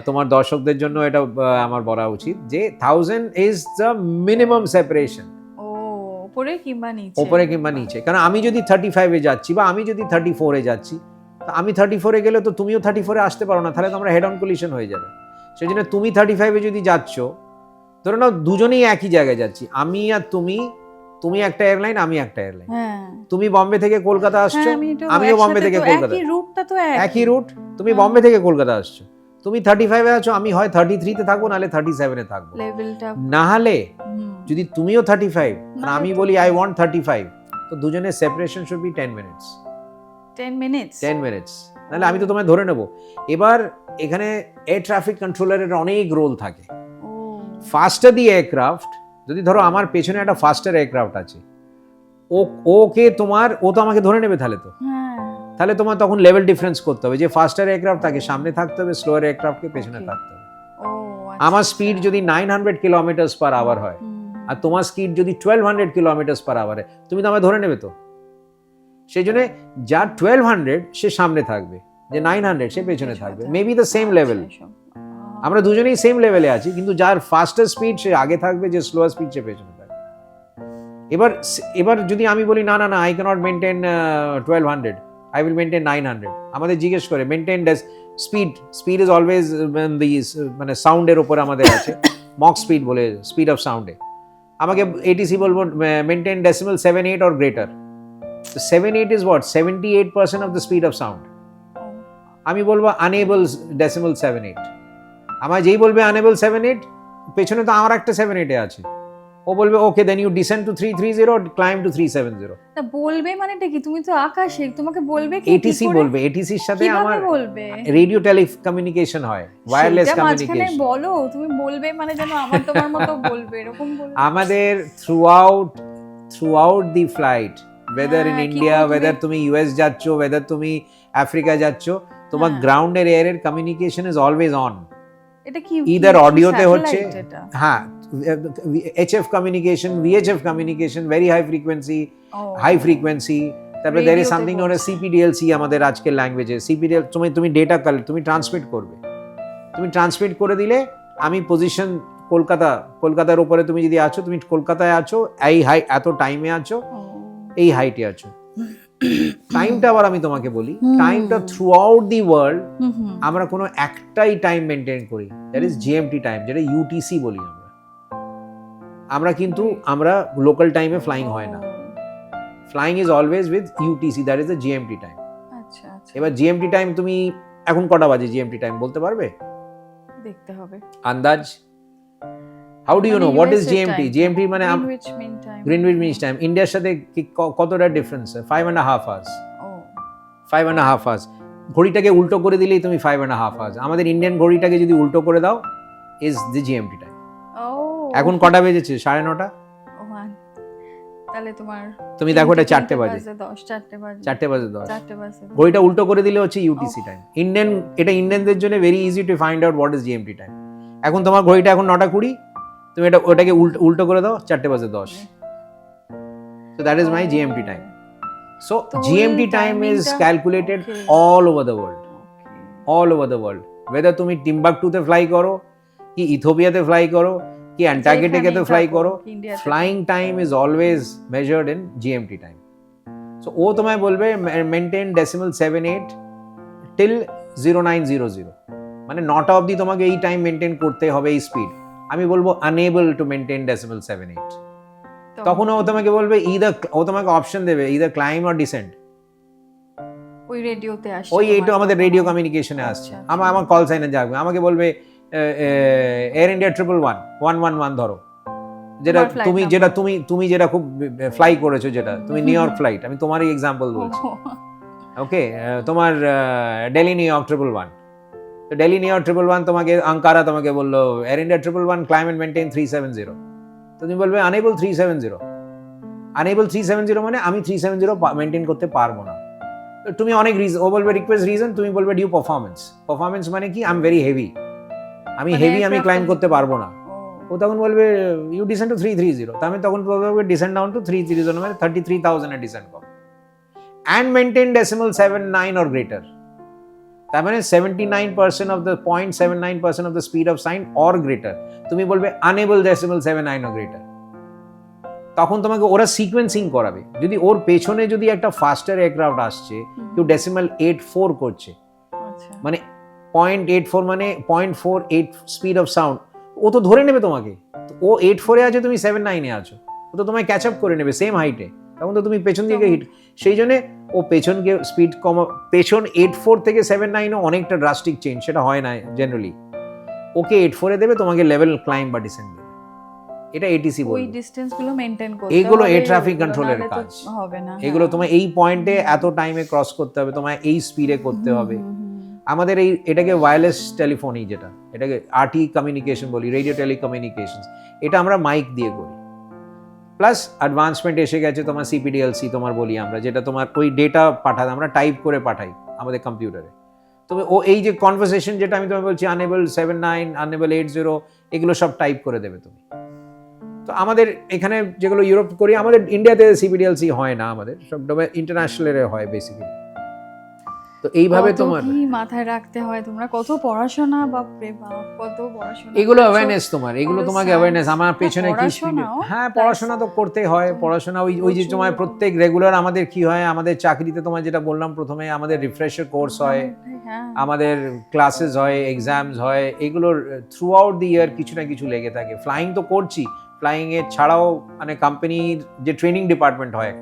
তোমার দর্শকদের জন্য এটা আমার বলা উচিত যে 1000 ইজ দ্য মিনিমাম সেপারেশন। ও উপরে কিংবা নিচে, কারণ আমি যদি 35 এ যাচ্ছি বা আমি যদি 34 এ যাচ্ছি, আমি 34 এ গেলে তো তুমিও 34 এ আসতে পারো না, তাহলে তো আমরা হেড অন কোলিশন হয়ে যাবে। সেই জন্য তুমি 35 এ যদি যাচ্ছ, ধরো না দুজনেই একই জায়গায় যাচ্ছি, আমি আর তুমি একটা এয়ারলাইন, আমি একটা এয়ারলাইন, তুমি বম্বে থেকে কলকাতা আসছো, আমিও বম্বে থেকে কলকাতা, একই রুট, তুমি বম্বে থেকে কলকাতা আসছো, তুমি 35 এ আছো, আমি হয় 33 তে থাকবো, নাহলে 37 এ থাকবো। না হলে যদি তুমিও 35 আর আমি বলি আই ওয়ান্ট 35, তো দুজনের separation should be 10 minutes, 10 minutes, নাহলে আমি তো তোমায় ধরে নেব। এবার এখানে এয়ার ট্রাফিক কন্ট্রোলারের অনেক রোল থাকে। ফাস্টার দি এয়ারক্রাফট, যদি ধরো আমার পেছনে একটা ফাস্টার এয়ারক্রাফট আছে, ওকে ও তো আমাকে ধরে নেবে, তাহলে তোমার তখন লেভেল ডিফারেন্স করতে হবে, যে ফাস্টার এয়ারক্রাফট তাকে সামনে থাকতে হবে, স্লোয়ার এয়ারক্রাফটকে পেছনে থাকতে হবে। আমার স্পিড যদি 900 কিলোমিটার পার আওয়ার হয় আর তোমার স্পিড যদি 1200 কিলোমিটার পার আওয়ার হয়, তুমি তো আমায় ধরে নেবে তো। সেই জন্য যার 1200 সে সামনে থাকবে, যে 900 সে পেছনে থাকবে, মেবি দ্য সেম লেভেল। আমরা দুজনেই সেম লেভেলে আছি, কিন্তু যার ফাস্টার স্পিড সে আগে থাকবে, যে স্লোয়ার স্পিড সে পেছনে থাকবে। এবার যদি আমি বলি না না না, I cannot maintain 1200, I will maintain 900, আমাদের জিজ্ঞেস করে মেনটেন স্পিড ইজ অলওয়েজ মানে সাউন্ডের উপর আমাদের আছে, মক স্পিড বলে, স্পিড অফ সাউন্ডে। আমাকে এটিসি বলবো maintain decimal 7-8 or greater. 7-8 is what? 78% of the speed of sound. আমি বলবো unable decimal 7-8. আমার যেই বলবে unable 7-8, পেছনে তো আমার একটা 7-8 এ আছে, ও বলবে okay then you descend to 330 or climb to 370. না বলবে মানেটা কি? তুমি তো আকাশে, তোমাকে বলবে কি? এটিসি বলবে, এটিসির সাথে আমার বলবে রেডিও টেলিকমিউনিকেশন হয়, ওয়্যারলেস কমিউনিকেশন। মাঝখানে বলো, তুমি বলবে মানে যেন আমার তোমার মতো বলবে, এরকম বলবে। আমাদের throughout the flight, whether in হ্যাঁ, India, কি whether তুমি ইউএস যাচ্ছ, whether তুমি আফ্রিকা যাচ্ছ, তোমার হ্যাঁ। গ্রাউন্ডের এয়ারের কমিউনিকেশন ইজ অলওয়েজ অন। এটা কি ইদার অডিওতে হচ্ছে, satellite এটা? হ্যাঁ, HF communication, VHF communication, very high frequency, ও, হাই ফ্রিকোয়েন্সি। তারপরে there is রেডিওতে something known as বলছে। CPDLC আমাদের আজকের ল্যাঙ্গুয়েজে। CPDL তুমি ডেটা তুমি ট্রান্সমিট করবে, তুমি ট্রান্সমিট করে দিলে আমি পজিশন কলকাতার উপরে তুমি যদি আছো, তুমি কলকাতায় আছো, এই এত টাইমে আছো, ও, এই হাইটে আছো। টাইমটা আবার আমি তোমাকে বলি, হুম। টাইমটা থ্রু আউট দি ওয়ার্ল্ড হুম, হুম। আমরা কোনো একটাই টাইম মেনটেন করি, দ্যাট ইজ জিএমটি টাইম, যেটা ইউটিসি বলি আমরা কিন্তু আমরা লোকাল টাইমে ফ্লাইং হয় না, flying is always with UTC, that is the GMT time. আচ্ছা আচ্ছা, এবার জিএমটি টাইম তুমি এখন কটা বাজে জিএমটি টাইম বলতে পারবে? দেখতে হবে। আন্দাজ? How do you know what is GMT? GMT মানে Greenwich mean time. Greenwich mean time. ইন্ডিয়ার সাথে কতটা ডিফারেন্স? 5.5 hours। ও, 5.5 hours। ঘড়িটাকে উল্টো করে দিলেই তুমি 5.5 hours। আমাদের ইন্ডিয়ান ঘড়িটাকে যদি উল্টো করে দাও, ইজ দি জিএমটি টাইম। ও, এখন কটা বেজেছে? 9:30। ও, হ্যাঁ। তাহলে তোমার তুমি দেখো এটা 4টে বাজে, 10, 4টে বাজে, 4টে বাজে 10। 4টে বাজে। ঘড়িটা উল্টো করে দিলে হচ্ছে ইউটিসি টাইম। এটা ইন্ডিয়ানদের জন্য very easy to find out what is GMT time. এখন তোমার ঘড়িটা এখন 9:20, তুমি ওটাকে উল্টো করে দাও, 4টে বাজে 10। So that is my GMT time. So তো ওই GMT time is timing-টা- calculated Okay. all over the world. Okay. All over the world. Whether তুমি টিম্বাকটুতে ফ্লাই করো, কি ইথিওপিয়াতে ফ্লাই করো, কি অ্যান্টার্কটিকাতে যেখানেই ফ্লাই থাকো, করো, ইন্ডিয়াতে flying time is always measured in GMT time. So ও তোমায় বলবে মেনটেন ডেসিমাল 7-8 টিল 0900, মানে 9টা অবধি তোমাকে এই টাইম মেনটেন করতে হবে, এই স্পিড। আমি বলবো আনএবল টু মেনটেন ডেসিমাল 7-8। তখন ও তোমাকে বলবে ও তোমাকে অপশন দেবে ইদার ক্লাইম অর ডিসেন্ট। ওই রেডিওতে আসছে, ওই এইটা তোমার আমাদের তখন। রেডিও কমিউনিকেশনে আসছে। আচ্ছা, আমার কল সাইনে যাবে, আমাকে বলবে এয়ার ইন্ডিয়া 111 ধরো, যেটা তোমার flight তুমি number। যেটা তুমি যেটা খুব ফ্লাই করেছো, যেটা তুমি নিউ ইয়র্ক ফ্লাইট, আমি তোমারই এক্সাম্পল বলছি। ওকে, তোমার দিল্লি নিউ ইয়র্ক 111, তো দিল্লি নিউ ইয়র্ক 111 তোমাকে আঙ্কারা তোমাকে বললো air India 111 climb and maintain 370, তো তুমি বলবে আনএবল 370। আনএবল 370 মানে আমি 370 মেনটেন করতে পারবো না। তুমি অনেক রিজন, ও বলবে রিকোয়েস্ট রিজন, তুমি বলবে ডিউ পারফরমেন্স মানে কি? আই এম ভেরি হেভি, আমি মানে হেভি, আমি aircraft ক্লাইম এ- করতে পারবো না। ও, ও তখন বলবে ইউ ডিসেন্ড টু 330, তো আমি তখন বলবো ডিসেন্ড ডাউন টু 330, মানে 33,000 এ ডিসেন্ড করো and maintain decimal 7-9 or greater। তার মানে 79% of the 0.79% of the speed of sound or greater। তুমি বলবে আনএবল ডেসিমাল 7-9 or greater। তখন তোমাকে ওরা সিকোয়েন্সিং করাবে। যদি ওর পেছনে যদি একটা ফাস্টার এয়ারক্রাফট আসছে, কেউ ডেসিমাল 84 করছে, আচ্ছা, মানে 0.84 মানে 0.48 স্পিড অফ সাউন্ড, ও তো ধরে নেবে তোমাকে। ও 84 এ আছে, তুমি 79 এ আছো, ও তো তোমায় ক্যাচ আপ করে নেবে সেম হাইটে। তখন তো তুমি পেছন দিকে হিট, সেই জন্য ও পেছনকে স্পিড পেছন 84 থেকে 79 অনেকটা ড্রাস্টিক চেঞ্জ, সেটা হয় না জেনারেলি। ওকে 84 এ দেবে, তোমাকে লেভেল ক্লাইম বা ডিসেন্ড দেবে। এটা এটিসি ওই বলবে। ডিসটেন্স গুলো মেইনটেইন করতে এইগুলো হবে, এয়ার ট্রাফিক ওগুলো, কন্ট্রোলের নাহলে তো কাজ। হবে না। এগুলো হ্যাঁ। তোমার এই পয়েন্টে এত টাইমে ক্রস করতে হবে, তোমায় এই স্পিডে করতে হবে। হুম, হুম, হুম। আমাদের এটাকে ওয়্যারলেস টেলিফোনই, যেটা এটাকে আরটি কমিউনিকেশন বলি, রেডিও টেলিকমিউনিকেশন, এটা আমরা মাইক দিয়ে করি। প্লাস অ্যাডভান্সমেন্ট এসে গেছে তোমার সিপিডিএলসি তোমার বলি আমরা, যেটা তোমার ওই ডেটা আমরা টাইপ করে পাঠাই আমাদের কম্পিউটারে। তুমি ও এই যে কনভারসেশন যেটা আমি তোমায় বলছি আনএবল 79 আনএবল 80 এগুলো সব টাইপ করে দেবে তুমি। তো আমাদের এখানে যেগুলো ইউরোপ করি, আমাদের ইন্ডিয়াতে সিবিডিএলসি হয় না, আমাদের সব ইন্টারন্যাশনালের হয় বেসিক্যালি। তো এইভাবে কত তোমার কি মাথায় রাখতে হয়, তোমরা কত পড়াশোনা, বাপরে বাপ কত পড়াশোনা এগুলো করছো। অ্যাওয়ারনেস, তোমার এগুলো পুরো তোমাকে science, অ্যাওয়ারনেস। আমার পেছনে কি পড়াশোনাও হ্যাঁ plus পড়াশোনা তো করতে হয়, পড়াশোনা ওই যে তোমার প্রত্যেক রেগুলার আমাদের কি হয়, আমাদের চাকরিতে তোমার যেটা বললাম প্রথমে, আমাদের রিফ্রেশার কোর্স হয়, হ্যাঁ, আমাদের ক্লাসেস হয়, এক্সামস হয়, এগুলোর থ্রু আউট দি ইয়ার কিছু না কিছু লেগে থাকে। ফ্লাইং তো করছি, ফ্লাইং এর ছাড়াও মানে কোম্পানির যে ট্রেনিং ডিপার্টমেন্ট হয়,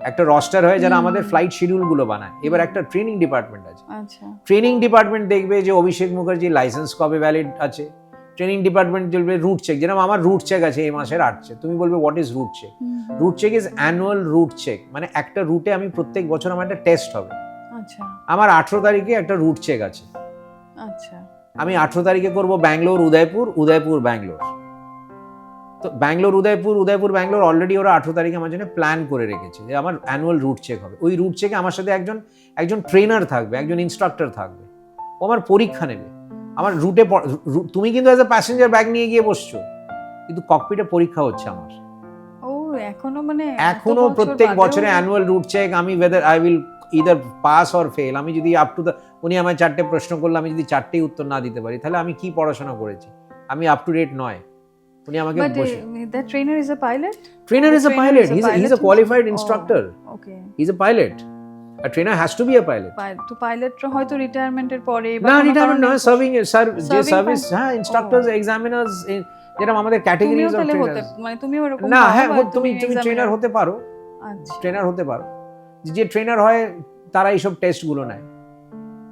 একটা রস্টার হয় যারা আমাদের ফ্লাইট শিডিউল গুলো বানায়, এবার একটা ট্রেনিং ডিপার্টমেন্ট আছে। আচ্ছা ট্রেনিং ডিপার্টমেন্ট দেখবে যে অভিষেক মুখার্জি লাইসেন্স কবে ভ্যালিড আছে, ট্রেনিং ডিপার্টমেন্ট চলবে রুট চেক, যেরকম আমার রুট চেক আছে এই মাসের 8 তুমি বলবে what is route check? Route check is annual route check, মানে একটা রুটে আমি প্রত্যেক বছর আমার একটা টেস্ট হবে। আচ্ছা আমার 18 তারিখে একটা রুট চেক আছে, আচ্ছা আমি 18 তারিখে করব ব্যাঙ্গালোর উদয়পুর, উদয়পুর ব্যাঙ্গালোর। তো ব্যাঙ্গালোর উদয়পুর, উদয়পুর ব্যাঙ্গালোর অলরেডি ওরা 18 তারিখে আমার জন্য প্ল্যান করে রেখেছে যে আমার অ্যানুয়াল রুট চেক হবে। ওই রুট চেকে আমার সাথে একজন ট্রেনার থাকবে, একজন ইনস্ট্রাক্টর থাকবে, ও আমার পরীক্ষা নেবে। আমার রুটে তুমি কিন্তু অ্যাজ এ প্যাসেঞ্জার ব্যাগ নিয়ে গিয়ে বসছো, কিন্তু ককপিটে পরীক্ষা হচ্ছে আমার। ও এখনো মানে এখনো প্রত্যেক বছরে অ্যানুয়াল রুট চেক, আমি weather I will either pass or fail. আমি যদি আপ টু দ্য, উনি আমায় 4টে প্রশ্ন করলে আমি যদি 4টেই উত্তর না দিতে পারি, তাহলে আমি কি পড়াশোনা করেছি? আমি আপ টু ডেট নয়। উনি আমাকে But the trainer is a pilot? trainer is a pilot, he's a qualified instructor. Oh, okay. He's a pilot. A trainer has to be a pilot. তো পাইলট হয়তো রিটায়ারমেন্টের পরে না রিটায়ারমেন্ট নয়, serving যে সার্ভিস, হ্যাঁ ইনস্ট্রাক্টরস, Oh. এক্সামিনার্স, যেরকম আমাদের ক্যাটাগরিজ অফ ট্রেনার্স। মানে তুমিও এরকম না হও হ্যাঁ বা তুমি ট্রেনার হতে পারো, আচ্ছা ট্রেনার হতে পারো। যে ট্রেনার হয় তারা এইসব টেস্টগুলো নেয়,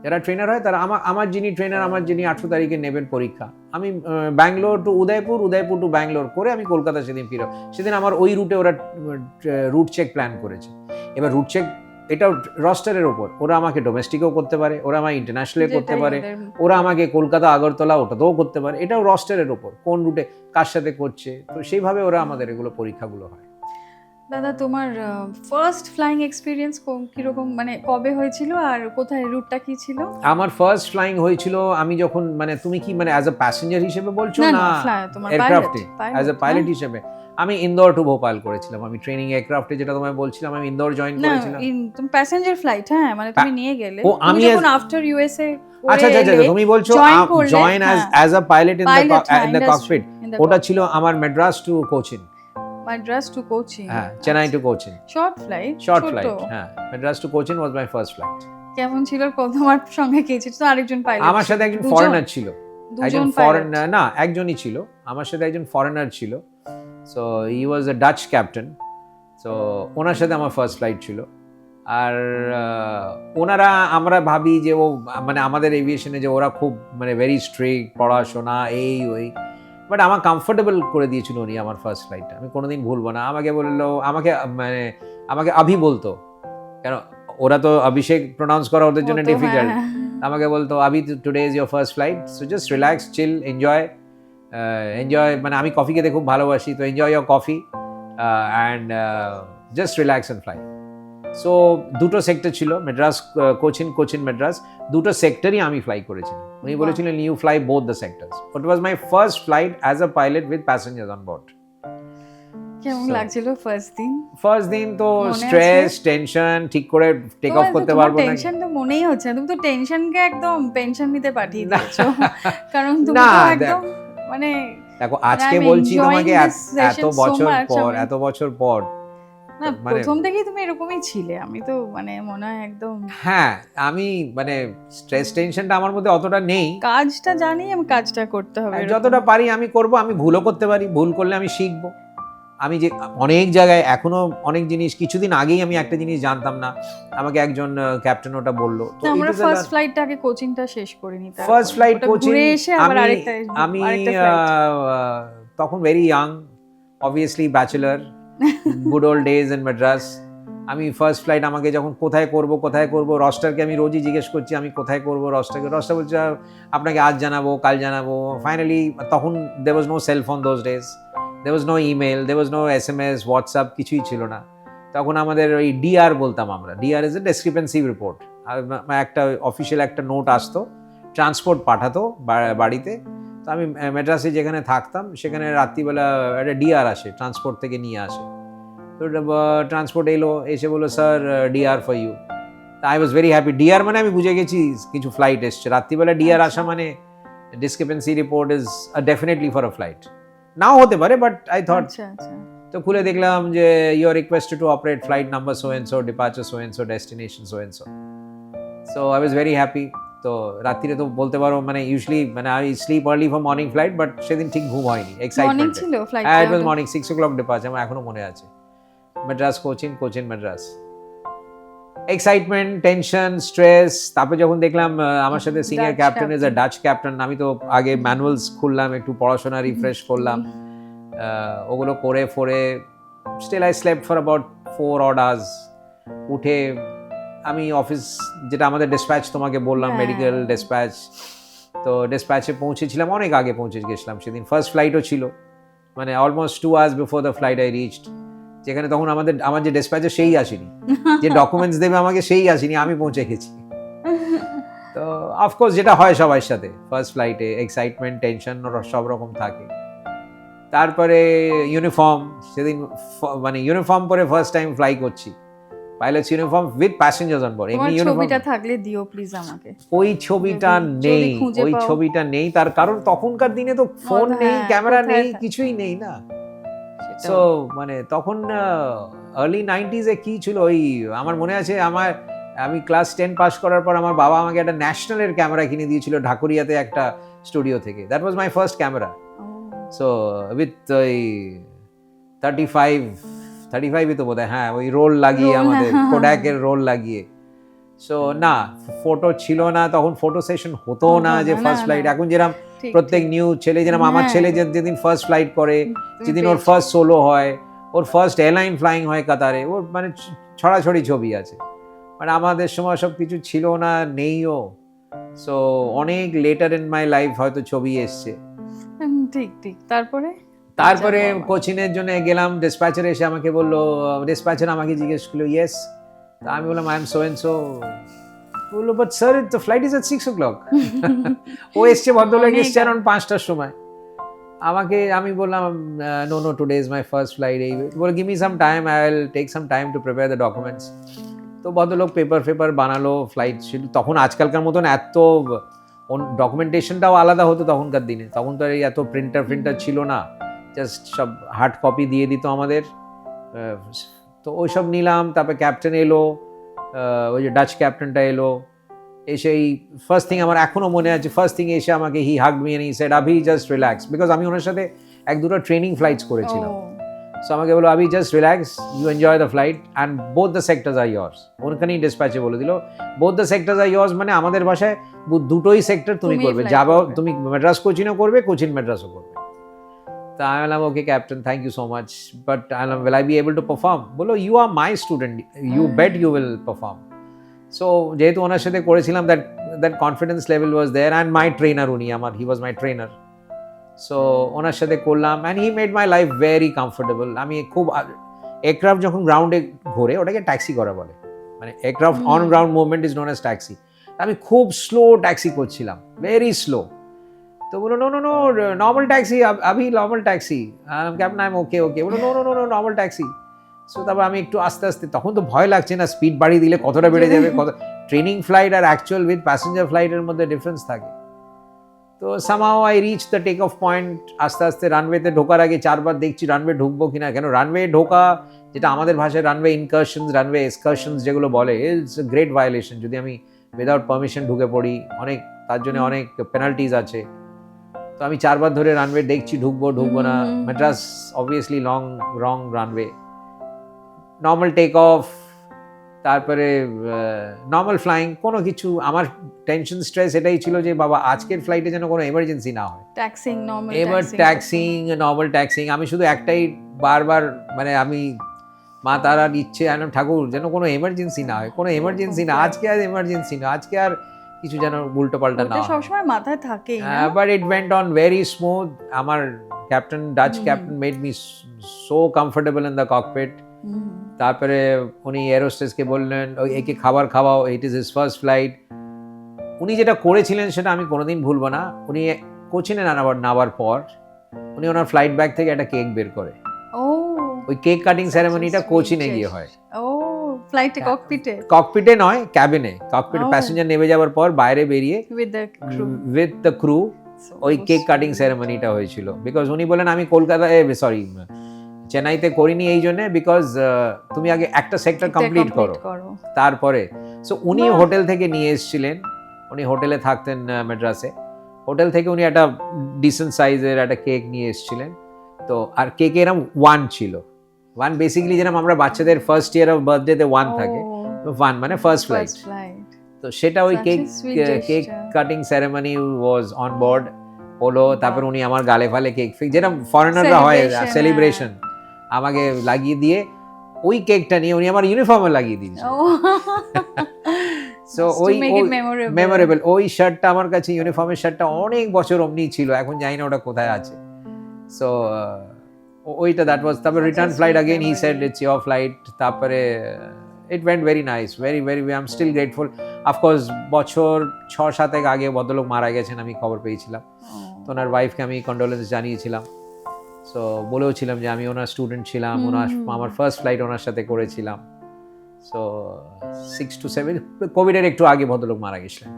যারা ট্রেনার হয় তারা। আমার যিনি ট্রেনার, আমার যিনি 18 তারিখে নেবেন পরীক্ষা, আমি ব্যাঙ্গালোর টু উদয়পুর, উদয়পুর টু ব্যাঙ্গালোর করে আমি কলকাতা সেদিন ফিরব। সেদিন আমার ওই রুটে ওরা রুট চেক প্ল্যান করেছে। এবার রুট চেক এটাও রস্টারের ওপর, ওরা আমাকে ডোমেস্টিকও করতে পারে, ওরা আমাকে ইন্টারন্যাশনালে করতে পারে, ওরা আমাকে কলকাতা আগরতলা ওটাতেও করতে পারে। এটাও রস্টারের ওপর, কোন রুটে কার সাথে করছে, তো সেইভাবে ওরা আমাদের এগুলো পরীক্ষাগুলো হয়। দাদা তোমার ফার্স্ট ফ্লাইং এক্সপিরিয়েন্স কিরকম, মানে কবে হয়েছিল আর কোথায়, রুটটা কি ছিল? আমার ফার্স্ট ফ্লাইং হয়েছিল আমি যখন, মানে তুমি কি মানে অ্যাজ এ প্যাসেঞ্জার হিসেবে বলছো না এয়ারক্রাফটে? অ্যাজ এ পাইলট হিসেবে আমি ইন্দোর টু ভোপাল করেছিলাম। আমি ট্রেনিং এয়ারক্রাফটে যেটা তোমায় বলছিলাম, আমি ইন্দোর জয়েন করেছিলাম। তুমি প্যাসেঞ্জার ফ্লাইট, হ্যাঁ মানে তুমি নিয়ে গেলে, ও আমি যখন আফটার ইউএসএ আচ্ছা তুমি বলছো join as a pilot in the cockpit, ওটা ছিল আমার মাদ্রাজ টু কোচিন। মাদ্রাজ টু কোচিন, হ্যাঁ Chennai to Cochin, short flight, হ্যাঁ Madras to Cochin was my first flight. কেমন ছিল? তোমার সঙ্গে কে ছিল? তো আরেকজন পাইলট, আমার সাথে একজন ফরেনার ছিল, একজন ফরেনার না একজনই ছিল আমার সাথে, একজন ফরেনার ছিল। So he was a Dutch captain, so ওনার সাথে আমার ফার্স্ট ফ্লাইট ছিল। আর ওনারা, আমরা ভাবি যে ও মানে আমাদের এভিয়েশনে যে ওরা খুব মানে ভেরি স্ট্রিক্ট, পড়াশোনা এই ওই, বাট আমার কমফোর্টেবল করে দিয়েছিল উনি আমার ফার্স্ট ফ্লাইটটা। আমি কোনোদিন ভুলবো না। আমাকে বললো, আমাকে আভি বলতো, কেন ওরা তো অভিষেক প্রোনাউন্স করা ওদের জন্য ডিফিকাল্ট। আমাকে বলতো আভি today is your first flight, so just relax, chill, enjoy, মানে আমি কফি খেতে খুব ভালোবাসি, তো enjoy your coffee and just relax and fly. So দুটো সেক্টর ছিল, মাদ্রাজ কোচিন, কোচিন মাদ্রাজ, দুটো সেক্টরই আমি ফ্লাই করেছিলাম। উনি বলেছিলেন you fly both the sectors. It was my first flight as a pilot with passengers on board. কেমন লাগছিল ফার্স্ট দিন? ফার্স্ট দিন তো স্ট্রেস, টেনশন, ঠিক করে টেক অফ করতে পারবো না। টেনশন তো মনেই হচ্ছে না, তুমি তো টেনশনকে একদম পেনশন নিতে পাঠিয়ে দিয়েছো, কারণ তুমি তো একদম মানে দেখো আজকে বলছি তোমাকে এত বছর পর না, প্রথম থেকেই তুমি এরকমই ছিলে। আমি তো মানে মনে হয় একদম, হ্যাঁ আমি মানে স্ট্রেস টেনশনটা আমার মধ্যে অতটা নেই। কাজটা জানি, আমি কাজটা করতে হবে, যতটা পারি আমি করব। আমি ভুলও করতে পারি, ভুল করলে আমি শিখবো। আমি যে অনেক জায়গায় এখনো অনেক জিনিস, কিছুদিন আগেই আমি একটা জিনিস জানতাম না, আমাকে একজন ক্যাপ্টেন ওটা বললো। তো আমরা ফার্স্ট ফ্লাইটটা আগে কোচিংটা শেষ করে নিতে, ফার্স্ট ফ্লাইট কোচিং আমি তখন very young, obviously bachelor, good old days in Madras. আমি ফার্স্ট ফ্লাইট আমাকে যখন কোথায় করব রস্টারকে আমি রোজই জিজ্ঞেস করছি আমি কোথায় করব রস্টারকে। রস্টার বলছে আপনাকে আজ জানাবো, কাল জানাবো। ফাইনালি তখন there was no cell phone those days, there was no email, there was no SMS, WhatsApp, কিছুই ছিল না। তখন আমাদের ওই ডিআর বলতাম আমরা, ডিআর ইজ এ ডেসক্রিপেন্সি রিপোর্ট। একটা অফিসিয়াল একটা নোট আসতো, ট্রান্সপোর্ট পাঠাতো বাড়িতে। তো আমি ম্যাড্রাসে যেখানে থাকতাম সেখানে রাত্রিবেলা একটা ডিআর আসে, ট্রান্সপোর্ট থেকে নিয়ে আসে। তো ট্রান্সপোর্ট এলো, এসে বললো sir DR for you. I was very happy. DR মানে আমি বুঝে গেছি কিছু ফ্লাইট এসছে। রাত্রিবেলা ডিআর আসা মানে discrepancy report is definitely for a flight. নাও হতে পারে, বাট আই থট। তো খুলে দেখলাম যে you are requested to operate flight number so and so, departure so and so, destination so and so. So I was very happy. তো রাত্রিরে তো বলতে পারো মানে ইউজুয়ালি মানে I sleep early for morning flight, but সেদিন ঠিক ঘুম হয়নি এক্সাইটমেন্ট ছিল। হ্যাঁ, ইট ওয়াজ মর্নিং 6 o'clock ডিপার্চার, আমার এখনো মনে আছে। Madras Cochin Madras. Excitement, tension, stress. তারপরে যখন দেখলাম আমার সাথে senior captain is a Dutch captain, আমি তো আগে ম্যানুয়ালস খুললাম, একটু পড়াশোনা রিফ্রেশ করলাম, ওগুলো করে ফোরে still I slept for about 4 odd hours। উঠে আমি অফিস, যেটা আমাদের ডিসপ্যাচ তোমাকে বললাম, মেডিকেল ডিসপ্যাচ, তো ডিসপ্যাচে পৌঁছেছিলাম, অনেক আগে পৌঁছে গেছিলাম সেদিন। ফার্স্ট ফ্লাইটও ছিল, মানে almost 2 hours before the flight I reached. যেখানে তখন আমার যে ডিসপ্যাচে সেই আসেনি, যে ডকুমেন্টস দেবে আমাকে সেই আসেনি, আমি পৌঁছে গেছি। তো অফকোর্স যেটা হয় সবার সাথে ফার্স্ট ফ্লাইটে, এক্সাইটমেন্ট, টেনশন সব রকম থাকে। তারপরে ইউনিফর্ম, সেদিন মানে ইউনিফর্ম পরে ফার্স্ট টাইম ফ্লাই করছি, pilots uniform with passengers on board. এমনি ছবিটা থাকলে দিও প্লিজ আমাকে। ওই ছবিটা নেই, তার কারণ তখনকার দিনে তো ফোন নেই, ক্যামেরা নেই, কিছুই নেই না। সো মানে তখন আর্লি 90s কি ছিল, ওই আমার মনে আছে আমি ক্লাস 10 পাস করার পর আমার বাবা আমাকে একটা ন্যাশনালের ক্যামেরা কিনে দিয়েছিল ঢাকুরিয়াতে একটা স্টুডিও থেকে। That was my first camera. So with ওই 35 তো বোধহয়, হ্যাঁ, ওই রোল লাগিয়ে, আমাদের কোডাকের রোল লাগিয়ে। সো না, ফটো ছিল না তখন, ফটো সেশন হতো না যে ফার্স্ট ফ্লাইট। এখন যেরকম প্রত্যেক নিউ ছেলে, যেরকম আমার ছেলে যেদিন ফার্স্ট ফ্লাইট করে, যেদিন ওর ফার্স্ট সোলো হয়, ওর ফার্স্ট এয়ারলাইন ফ্লাইং হয় কাতারে, ওর মানে ছড়াছড়ি ছবি আছে। মানে আমাদের সময় সব কিছু ছিল না, নেইও। সো অনেক লেটার ইন মাই লাইফ হয়তো ছবি এসছে। ঠিক। তারপরে কোচিনের জন্য গেলাম, ডিসপ্যাচার এসে আমাকে বললো, ডিসপ্যাচার আমাকে জিজ্ঞেস করলো ইয়েস, তা আমি বললাম I am so and so. বললো but sir the flight is at 6 o'clock। ও এসছে, ভদ্রলোক এসছে অ্যারাউন্ড 5টার সময়। আমি বললাম no today is my first flight. বলে give me some time, I will take some time to prepare the documents. তো ভদ্রলোক পেপার বানালো, ফ্লাইট শিডিউল। তখন আজকালকার মতন এত ডকুমেন্টেশনটাও আলাদা হতো তখনকার দিনে, তখন তো এত প্রিন্টার ছিল না, জাস্ট সব হার্ড কপি দিয়ে দিত আমাদের। তো ওইসব নিলাম। তারপরে ক্যাপ্টেন এলো, ওই যে ডাচ ক্যাপ্টেনটা এলো, এসেই ফার্স্ট থিং আমার এখনো মনে আছে, ফার্স্ট থিং এসে আমাকে he hugged me and he said আভি জাস্ট রিল্যাক্স, বিকজ আমি ওনার সাথে 1-2টা ট্রেনিং ফ্লাইটস করেছিলাম। সো আমাকে বলো আভি জাস্ট রিল্যাক্স, you enjoy the flight and both the sectors are yours. ওখানেই ডিসপ্যাচে বলে দিল both the sectors are yours, মানে আমাদের ভাষায় দুটোই সেক্টর তুমি করবে, যাবা তুমি মাদ্রাস কোচিনও করবে, কোচিন মাদ্রাসও করবে। তা আমি বললাম okay captain, thank you so much, but I বললাম will I be able to perform? বলো you are my student, you bet you will perform. So যেহেতু ওনার সাথে করেছিলাম, that confidence level was there, and my trainer উনি he was my trainer. So ওনার সাথে করলাম and he made my life very comfortable. আমি খুব, এয়ারক্রাফট যখন গ্রাউন্ডে ঘোরে ওটাকে ট্যাক্সি করা বলে, মানে aircraft on ground movement is known as taxi. আমি খুব স্লো ট্যাক্সি করছিলাম, ভেরি স্লো। তো বলো নো নর্মাল ট্যাক্সি, আভি normal taxi. Captain I am okay. বলো নো নর্মাল ট্যাক্সি। সো তারপর আমি একটু আস্তে আস্তে, তখন তো ভয় লাগছে না, স্পিড বাড়িয়ে দিলে কতটা বেড়ে যাবে, ট্রেনিং ফ্লাইট আর অ্যাকচুয়াল উইথ প্যাসেঞ্জার ফ্লাইটের মধ্যে ডিফারেন্স থাকে। তো somehow I reach the take off point. আস্তে আস্তে রানওয়েতে ঢোকার আগে 4বার দেখছি রানওয়ে ঢুকবো কিনা, কেন রানওয়ে ঢোকা, যেটা আমাদের ভাষায় রানওয়ে ইনকারশনস, রানওয়ে এক্সকারশনস যেগুলো বলে, ইটস এ গ্রেট ভায়োলেশন। যদি আমি উইদাউট পারমিশন ঢুকে পড়ি, তার জন্য অনেক পেনাল্টিজ আছে। তো আমি 4বার ধরে রানওয়ে দেখছি, ঢুকবো না। মাদ্রাস অবভিয়াসলি রং রানওয়ে, নর্মাল টেক অফ, তারপরে নর্মাল ফ্লাইং, কোনো কিছু। আমার টেনশন স্ট্রেস এটাই ছিল যে বাবা আজকের ফ্লাইটে যেন কোনো এমার্জেন্সি না হয়। নর্মাল ট্যাক্সিং আমি শুধু একটাই বারবার, মানে আমি মা তারার ইচ্ছে, ঠাকুর যেন কোনো এমার্জেন্সি না হয়, কোনো এমার্জেন্সি না, আজকে আর এমার্জেন্সি না, আজকে আর কিছু যেন উল্টো পাল্টা না হয়, সবসময় মাথায় থাকে। But it went on very smooth. আমার Dutch captain made me so comfortable in the cockpit. তারপরে উনি এরোস্টেসকে বললেন একে খাবার খাওয়াও, it is his first flight. উনি যেটা করেছিলেন সেটা আমি কোনোদিন ভুলবো না। উনি কোচিনে নামার পর উনি ওনার ফ্লাইট ব্যাগ থেকে একটা কেক বের করে, ওই কেক কাটিং সেরেমনিটা কোচিনে গিয়ে হয়। ফ্লাইটে ককপিটে নয়, ক্যাবিনে, প্যাসেঞ্জার নেমে যাওয়ার পর বাইরে বেরিয়ে উইথ দ্য ক্রু ওই কেক কাটিং সেরেমনিটা হয়েছিল। বিকজ উনি বলেন আমি কলকাতায় চেন্নাইতে করিনি এই জন্য, বিকজ তুমি আগে একটা সেক্টর কমপ্লিট করো তারপরে। সো উনি হোটেল থেকে নিয়ে এসেছিলেন, উনি হোটেলে থাকতেন মাদ্রাসে, হোটেল থেকে উনি একটা ডিসেন্ট সাইজের একটা কেক নিয়ে এসেছিলেন। তো আর কেকে এরকম 1 ছিল, 1 বেসিক্যালি যেরকম আমরা বাচ্চাদের ফার্স্ট ইয়ার অফ বার্থডেতে 1 থাকে, 1 মানে ফার্স্ট ফ্লাইট। তো সেটা ওই cake cutting ceremony was on board হলো। তারপর উনি আমার গালে ফালে কেক যেরকম ফরেনাররা হয় সেলিব্রেশন আমাকে লাগিয়ে দিয়ে ওই কেকটা নিয়ে উনি আমার ইউনিফর্মে লাগিয়ে দিয়েছেন। সো ওই মেমোরেবল ওই শার্টটা আমার কাছে, ইউনিফর্মের শার্টটা অনেক বছর অমনি ছিল, এখন জানি না ওটা কোথায় আছে। সো ওইটা দ্যাট ওয়াজ। তারপর return flight again he said it's your flight. তারপরে it went very nice, very very I am still grateful. Of course বছর 6-7 আগে ভদ্রলোক মারা গেছেন, আমি খবর পেয়েছিলাম। তো ওনার ওয়াইফকে আমি কন্ডোলেন্স জানিয়েছিলাম। সো বলেওছিলাম যে আমি ওনার স্টুডেন্ট ছিলাম, আমার ফার্স্ট ফ্লাইট ওনার সাথে করেছিলাম। সো 6 to 7 কোভিডের একটু আগে ভদ্রলোক মারা গেছিলেন।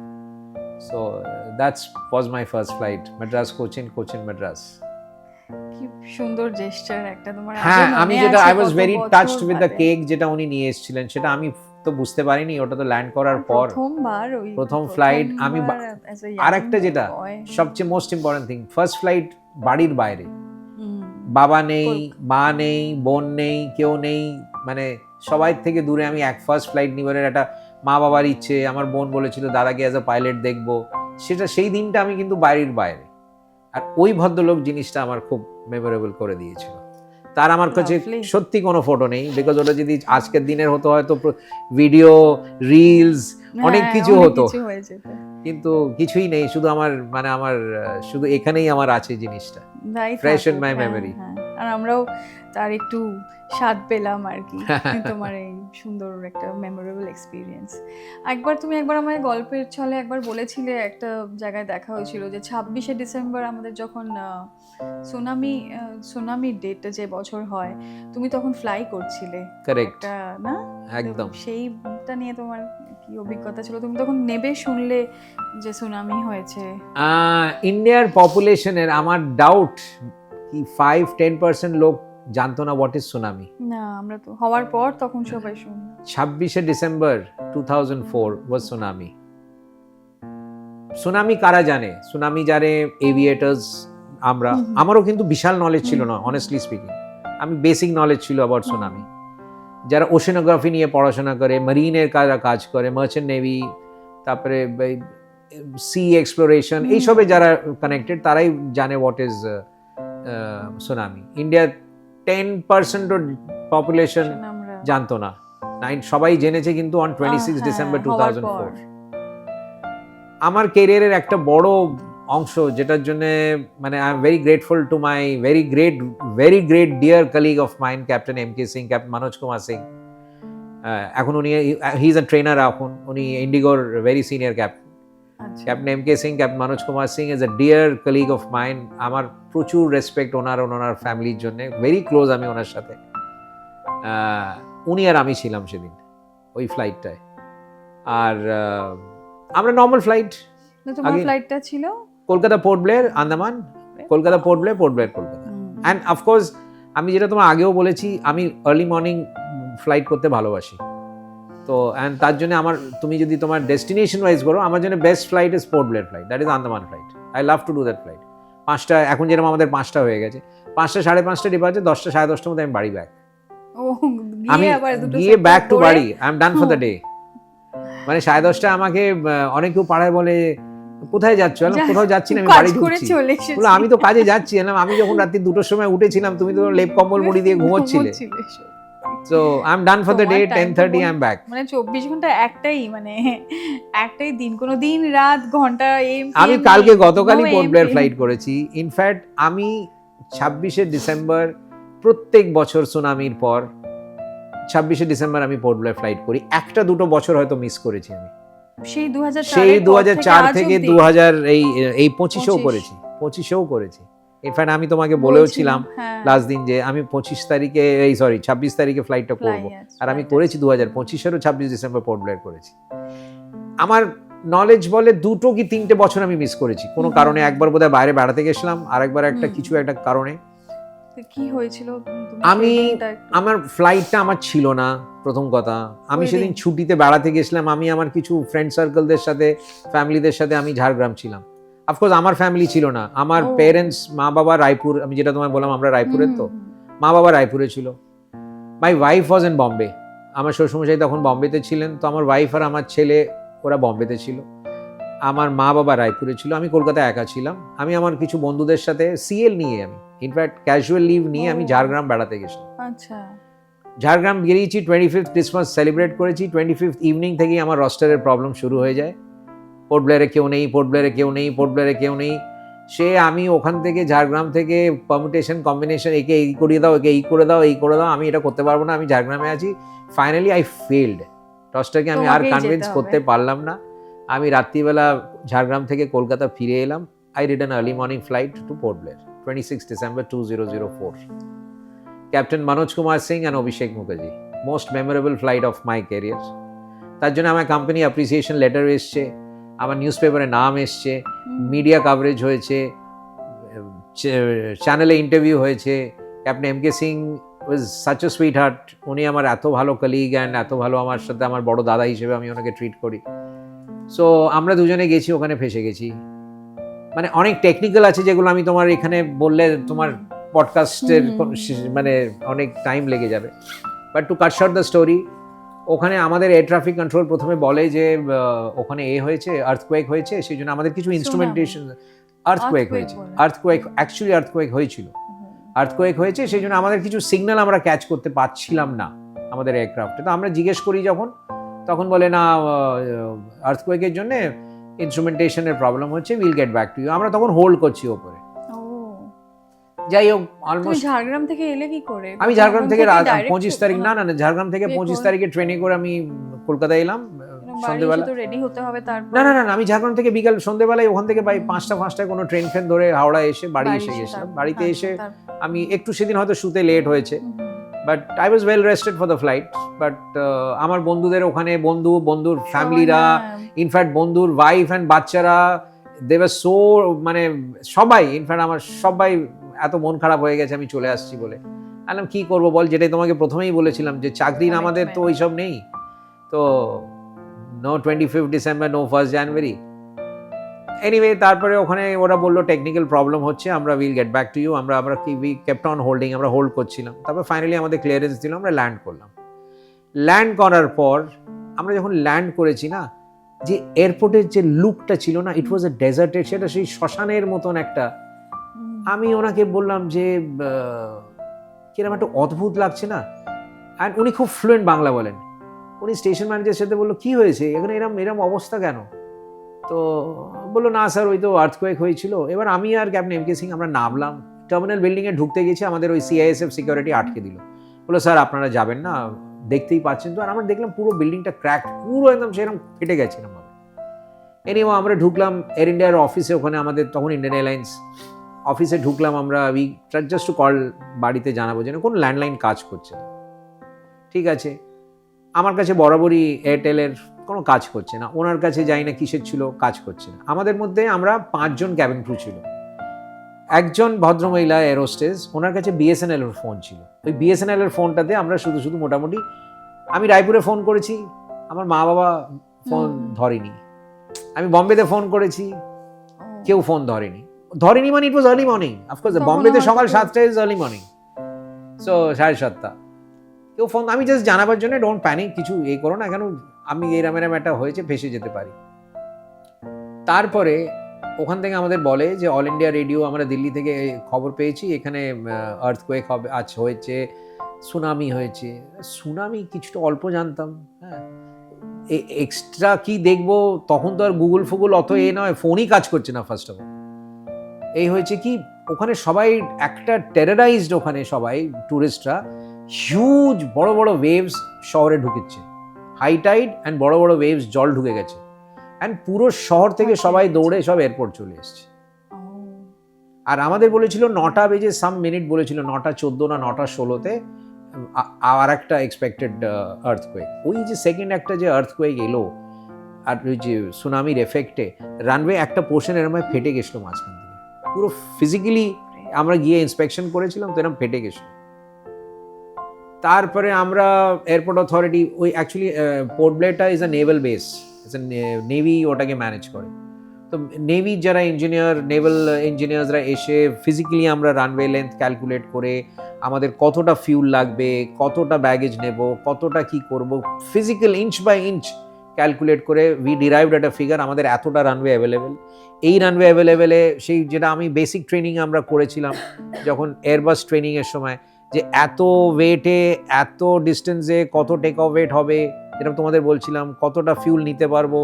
So that's was my first flight, Madras Cochin Madras. কি সুন্দর জেস্চার একটা তোমার। হ্যাঁ, আমি যেটা I was very touched with the cake যেটা উনি নিয়ে এসেছিলেন, সেটা আমি তো বুঝতে পারিনি, ওটা তো ল্যান্ড করার পর প্রথম ফ্লাইট। আমি আরেকটা যেটা সবচেয়ে most important thing, first flight বাড়ির বাইরে, বাবা নেই, মা নেই, বোন নেই, কেউ নেই, মানে সবাই থেকে দূরে আমি এক ফার্স্ট ফ্লাইট নিবারের একটা মা বাবার ইচ্ছে। আমার বোন বলেছিল দাদাকে অ্যাজ আ পাইলট দেখবো, সেটা সেই দিনটা আমি কিন্তু বাড়ির বাইরে। আর ওই ভদ্রলোক জিনিসটা আমার খুব মেমোরেবল করে দিয়েছিল। তার আমার কাছে সত্যি কোনো ফটো নেই, বিকজ ওটা যদি আজকের দিনের হতো হয়তো ভিডিও, রিলস, অনেক কিছু হতো, কিন্তু কিছুই নেই। শুধু আমার শুধু এখানেই আমার আছে জিনিসটা, ফ্রেশ ইন মাই মেমরি। আর আমরাও তার একটু স্বাদ পেলাম আর কি, তোমার এই সুন্দর একটা মেমোরেবল এক্সপিরিয়েন্স। তুমি একবার আমায় গল্পের ছলে একবার বলেছিলে একটা জায়গায় দেখা হয়েছিল যে 26শে ডিসেম্বর আমাদের যখন সুনামি ডেটটা যে বছর হয়, তুমি তখন ফ্লাই করছিলে। কারেক্ট না? একদম। সেইটা নিয়ে তোমার কি অভিজ্ঞতা ছিল? তুমি তখন নেবে শুনলে যে সুনামি হয়েছে। ইন্ডিয়ার পপুলেশনের আমার ডাউট কি 5-10% লোক জানতো না হোয়াট ইজ সুনামি। না, আমরা তো হওয়ার পর তখন সবাই শুনি। 26শে ডিসেম্বর 2004 ওয়াজ সুনামি। সুনামি কারা জানে? সুনামি যারে এভিয়েটার্স, আমারও কিন্তু বিশাল নলেজ ছিল না, অনেস্টলি স্পিকিং। আমি বেসিক নলেজ ছিল অ্যাবাউট সুনামি। যারা ওশেনোগ্রাফি নিয়ে পড়াশোনা করে, মারিনের কাজ করে, মার্চেন্ট নেভি, তারপরে সি এক্সপ্লোরেশন, এইসবে যারা কানেক্টেড তারাই জানে হোয়াট ইজ সুনামি। ইন্ডিয়ার 10% পপুলেশন জানতো না, সবাই জেনেছে কিন্তু অন 26 ডিসেম্বর 2004। আমার ক্যারিয়ারের একটা বড় অংশ, যেটার জন্য মানে I am very grateful to my very great dear colleague of mind, captain M K. Singh, captain Manoj Kumar Singh. এখন উনি হি ইজ আ ট্রেনার, এখন উনি ইন্ডিগোর very senior captain. Captain M K. Singh, captain Manoj Kumar Singh is a dear colleague of mind. আমার প্রচুর respect ওনার ফ্যামিলির জন্য, very close আমি ওনার সাথে। উনি আর আমি ছিলাম সেদিন ওই ফ্লাইটটায়। আর আমরা নর্মাল ফ্লাইট, তোমার ফ্লাইটটা ছিল Kolkata port Blair, Andaman, Kolkata port Blair, Kolkata. And of course আমি যেটা তোমার আগেও বলেছি, আমি আর্লি মর্নিং ফ্লাইট করতে ভালোবাসি। তো অ্যান্ড তার জন্য তুমি যদি তোমার ডেস্টিনেশন ওয়াইজ করো, আমার জন্য best flight is port Blair flight, that is Andaman flight. I love to do that flight. 5টা, এখন যেরকম আমাদের 5টা হয়ে গেছে, 5টা 5:30 ডিপার্চার, 10টা 10:30টার মধ্যে আমি বাড়ি ব্যাক। আমি গিয়ে ব্যাক টু বাড়ি, I am done for the day. মানে 10:30টায় আমাকে অনেক কেউ পাড়ায় বলে কোথায় যাচ্ছ? কোথাও যাচ্ছি না, আমি বাড়ি ঢুকছি। আমি তো কাজে যাচ্ছি। আমি যখন রাত্রি 2টোর সময় উঠেছিলাম, তুমি তো লেপ কম্বল মুড়ি দিয়ে ঘুমোচ্ছিলে। So I'm done for the day, 10:30 I'm back. মানে 24 ঘন্টা একটাই দিন, কোনো দিন রাত ঘন্টা আমি গতকালই পোর্ট ব্লেয়ার ফ্লাইট করেছি। ইনফ্যাক্ট আমি 26শে ডিসেম্বর প্রত্যেক বছর সুনামির পর 26শে ডিসেম্বর আমি পোর্ট ব্লেয়ার ফ্লাইট করি। একটা দুটো বছর হয়তো মিস করেছি আমি, সেই 2004 সেই 2004 থেকে 2000 এই 25এও 25 করেছি, 25এও করেছি। ইনফ্যাক্ট আমি তোমাকে বলেওছিলাম হ্যাঁ, লাস্ট দিন যে আমি 25 তারিখে 26 তারিখে ফ্লাইটটা করব, আর আমি করেছি 2025-এরও 26 ডিসেম্বর পোর্ট ব্লেয়ার করেছি। আমার নলেজ বলে দুটো কি তিনটে বছর আমি মিস করেছি কোনো কারণে। একবার বোধহয় বাইরে বেড়াতে গেছিলাম, আর একবার একটা কিছু একটা কারণে। কি হয়েছিল? আমি আমার ফ্লাইটটা আমার ছিল না প্রথম কথা। আমি ওই সেদিন দিন? ছুটিতে বেড়াতে গেছিলাম, আমি আমার কিছু ফ্রেন্ড সার্কেলদের সাথে, ফ্যামিলিদের সাথে আমি ঝাড়গ্রাম ছিলাম। অফকোর্স আমার ফ্যামিলি ছিল না, আমার ও। পেরেন্টস, মা বাবা রায়পুর, আমি যেটা তোমায় বললাম আমরা রায়পুরের, তো মা বাবা রায়পুরে ছিল। My wife was in Bombay, আমার শ্বশুরমশাই তখন বম্বেতে ছিলেন, তো আমার ওয়াইফ আর আমার ছেলে ওরা বম্বেতে ছিল, আমার মা বাবা রায়পুরে ছিল, আমি কলকাতায় একা ছিলাম। আমি আমার কিছু বন্ধুদের সাথে সিএল নিয়ে, আমি ইনফ্যাক্ট ক্যাজুয়াল লিভ নিয়ে আমি ঝাড়গ্রাম বেড়াতে গেছিলাম। আচ্ছা, ঝাড়গ্রাম বেরিয়েছি, 25th ক্রিসমাস সেলিব্রেট করেছি। 25th ইভিনিং থেকেই আমার রস্টারের প্রবলেম শুরু হয়ে যায়। পোর্ট ব্লেয়ারে কেউ নেই, পোর্ট ব্লেয়ারে কেউ নেই, পোর্ট ব্লেয়ারে কেউ নেই। সে আমি ওখান থেকে ঝাড়গ্রাম থেকে পারমুটেশন কম্বিনেশন, একে এই করিয়ে দাও, একে এই করে দাও, এই করে দাও, আমি এটা করতে পারবো না, আমি ঝাড়গ্রামে আছি। ফাইনালি আই ফেলড, রস্টারকে আমি আর তোমাকেই কনভিন্স যেতে করতে হবে। পারলাম না। আমি রাত্রিবেলা ঝাড়গ্রাম থেকে কলকাতা ফিরে এলাম। I return early morning flight to Port Blair, 26 December 2004. Captain Manoj Kumar Singh and Abhishek Mukherjee, most memorable flight of my career. তার জন্য আমার কোম্পানি অ্যাপ্রিসিয়েশন লেটার এসছে, আমার নিউজ পেপারে নাম এসছে, মিডিয়া কাভারেজ হয়েছে, চ্যানেলে ইন্টারভিউ হয়েছে। Captain M K Singh was such a sweetheart, উনি আমার এত ভালো কলিগ অ্যান্ড এত ভালো, আমার সাথে আমার বড় দাদা হিসেবে আমি ওনাকে ট্রিট করি। সো আমরা দুজনে গেছি, ওখানে ফেসে গেছি। মানে অনেক টেকনিক্যাল আছে যেগুলো আমি তোমার এখানে বললে তোমার পডকাস্টের মানে অনেক টাইম লেগে যাবে। But two cut short the story, ওখানে আমাদের এয়ার ট্রাফিক কন্ট্রোল প্রথমে বলে যে ওখানে হয়েছে, আর্থকোয়েক হয়েছে, সেই জন্য আমাদের কিছু ইনস্ট্রুমেন্টেশন, আর্থকোয়েক হয়েছে, আর্থকোয়েক অ্যাকচুয়ালি আর্থকোয়েক হয়েছিল, আর্থকোয়েক হয়েছে, সেই জন্য আমাদের কিছু সিগন্যাল আমরা ক্যাচ করতে পারছিলাম না আমাদের এয়ারক্রাফটে। তো আমরা জিজ্ঞেস করি যখন, তখন বলে না, আর্থকোয়েকের জন্য ইনস্ট্রুমেন্টেশনের প্রবলেম হচ্ছে, will get back to you. আমরা তখন হোল্ড করছি ওপরে। যাই হোক, অলমোস্ট ঝাড়গ্রাম থেকে এলে কি করে? আমি ঝাড়গ্রাম থেকে 25 তারিখ, না ঝাড়গ্রাম থেকে 25 তারিখে ট্রেনে করে আমি কলকাতায় এলাম সন্ধ্যেবেলা। রেডি হতে হবে তারপর? না, আমি ঝাড়গ্রাম থেকে বিকাল সন্ধ্যেবেলায় ওখান থেকে 5টায় কোনো ট্রেন ফ্রেন ধরে হাওড়া এসে বাড়ি এসে গেছিলাম। বাড়িতে এসে আমি একটু সেদিন হয়তো শুতে লেট হয়েছে, but I was well rested for the flight. But আমার বন্ধুদের ওখানে, বন্ধুর ফ্যামিলিরা, ইনফ্যাক্ট বন্ধুর ওয়াইফ অ্যান্ড বাচ্চারা, দে ওয়ার সো, মানে সবাই, ইনফ্যাক্ট আমার সবাই এত মন খারাপ হয়ে গেছে আমি চলে আসছি বলে। বললাম কি করবো বল, যেটাই তোমাকে প্রথমেই বলেছিলাম যে চাকরির আমাদের তো ওইসব নেই। তো no 25 December, no 1 January. Anyway, তারপরে ওখানে ওরা বললো টেকনিক্যাল প্রবলেম হচ্ছে, আমরা will get back to you. আমরা কি উই কেপ্ট অন হোল্ডিং, আমরা হোল্ড করছিলাম। তারপর ফাইনালি আমাদের ক্লিয়ারেন্স দিল, আমরা ল্যান্ড করলাম। ল্যান্ড করার পর আমরা যখন ল্যান্ড করেছি না, যে এয়ারপোর্টের যে লুকটা ছিল না, ইট ওয়াজ এ ডেজার্টেড, সেটা সেই শ্মশানের মতন একটা। আমি ওনাকে বললাম যে কিরকম একটা অদ্ভুত লাগছে না, আর উনি খুব ফ্লুয়েন্ট বাংলা বলেন। উনি স্টেশন ম্যানেজারের সাথে বললো কি হয়েছে এখানে, এরম অবস্থা কেন? তো বললো না স্যার, ওই তো আর্থকোয়েক হয়েছিল। এবার আমি আর ক্যাপ্টেন এম কে সিং আমরা নামলাম, টার্মিনাল বিল্ডিংয়ে ঢুকতে গেছি, আমাদের ওই সিআইএসএফ সিকিউরিটি আটকে দিল, বললো স্যার আপনারা যাবেন না, দেখতেই পাচ্ছেন তো। আর আমরা দেখলাম পুরো বিল্ডিংটা ক্র্যাক, পুরো একদম সেরকম ফেটে গেছে এরকম। এনিওয়ে আমরা ঢুকলাম এয়ার ইন্ডিয়ার অফিসে, ওখানে আমাদের তখন ইন্ডিয়ান এয়ারলাইন্স অফিসে ঢুকলাম আমরা। উই জাস্ট টু কল, বাড়িতে জানাবো যেন কোনো ল্যান্ডলাইন কাজ করছে না। ঠিক আছে, আমার কাছে বরাবরই এয়ারটেলের কোনো কাজ করছে না, ওনার কাছে যাই না কিসের ছিল, কাজ করছে না। আমাদের মধ্যে আমরা 5 জন ক্যাবিন ক্রু ছিল। একজন ভদ্রমহিলা এরোস্টেস, ওনার কাছে বিএসএনএল এর ফোন ছিল। ওই বিএসএনএল এর ফোনটাতে আমরা শুধু মোটামুটি, আমি রায়পুরে ফোন করেছি, আমার মা বাবা ফোন ধরেনি। আমি বম্বেতে ফোন করেছি, কেউ ফোন ধরেনি মানে ইট ওয়াজ আর্লি মর্নিং। অফকোর্স বম্বেতে সকাল 7টায় ইজ আর্লি মর্নিং, সো 7:30 কেউ ফোন। আমি জাস্ট জানাবার জন্য, ডোন্ট প্যানিক, কিছু এই করো না, কেন আমি এরম একটা হয়েছে, ফেসে যেতে পারি। তারপরে ওখান থেকে আমাদের বলে যে অল ইন্ডিয়া রেডিও, আমরা দিল্লি থেকে খবর পেয়েছি এখানে আর্থকোয়েক হবে, আজ হয়েছে, সুনামি হয়েছে। সুনামি কিছুটা অল্প জানতাম, হ্যাঁ, এক্সট্রা কি দেখবো, তখন তো আর গুগল ফুগল অত নয়, ফোনই কাজ করছে না ফার্স্ট অফ অল। এই হয়েছে কি, ওখানে সবাই একটা টেরারাইজড, ওখানে সবাই টুরিস্টরা, হিউজ বড় বড় ওয়েভস শহরে ঢুকেছে, হাই টাইড অ্যান্ড বড় বড় ওয়েভস, জল ঢুকে গেছে, অ্যান্ড পুরো শহর থেকে সবাই দৌড়ে সব এয়ারপোর্ট চলে এসছে। আর আমাদের বলেছিল 9টা বেজে সাম মিনিট বলেছিল, 9:14 না 9:16-তে আর একটা এক্সপেক্টেড আর্থকোয়েক। ওই যে সেকেন্ড একটা যে আর্থকোয়েক এলো আর ওই যে সুনামির এফেক্টে রানওয়ে একটা পোর্শন এরম ফেটে গেছিলো মাঝখান থেকে, পুরো ফিজিক্যালি আমরা গিয়ে ইন্সপেকশন করেছিলাম তো এরম ফেটে গেছিলো। তারপরে আমরা এয়ারপোর্ট অথরিটি, ওই অ্যাকচুয়ালি পোর্ট ব্লেয়ারটা is a naval base, navy ওটাকে ম্যানেজ করে। তো নেভি যারা ইঞ্জিনিয়ার, নেভাল ইঞ্জিনিয়ার্সরা এসে ফিজিক্যালি আমরা রানওয়ে লেন্থ ক্যালকুলেট করে আমাদের কতটা ফিউল লাগবে, কতটা ব্যাগেজ নেব, কতটা কি করব, physical inch by inch calculate করে উই ডিরাইভড একটা ফিগার, আমাদের এতটা রানওয়ে অ্যাভেলেবেল। এই রানওয়ে অ্যাভেলেবেলে সেই যেটা আমি বেসিক ট্রেনিং আমরা করেছিলাম যখন এয়ারবাস ট্রেনিংয়ের সময়, যে এত ওয়েটে এত ডিস্টেন্সে কত টেক অফ ওয়েট হবে, যেরকম তোমাদের বলছিলাম কতটা ফিউল নিতে পারবো,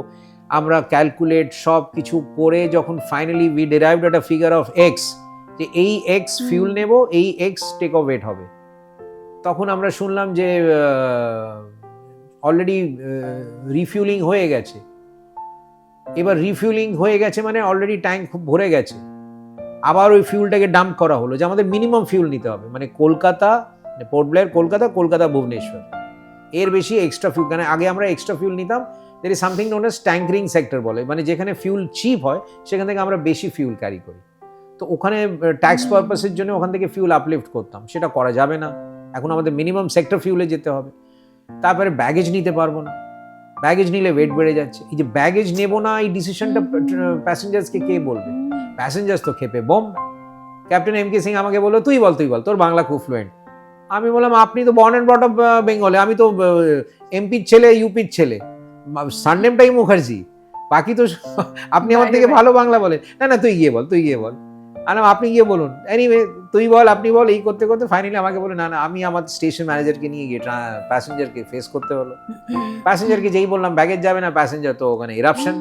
আমরা ক্যালকুলেট সব কিছু করে যখন ফাইনালি উই ডিরাইভড একটা ফিগার অফ এক্স, যে এই এক্স ফিউল নেব, এই এক্স টেক অফ ওয়েট হবে, তখন আমরা শুনলাম যে অলরেডি রিফিউলিং হয়ে গেছে। এবার রিফিউলিং হয়ে গেছে মানে অলরেডি ট্যাঙ্ক খুব ভরে গেছে, আবার ওই ফিউলটাকে ডাম্প করা হলো যে আমাদের মিনিমাম ফিউল নিতে হবে, মানে কলকাতা, পোর্ট ব্লেয়ার কলকাতা, কলকাতা ভুবনেশ্বর, এর বেশি এক্সট্রা ফিউল, কারণ আগে আমরা এক্সট্রা ফিউল নিতাম, there is something known as tankering sector বলে, মানে যেখানে ফিউল চিপ হয় সেখান থেকে আমরা বেশি ফিউল ক্যারি করি। তো ওখানে ট্যাক্স পারপাসের জন্য ওখান থেকে ফিউল আপলিফট করতাম, সেটা করা যাবে না, এখন আমাদের মিনিমাম সেক্টর ফিউলে যেতে হবে। তারপরে ব্যাগেজ নিতে পারবো না, ব্যাগেজ নিলে ওয়েট বেড়ে যাচ্ছে। এই যে ব্যাগেজ নেবো না এই ডিসিশনটা প্যাসেঞ্জার্সকে কে বলবে? প্যাসেঞ্জার্স তো খেপে বোম। ক্যাপ্টেন এম কে সিং আমাকে বললো তুই বল, তোর বাংলা খুব ফ্লুয়েন্ট। আমি বললাম আপনি তো বর্ন অ্যান্ড ব্রট আপ বেঙ্গলে, আমি তো এমপির ছেলে, ইউপির ছেলে, সারনেমটাই মুখার্জি, বাকি তো আপনি আমার থেকে ভালো বাংলা বলেন। না তুই গিয়ে বল। আর আপনি গিয়ে বলুন, এনিওয়ে তুই বল, আপনি বল, এই করতে করতে ফাইনালি আমাকে বলে না আমি আমার স্টেশন ম্যানেজারকে নিয়ে গিয়ে প্যাসেঞ্জারকে ফেস করতে হলো। প্যাসেঞ্জারকে যেই বললাম ব্যাগেজ যাবে না, প্যাসেঞ্জার তো ওখানে ইরাপশন,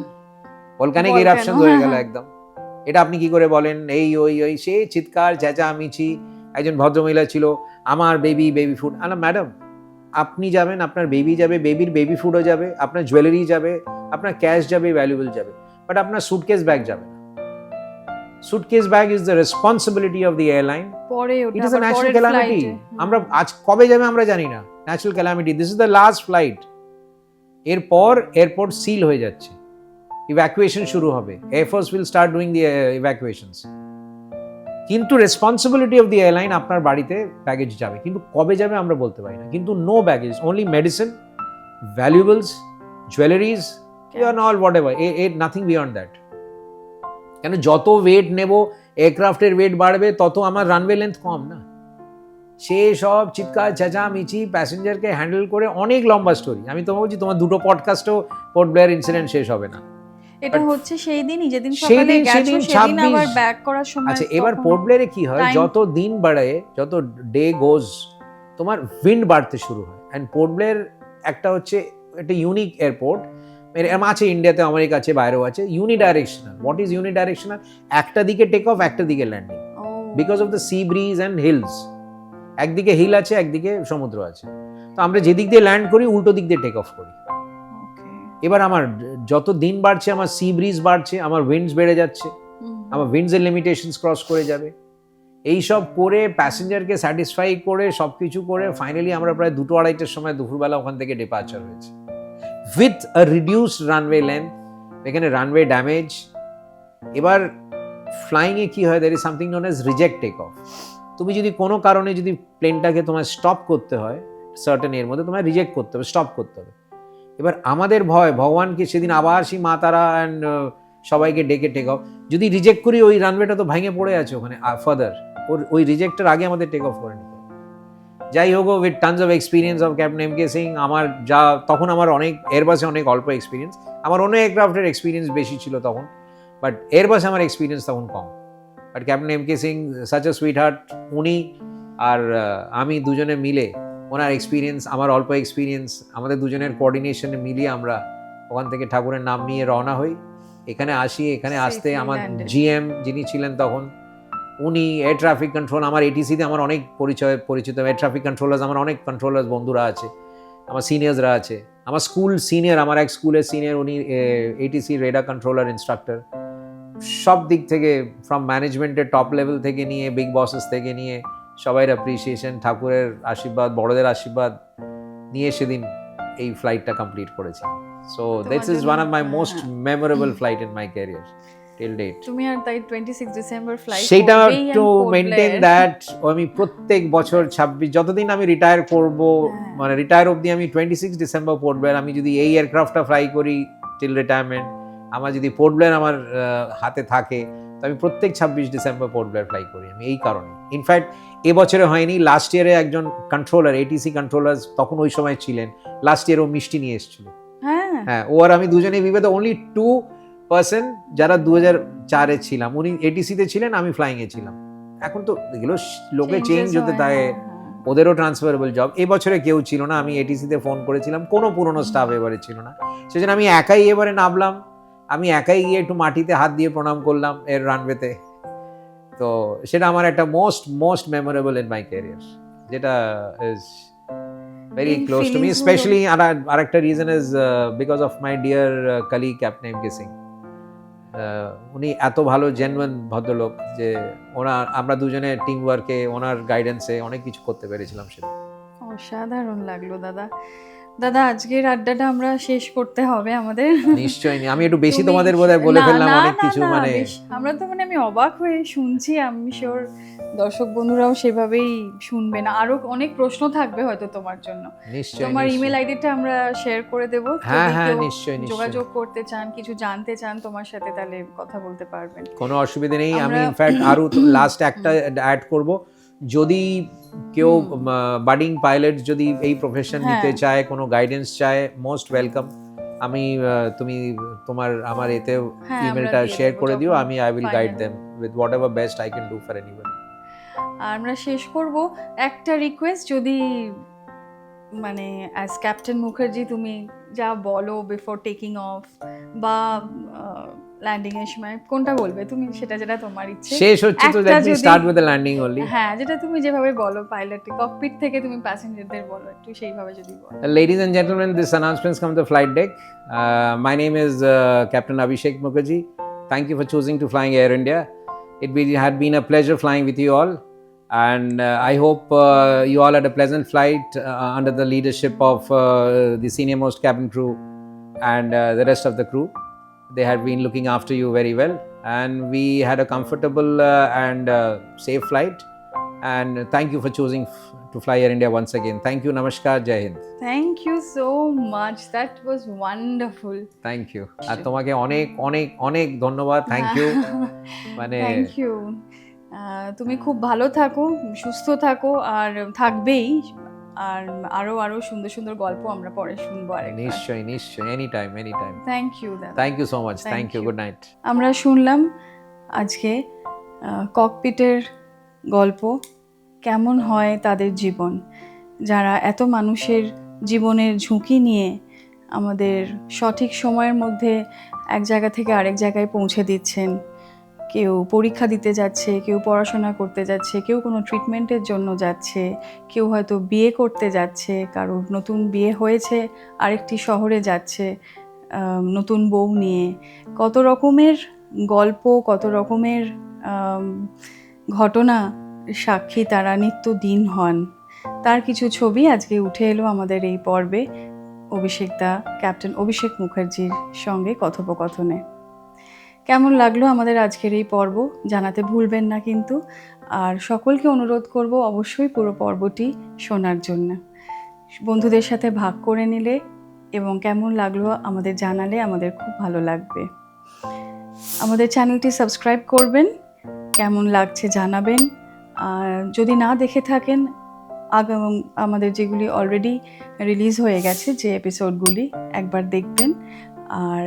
ভলকানিক ইরাপশন হয়ে গেল একদম। এটা আপনি কি করে বলেন, এই ওই সে চিৎকার চেঁচামেচি। একজন ভদ্রমহিলা ছিল, আমার বেবি ফুড। আলা ম্যাডাম আপনি যাবেন, আপনার বেবি যাবে, বেবির বেবি ফুডও যাবে, আপনার জুয়েলারি যাবে, আপনার ক্যাশ যাবে, ভ্যালুয়েবল যাবে, বাট আপনার সুটকেস ব্যাগ যাবে না। Suitcase bag is the responsibility of the airline. It is a natural calamity. আমরা আজ কবে যাবে আমরা জানি না, natural calamity, this is the last flight. এরপর এয়ারপোর্ট সিল হয়ে যাচ্ছে, ইভ্যাকুয়েশন শুরু হবে, air force will start doing the evacuations. কিন্তু রেসপন্সিবিলিটি অফ দি এয়ারলাইন, আপনার বাড়িতে ব্যাগেজ যাবে, কিন্তু কবে যাবে আমরা বলতে পারি না। কিন্তু no baggage, only medicine, valuables, jewelleries, all whatever, nothing beyond that. কেন যত ওয়েট নেব, এয়ারক্রাফটের ওয়েট বাড়বে, তত আমার রানওয়ে লেন্থ কম না। সে সব চিৎকার চেঁচামেচি প্যাসেঞ্জারকে হ্যান্ডেল করে, অনেক লম্বা স্টোরি। আমি তোমাকে বলছি তোমার 2টো পডকাস্টও পোর্ট ব্লেয়ার ইনসিডেন্ট শেষ হবে না। এটা হচ্ছে সেই দিনই যেদিন সকালে গেছো, সেদিন আবার ব্যাক করার সময়। আচ্ছা, এবার পোর্ট ব্লেয়ারে কি হয়, যত দিন বাড়ে, যত ডে গোজ, তোমার উইন্ড বাড়তে শুরু হয়। অ্যান্ড পোর্ট ব্লেয়ার একটা হচ্ছে একটা ইউনিক এয়ারপোর্ট, এরকম আছে ইন্ডিয়াতে, আমেরিকা আছে, বাইরেও আছে। ইউনিডাইরেকশনাল। What is unidirectional? একটা দিকে টেক অফ, একটা দিকে landing, because of the sea bridge and hills. একদিকে হিল আছে, একদিকে সমুদ্র আছে, তো আমরা যেদিক দিয়ে ল্যান্ড করি উল্টো দিক দিয়ে টেক অফ করি। এবার আমার যত দিন বাড়ছে, আমার সি ব্রিজ বাড়ছে, আমার উইন্ডস বেড়ে যাচ্ছে, আমার উইন্ডসের লিমিটেশনস ক্রস করে যাবে। এইসব করে প্যাসেঞ্জারকে স্যাটিসফাই করে সব কিছু করে ফাইনালি আমরা প্রায় 2-2:30টার সময় দুপুরবেলা ওখান থেকে ডিপার্চার হয়েছে with a reduced runway length. এখানে রানওয়ে ড্যামেজ। এবার ফ্লাইংয়ে কি হয়, there is something known as reject take off. তুমি যদি কোনো কারণে যদি প্লেনটাকে তোমার স্টপ করতে হয়, সার্টেন এর মধ্যে তোমায় রিজেক্ট করতে হবে, স্টপ করতে হবে। এবার আমাদের ভয়, ভগবানকে সেদিন আবার সেই মা তারা অ্যান্ড সবাইকে ডেকে টেক অফ, যদি রিজেক্ট করি ওই রানওয়েটা তো ভেঙে পড়ে আছে ওখানে ফার্দার, ওই রিজেক্টের আগে আমাদের টেক অফ করে নিতে হবে। যাই হোক, with tons of experience of captain M K Singh, আমার যা তখন আমার অনেক এয়ারবাসে অনেক অল্প এক্সপিরিয়েন্স, আমার অন্য এয়ারক্রাফটের এক্সপিরিয়েন্স বেশি ছিল তখন, বাট এয়ারবাসে আমার এক্সপিরিয়েন্স তখন কম। But captain M K Singh such a sweetheart, উনি আর আমি দুজনে মিলে, ওনার এক্সপিরিয়েন্স, আমার অল্প এক্সপিরিয়েন্স, আমাদের দুজনের কোঅর্ডিনেশনে মিলিয়ে আমরা ওখান থেকে ঠাকুরের নাম নিয়ে রওনা হই। এখানে আসি, এখানে আসতে আমার জিএম যিনি ছিলেন তখন, উনি এয়ার ট্রাফিক কন্ট্রোল, আমার এটিসিতে আমার অনেক পরিচিত এয়ার ট্রাফিক কন্ট্রোলার্স, আমার অনেক কন্ট্রোলার্স বন্ধুরা আছে, আমার সিনিয়র্সরা আছে, আমার স্কুল সিনিয়র, আমার এক স্কুলের সিনিয়র, উনি এটিসি রেডার কন্ট্রোলার ইনস্ট্রাক্টর। সব দিক থেকে, ফ্রম ম্যানেজমেন্টের টপ লেভেল থেকে নিয়ে, বিগ বসেস থেকে নিয়ে, সবাই অ্যাপ্রিসিয়েশন, ঠাকুরের আশীর্বাদ, বড়দের আশীর্বাদ নিয়ে সেদিন এই ফ্লাইটটা কমপ্লিট করেছি। So this is one of my most memorable flight in my career till date. তুমি আর তাই 26 ডিসেম্বর ফ্লাইট সেইটা টু মেনটেন দ্যাট, আমি প্রত্যেক বছর 26, যতদিন আমি রিটায়ার করব, মানে রিটায়ার অবধি আমি 26 ডিসেম্বর পোর্ট ব্লেয়ার, আমি যদি এই এয়ারক্রাফটটা ফ্লাই করি টিল রিটায়ারমেন্ট, আমার যদি পোর্ট ব্লেয়ার আমার হাতে থাকে, তো আমি প্রত্যেক 26 ডিসেম্বর পোর্ট ব্লেয়ার ফ্লাই করি আমি এই কারণে। ইনফ্যাক্ট এবছরে হয়নি, লাস্ট ইয়ারে একজন কন্ট্রোলার, এটিসি কন্ট্রোলার তখন ওই সময় ছিলেন, লাস্ট ইয়ার ও মিষ্টি নিয়ে এসেছিল। হ্যাঁ, ও আর আমি দুজনেই, উই ওয়ার দ্য অনলি 2% যারা 2004-এ ছিলাম। উনি এটিসিতে ছিলেন, আমি ফ্লাইং এ ছিলাম। এখন তো এগুলো লোকে চেঞ্জ হতে থাকে, ওদেরও ট্রান্সফারেবল জব। এবছরে কেউ ছিল না, আমি এটিসিতে ফোন করেছিলাম, কোনো পুরনো স্টাফ এবারে ছিল না, সেজন্য আমি একাই এবারে নামলাম, আমি একাই গিয়ে একটু মাটিতে হাত দিয়ে প্রণাম করলাম এর রানওয়েতে। তো সেটা আমার একটা most memorable in my career, যেটা is very close to me, especially arekta reason is because of my dear colleague Captain M.K. Singh. উনি এত ভালো জেনুইন ভদ্রলোক যে আমরা দুজনে টিম ওয়ার্কে, ওনার গাইডেন্সে অনেক কিছু করতে পেরেছিলাম সেটা। অসাধারণ লাগলো দাদা আজকের আড্ডাটা আমরা শেষ করতে হবে আমাদের। নিশ্চয়ই, আমি একটু বেশি তোমাদের বোধহয় বলে ফেললাম অনেক কিছু, মানে আমরা তো আমি অবাক হয়ে শুনছি, আমি শিওর দর্শক বন্ধুরাও সেভাবেই শুনবে না, আরো অনেক প্রশ্ন থাকবে হয়তো তোমার জন্য। নিশ্চয়ই, তোমার ইমেল আইডিটা আমরা শেয়ার করে দেব, হ্যাঁ নিশ্চয়ই, যোগাযোগ করতে চান, কিছু জানতে চান তোমার সাথে, তাহলে কথা বলতে পারবেন, কোনো অসুবিধা নেই। আমি ইনফ্যাক্ট আরো লাস্ট একটা অ্যাড করব, যদি কেউ বাডিং পাইলট যদি এই প্রফেশন নিতে চায়, কোনো গাইডেন্স চায়, মোস্ট ওয়েলকাম। আমি আমার এতে ইমেলটা শেয়ার করে দিও, আমি I will guide them with whatever best I can do for anyone. আর আমরা শেষ করব একটা রিকোয়েস্ট, যদি অ্যাজ ক্যাপ্টেন মুখার্জি তুমি যা বলো বিফোর টেকিং অফ বা ল্যান্ডিং এর সময়, কোনটা বলবে তুমি? সেটা যেটা তোমার ইচ্ছে। শেষ হচ্ছে তো let me start with the landing only. হ্যাঁ, যেটা তুমি যেভাবে বলো পাইলট ককপিট থেকে, তুমি প্যাসেঞ্জারদের বলো একটু সেইভাবে যদি বলো। Ladies and gentlemen, this announcements come to the flight deck. My name is Captain Abhishek Mukherjee. Thank you for choosing to flying Air India. It had been a pleasure flying with you all, and I hope you all had a pleasant flight under the leadership of the senior most cabin crew and the rest of the crew. They had been looking after you very well, and we had a comfortable and safe flight. And thank you for choosing to fly Air India once again. Thank you, namaskar, Jai Hind. Thank you so much, that was wonderful. Thank you. আর তোমাকে অনেক অনেক অনেক ধন্যবাদ, thank you. Thank you. তুমি খুব ভালো থাকো, সুস্থ থাকো, আর থাকবেই, আর আরো সুন্দর সুন্দর গল্প আমরা পরে শুনবো। আর নিশ্চয়ই এনি টাইম। থ্যাংক ইউ দাদা, thank you so much, thank you, good night. আমরা শুনলাম আজকে ককপিটের গল্প, কেমন হয় তাদের জীবন, যারা এত মানুষের জীবনের ঝুঁকি নিয়ে আমাদের সঠিক সময়ের মধ্যে এক জায়গা থেকে আরেক জায়গায় পৌঁছে দিচ্ছেন। কেউ পরীক্ষা দিতে যাচ্ছে, কেউ পড়াশোনা করতে যাচ্ছে, কেউ কোনো ট্রিটমেন্টের জন্য যাচ্ছে, কেউ হয়তো বিয়ে করতে যাচ্ছে, কারোর নতুন বিয়ে হয়েছে আরেকটি শহরে যাচ্ছে নতুন বউ নিয়ে। কত রকমের গল্প, কত রকমের ঘটনা সাক্ষী তারা নিত্যদিন হন, তার কিছু ছবি আজকে উঠে এলো আমাদের এই পর্বে ক্যাপ্টেন অভিষেক মুখার্জির সঙ্গে কথোপকথনে। কেমন লাগলো আমাদের আজকের এই পর্ব জানাতে ভুলবেন না কিন্তু। আর সকলকে অনুরোধ করব অবশ্যই পুরো পর্বটি শোনার জন্য, বন্ধুদের সাথে ভাগ করে নিলে এবং কেমন লাগলো আমাদের জানালে আমাদের খুব ভালো লাগবে। আমাদের চ্যানেলটি সাবস্ক্রাইব করবেন, কেমন লাগছে জানাবেন। আর যদি না দেখে থাকেন আমাদের যেগুলি অলরেডি রিলিজ হয়ে গেছে যে এপিসোডগুলি, একবার দেখবেন। আর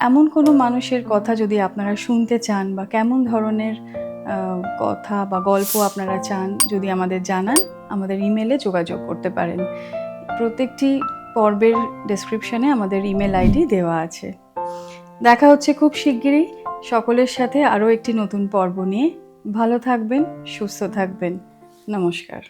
এমন কোনো মানুষের কথা যদি আপনারা শুনতে চান বা কেমন ধরনের কথা বা গল্প আপনারা চান যদি আমাদের জানান, আমাদের ইমেলে যোগাযোগ করতে পারেন। প্রত্যেকটি পর্বের ডেসক্রিপশনে আমাদের ইমেল আইডি দেওয়া আছে। দেখা হচ্ছে খুব শিগগিরই সকলের সাথে আরও একটি নতুন পর্ব নিয়ে। ভালো থাকবেন, সুস্থ থাকবেন। নমস্কার।